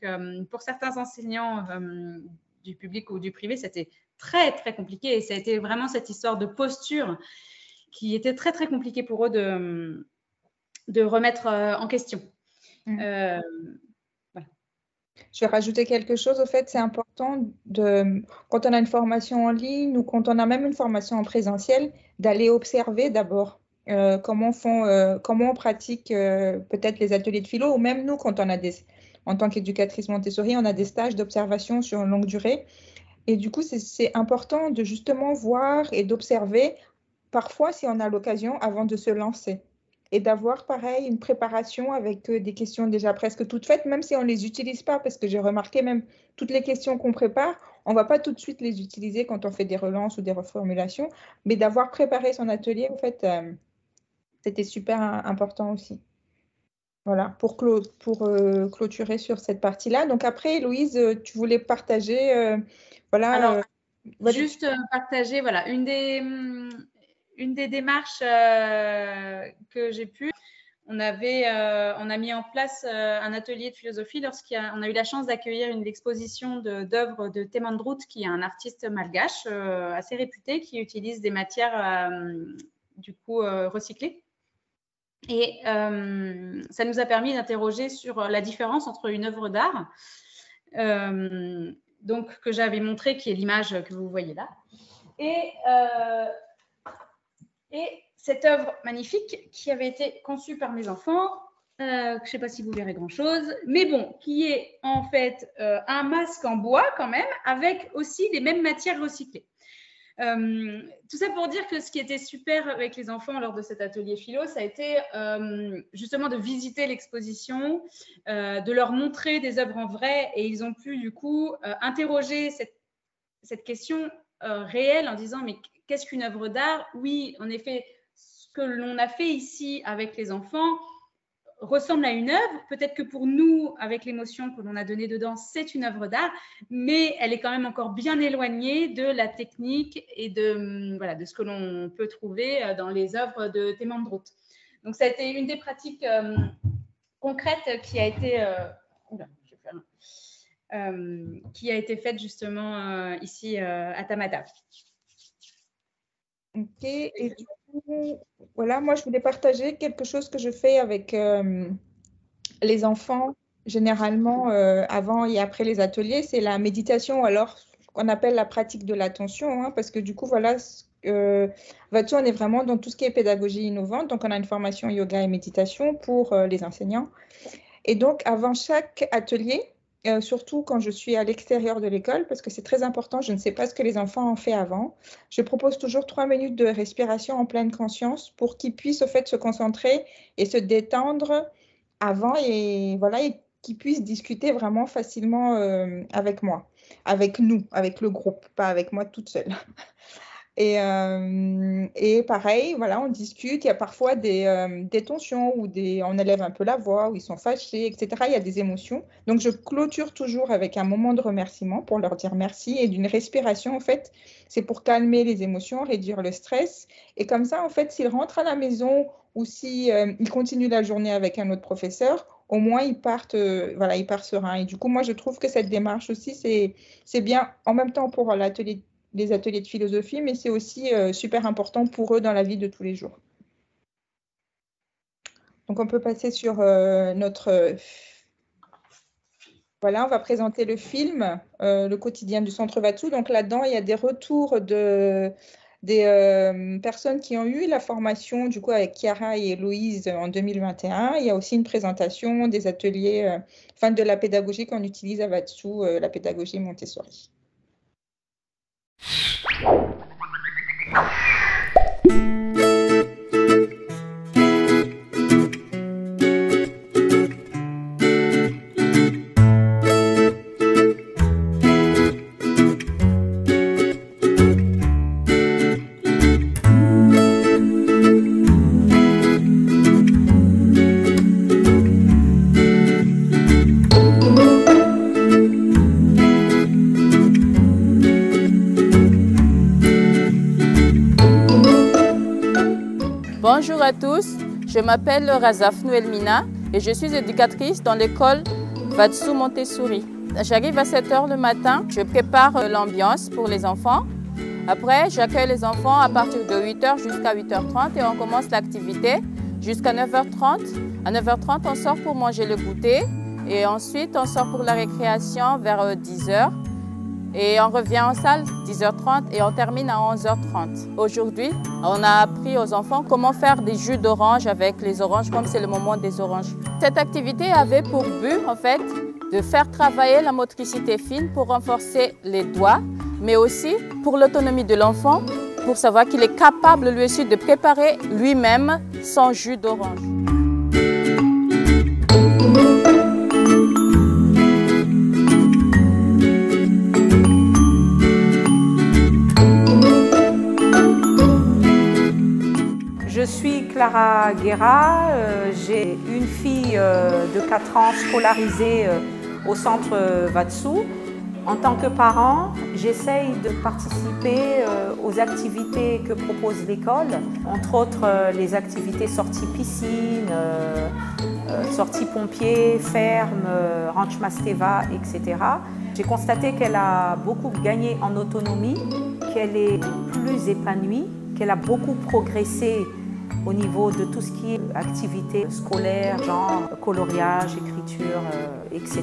Speaker 3: pour certains enseignants du public ou du privé, c'était très, très compliqué. Et ça a été vraiment cette histoire de posture qui était très, très compliquée pour eux de remettre en question.
Speaker 2: Je vais rajouter quelque chose. Au fait, c'est important quand on a une formation en ligne ou quand on a même une formation en présentiel, d'aller observer d'abord comment on pratique peut-être les ateliers de philo, ou même nous, quand en tant qu'éducatrice Montessori, on a des stages d'observation sur une longue durée. Et du coup, c'est important de justement voir et d'observer, parfois si on a l'occasion, avant de se lancer. Et d'avoir, pareil, une préparation avec des questions déjà presque toutes faites, même si on ne les utilise pas, parce que j'ai remarqué même toutes les questions qu'on prépare, on ne va pas tout de suite les utiliser quand on fait des relances ou des reformulations, mais d'avoir préparé son atelier, en fait, c'était super important aussi. Voilà, pour clôturer sur cette partie-là. Donc après, Héloïse, tu voulais partager,
Speaker 3: Alors, juste partager, voilà, une des démarches que j'ai pu, on a mis en place un atelier de philosophie lorsqu'on a eu la chance d'accueillir une exposition d'œuvres de Temandrout, qui est un artiste malgache assez réputé, qui utilise des matières du coup recyclées. Et ça nous a permis d'interroger sur la différence entre une œuvre d'art, donc que j'avais montré, qui est l'image que vous voyez là, et cette œuvre magnifique qui avait été conçue par mes enfants, je ne sais pas si vous verrez grand-chose, mais bon, qui est en fait un masque en bois quand même, avec aussi les mêmes matières recyclées. Tout ça pour dire que ce qui était super avec les enfants lors de cet atelier philo, ça a été justement de visiter l'exposition, de leur montrer des œuvres en vrai, et ils ont pu du coup interroger cette question réelle en disant mais qu'est-ce qu'une œuvre d'art? Oui, en effet, ce que l'on a fait ici avec les enfants ressemble à une œuvre. Peut-être que pour nous, avec l'émotion que l'on a donnée dedans, c'est une œuvre d'art, mais elle est quand même encore bien éloignée de la technique et de ce que l'on peut trouver dans les œuvres de Temandrout. Donc, ça a été une des pratiques concrètes qui a été faite justement ici à Tamada.
Speaker 2: Ok, et du coup, voilà, moi je voulais partager quelque chose que je fais avec les enfants, généralement avant et après les ateliers, c'est la méditation, alors ce qu'on appelle la pratique de l'attention, hein, parce que du coup, voilà, on est vraiment dans tout ce qui est pédagogie innovante, donc on a une formation yoga et méditation pour les enseignants. Et donc, avant chaque atelier, surtout quand je suis à l'extérieur de l'école, parce que c'est très important, je ne sais pas ce que les enfants ont fait avant. Je propose toujours 3 minutes de respiration en pleine conscience pour qu'ils puissent au fait se concentrer et se détendre avant et voilà, et qu'ils puissent discuter vraiment facilement avec moi, avec nous, avec le groupe, pas avec moi toute seule. Et pareil, voilà, on discute, il y a parfois des tensions ou on élève un peu la voix, ou ils sont fâchés, etc. Il y a des émotions. Donc, je clôture toujours avec un moment de remerciement pour leur dire merci et d'une respiration, en fait. C'est pour calmer les émotions, réduire le stress. Et comme ça, en fait, s'ils rentrent à la maison ou s'ils continuent la journée avec un autre professeur, au moins ils partent sereins. Et du coup, moi, je trouve que cette démarche aussi, c'est bien en même temps pour les ateliers de philosophie, mais c'est aussi super important pour eux dans la vie de tous les jours. Donc, on peut passer sur notre... Voilà, on va présenter le film, le quotidien du Centre Vatsou. Donc là-dedans, il y a des retours des personnes qui ont eu la formation du coup avec Chiara et Héloïse en 2021. Il y a aussi une présentation des ateliers, de la pédagogie qu'on utilise à Vatsou, la pédagogie Montessori.
Speaker 10: Bonjour à tous, je m'appelle Razaf Nouelmina et je suis éducatrice dans l'école Vatsou Montessori. J'arrive à 7 h le matin, je prépare l'ambiance pour les enfants. Après, j'accueille les enfants à partir de 8 h jusqu'à 8 h 30 et on commence l'activité jusqu'à 9 h 30. À 9 h 30, on sort pour manger le goûter et ensuite on sort pour la récréation vers 10 h. Et on revient en salle 10 h 30 et on termine à 11 h 30. Aujourd'hui, on a appris aux enfants comment faire des jus d'orange avec les oranges, comme c'est le moment des oranges. Cette activité avait pour but, en fait, de faire travailler la motricité fine pour renforcer les doigts, mais aussi pour l'autonomie de l'enfant, pour savoir qu'il est capable lui aussi de préparer lui-même son jus d'orange.
Speaker 11: Je suis Clara Guerra, j'ai une fille de 4 ans scolarisée au centre Vatsou. En tant que parent, j'essaye de participer aux activités que propose l'école, entre autres les activités sorties piscine, sorties pompiers, ferme, ranch Masteva, etc. J'ai constaté qu'elle a beaucoup gagné en autonomie, qu'elle est plus épanouie, qu'elle a beaucoup progressé au niveau de tout ce qui est activité scolaire, genre coloriage, écriture, etc.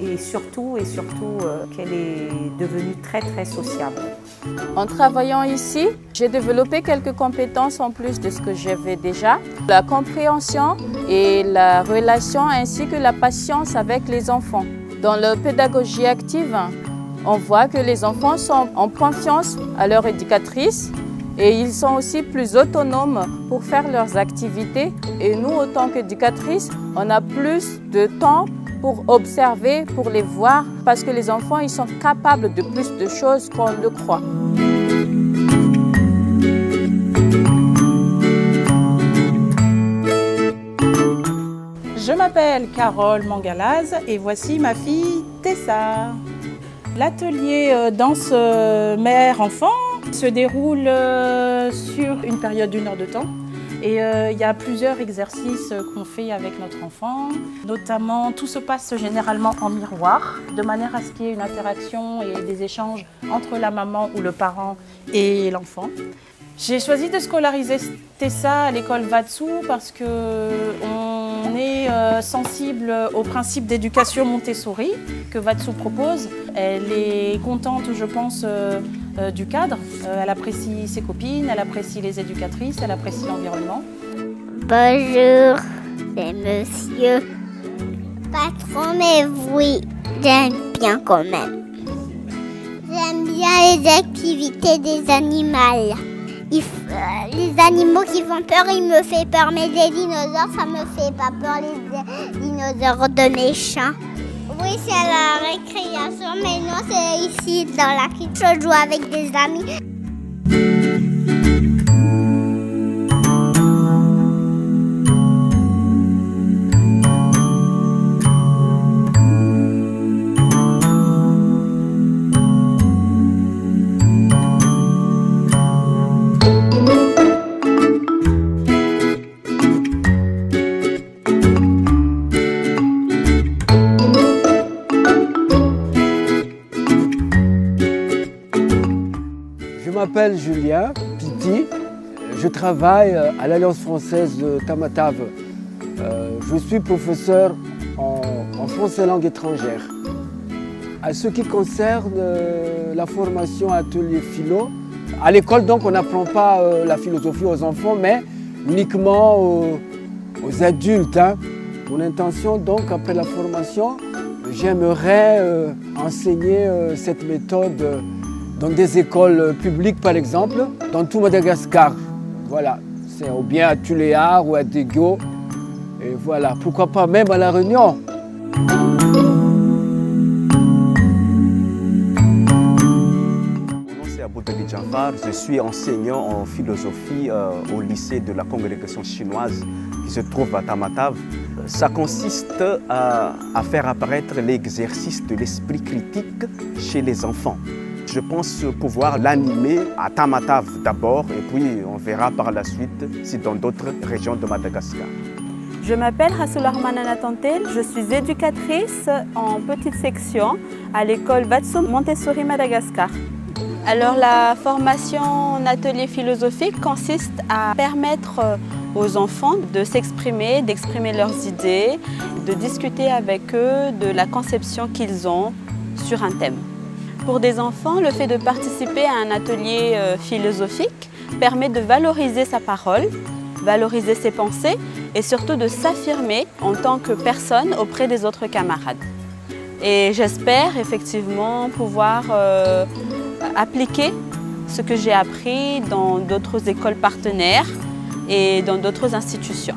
Speaker 11: Et surtout qu'elle est devenue très sociable.
Speaker 10: En travaillant ici, j'ai développé quelques compétences en plus de ce que j'avais déjà. La compréhension et la relation ainsi que la patience avec les enfants. Dans la pédagogie active, on voit que les enfants sont en confiance à leur éducatrice et ils sont aussi plus autonomes pour faire leurs activités. Et nous, en tant qu'éducatrices, on a plus de temps pour observer, pour les voir, parce que les enfants, ils sont capables de plus de choses qu'on le croit.
Speaker 12: Je m'appelle Carole Mangalaz et voici ma fille Tessa. L'atelier danse mère-enfant se déroule sur une période d'1 heure de temps. Et il y a plusieurs exercices qu'on fait avec notre enfant. Notamment, tout se passe généralement en miroir, de manière à ce qu'il y ait une interaction et des échanges entre la maman ou le parent et l'enfant. J'ai choisi de scolariser Tessa à l'école Vatsou parce qu'on est sensible au principe d'éducation Montessori que Vatsou propose. Elle est contente, je pense, du cadre. Elle apprécie ses copines, elle apprécie les éducatrices, elle apprécie l'environnement.
Speaker 13: Bonjour, c'est monsieur. Pas trop, mais oui, j'aime bien quand même. J'aime bien les activités des animaux. Les animaux qui font peur, ils me font peur, mais les dinosaures, ça me fait pas peur, les dinosaures de méchants. Oui, c'est à la récréation, mais non, c'est ici dans la kitchen, je joue avec des amis.
Speaker 14: m'appelle Julien Piti. Je travaille à l'Alliance française de Tamatave. Je suis professeur en français langue étrangère. À ce qui concerne la formation atelier philo, à l'école donc on n'apprend pas la philosophie aux enfants, mais uniquement aux adultes. Hein. Mon intention donc après la formation, j'aimerais enseigner cette méthode dans des écoles publiques par exemple, dans tout Madagascar. Voilà, c'est ou bien à Tuléar ou à Dego. Et voilà, pourquoi pas même à La Réunion.
Speaker 15: Mon nom c'est Aboudali Djafar, je suis enseignant en philosophie au lycée de la congrégation chinoise qui se trouve à Tamatave. Ça consiste à faire apparaître l'exercice de l'esprit critique chez les enfants. Je pense pouvoir l'animer à Tamatave d'abord et puis on verra par la suite si dans d'autres régions de Madagascar.
Speaker 16: Je m'appelle Rassoula Manana Tantel, je suis éducatrice en petite section à l'école Vatsu Montessori Madagascar. Alors la formation en atelier philosophique consiste à permettre aux enfants de s'exprimer, d'exprimer leurs idées, de discuter avec eux de la conception qu'ils ont sur un thème. Pour des enfants, le fait de participer à un atelier philosophique permet de valoriser sa parole, valoriser ses pensées et surtout de s'affirmer en tant que personne auprès des autres camarades. Et j'espère effectivement pouvoir appliquer ce que j'ai appris dans d'autres écoles partenaires et dans d'autres institutions.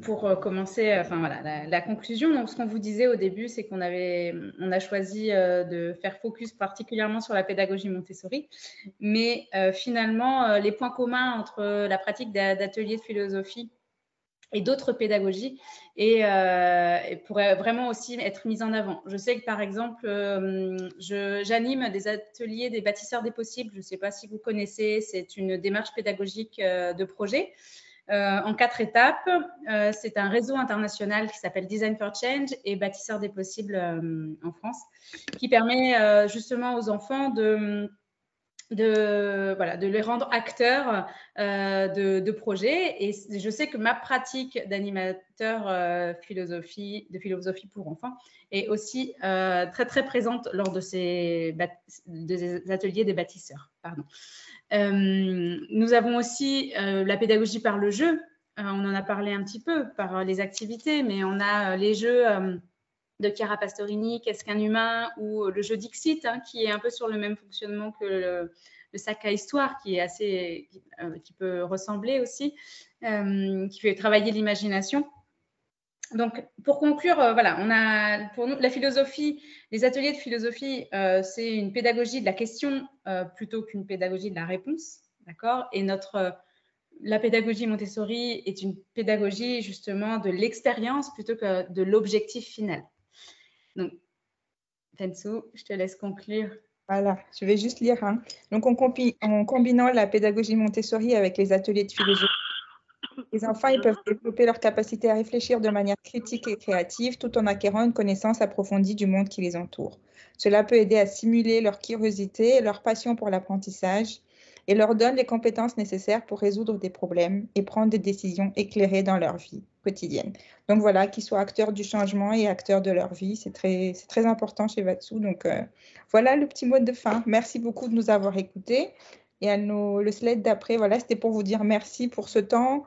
Speaker 3: Pour commencer, enfin voilà, la conclusion, donc ce qu'on vous disait au début, c'est qu'on a choisi de faire focus particulièrement sur la pédagogie Montessori, mais finalement, les points communs entre la pratique d'ateliers de philosophie et d'autres pédagogies et pourraient vraiment aussi être mises en avant. Je sais que par exemple, j'anime des ateliers des bâtisseurs des possibles. Je ne sais pas si vous connaissez, c'est une démarche pédagogique de projet. En 4 étapes. C'est un réseau international qui s'appelle Design for Change et Bâtisseurs des possibles en France, qui permet justement aux enfants de les rendre acteurs de projets. Et je sais que ma pratique d'animateur de philosophie pour enfants est aussi très, très présente lors de ces ateliers des bâtisseurs. Pardon. Nous avons aussi la pédagogie par le jeu. On en a parlé un petit peu par les activités, mais on a les jeux de Chiara Pastorini, Qu'est-ce qu'un humain, ou le jeu Dixit, hein, qui est un peu sur le même fonctionnement que le sac à histoire, qui peut ressembler aussi, qui fait travailler l'imagination. Donc, pour conclure, voilà, on a pour nous la philosophie, les ateliers de philosophie, c'est une pédagogie de la question plutôt qu'une pédagogie de la réponse, d'accord ? Et la pédagogie Montessori est une pédagogie justement de l'expérience plutôt que de l'objectif final. Donc, Tensu, je te laisse conclure.
Speaker 2: Voilà, je vais juste lire. Hein. Donc, en combinant la pédagogie Montessori avec les ateliers de philosophie, les enfants ils peuvent développer leur capacité à réfléchir de manière critique et créative tout en acquérant une connaissance approfondie du monde qui les entoure. Cela peut aider à stimuler leur curiosité et leur passion pour l'apprentissage et leur donne les compétences nécessaires pour résoudre des problèmes et prendre des décisions éclairées dans leur vie quotidienne. Donc voilà, qu'ils soient acteurs du changement et acteurs de leur vie, c'est très important chez Vatsu. Donc voilà le petit mot de fin. Merci beaucoup de nous avoir écoutés. Et le slide d'après, voilà, c'était pour vous dire merci pour ce temps.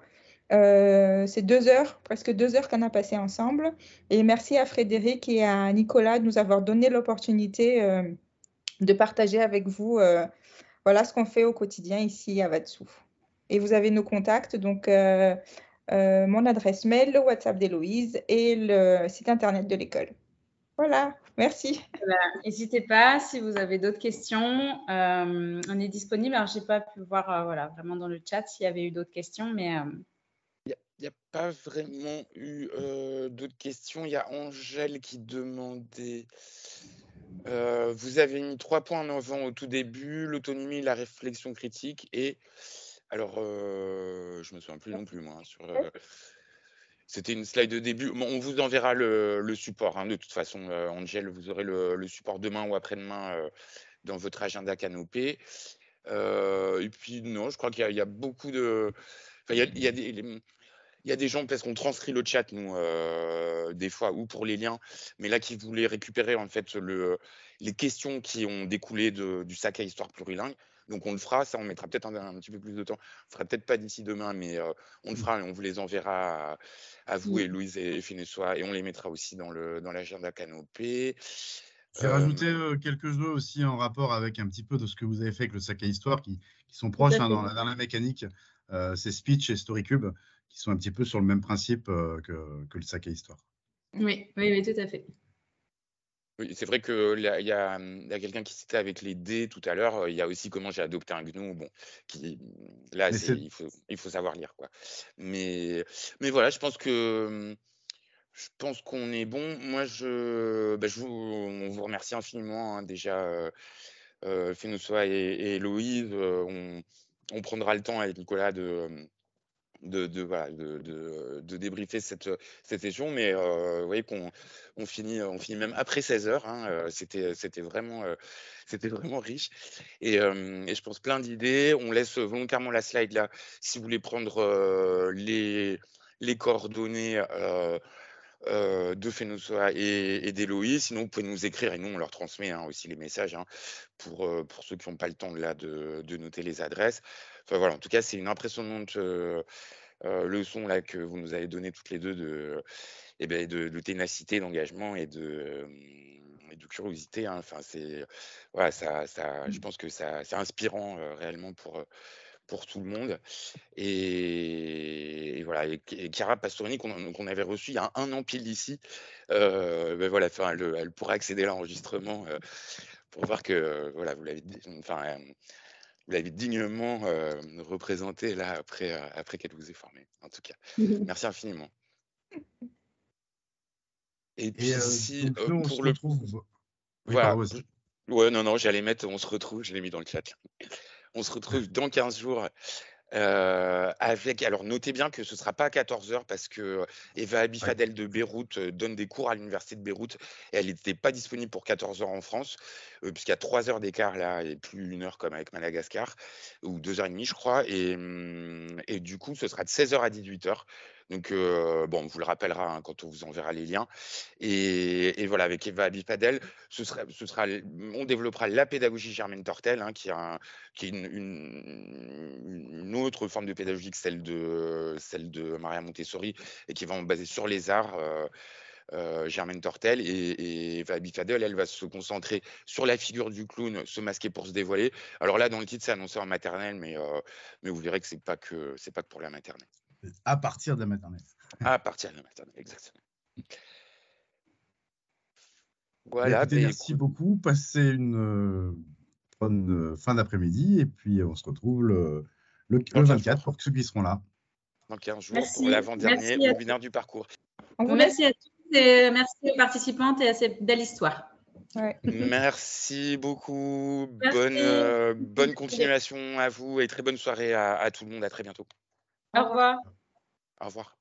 Speaker 2: C'est 2 heures, presque 2 heures qu'on a passé ensemble. Et merci à Frédéric et à Nicolas de nous avoir donné l'opportunité de partager avec vous voilà ce qu'on fait au quotidien ici à Vadsou. Et vous avez nos contacts, donc mon adresse mail, le WhatsApp d'Héloïse et le site internet de l'école. Voilà, merci.
Speaker 3: N'hésitez pas si vous avez d'autres questions. On est disponible. Alors, je n'ai pas pu voir voilà, vraiment dans le chat s'il y avait eu d'autres questions, mais...
Speaker 1: Il n'y a pas vraiment eu d'autres questions. Il y a Angèle qui demandait... vous avez mis 3 points en avant au tout début, l'autonomie, la réflexion critique et... Alors, je me souviens plus non plus, moi. C'était une slide de début. Bon, on vous enverra le support. Hein, de toute façon, Angèle, vous aurez le support demain ou après-demain dans votre agenda Canopé. Et puis, non, je crois qu'il y a beaucoup de... Enfin, il y a des gens, parce qu'on transcrit le chat, nous, des fois, ou pour les liens, mais là, qui voulaient récupérer, en fait, les questions qui ont découlé du sac à histoire plurilingue. Donc, on le fera. Ça, on mettra peut-être un petit peu plus de temps. On ne fera peut-être pas d'ici demain, mais on le fera et on vous les enverra à vous, Héloïse et Fénessois, et on les mettra aussi dans l'agenda Canopé.
Speaker 4: J'ai rajouté quelques jeux aussi en rapport avec un petit peu de ce que vous avez fait avec le sac à histoire, qui sont proches dans la mécanique. C'est Speech et StoryCube, qui sont un petit peu sur le même principe que le sac à histoire.
Speaker 3: Oui, tout à fait.
Speaker 1: Oui, c'est vrai qu'il y a quelqu'un qui citait avec les dés tout à l'heure. Il y a aussi comment j'ai adopté un GNU. Bon, là, il faut savoir lire, quoi. Mais voilà, je pense qu'on est bon. Moi, on vous remercie infiniment, hein, déjà, Fénossois et Héloïse. On prendra le temps avec Nicolas de débriefer cette session, mais vous voyez qu'on finit même après 16h. Hein, c'était vraiment riche et je pense plein d'idées. On laisse volontairement la slide là si vous voulez prendre les coordonnées de Fénossois et d'Héloïse. Sinon, vous pouvez nous écrire et nous, on leur transmet aussi les messages, hein, pour ceux qui n'ont pas le temps là de noter les adresses. Enfin, voilà, en tout cas, c'est une impressionnante leçon là, que vous nous avez donnée toutes les deux de ténacité, d'engagement et de curiosité. Hein. Enfin, voilà, je pense que c'est inspirant réellement pour tout le monde. Et voilà, et Chiara Pastorini, qu'on avait reçue il y a 1 an pile ici, voilà, elle pourra accéder à l'enregistrement pour voir que voilà, vous l'avez dignement représenté là après qu'elle vous ait formé. En tout cas, merci infiniment. Et puis si
Speaker 4: on
Speaker 1: pour
Speaker 4: se
Speaker 1: le
Speaker 4: retrouve. Oui,
Speaker 1: voilà,
Speaker 4: pardon,
Speaker 1: ouais, non, j'allais mettre, on se retrouve, je l'ai mis dans le chat. On se retrouve dans 15 jours alors notez bien que ce ne sera pas à 14h parce que Eva Abifadel de Beyrouth donne des cours à l'université de Beyrouth et elle n'était pas disponible pour 14h en France, puisqu'il y a 3 heures d'écart là et plus 1 heure comme avec Madagascar, ou 2h30 je crois, et du coup ce sera de 16h à 18h. Donc, bon, on vous le rappellera, hein, quand on vous enverra les liens. Et voilà, avec Eva Abifadel, on développera la pédagogie Germaine Tortel, hein, qui est une autre forme de pédagogie que celle de Maria Montessori, et qui va baser sur les arts. Germaine Tortel et Eva Abifadel, elle va se concentrer sur la figure du clown, se masquer pour se dévoiler. Alors là, dans le titre, c'est annoncé en maternelle, mais vous verrez que c'est pas que pour la maternelle.
Speaker 4: À partir de la maternelle.
Speaker 1: À partir de la maternelle, exactement. Voilà.
Speaker 4: Écoutez, merci beaucoup. Passez une bonne fin d'après-midi et puis on se retrouve le 24 pour ceux qui seront là.
Speaker 1: Dans 15 jours pour l'avant-dernier webinaire du parcours.
Speaker 3: Merci à tous et merci aux participantes et à cette belle histoire.
Speaker 2: Ouais.
Speaker 1: Merci beaucoup. Bonne continuation à vous et très bonne soirée à tout le monde. À très bientôt.
Speaker 3: Au revoir.
Speaker 1: Au revoir.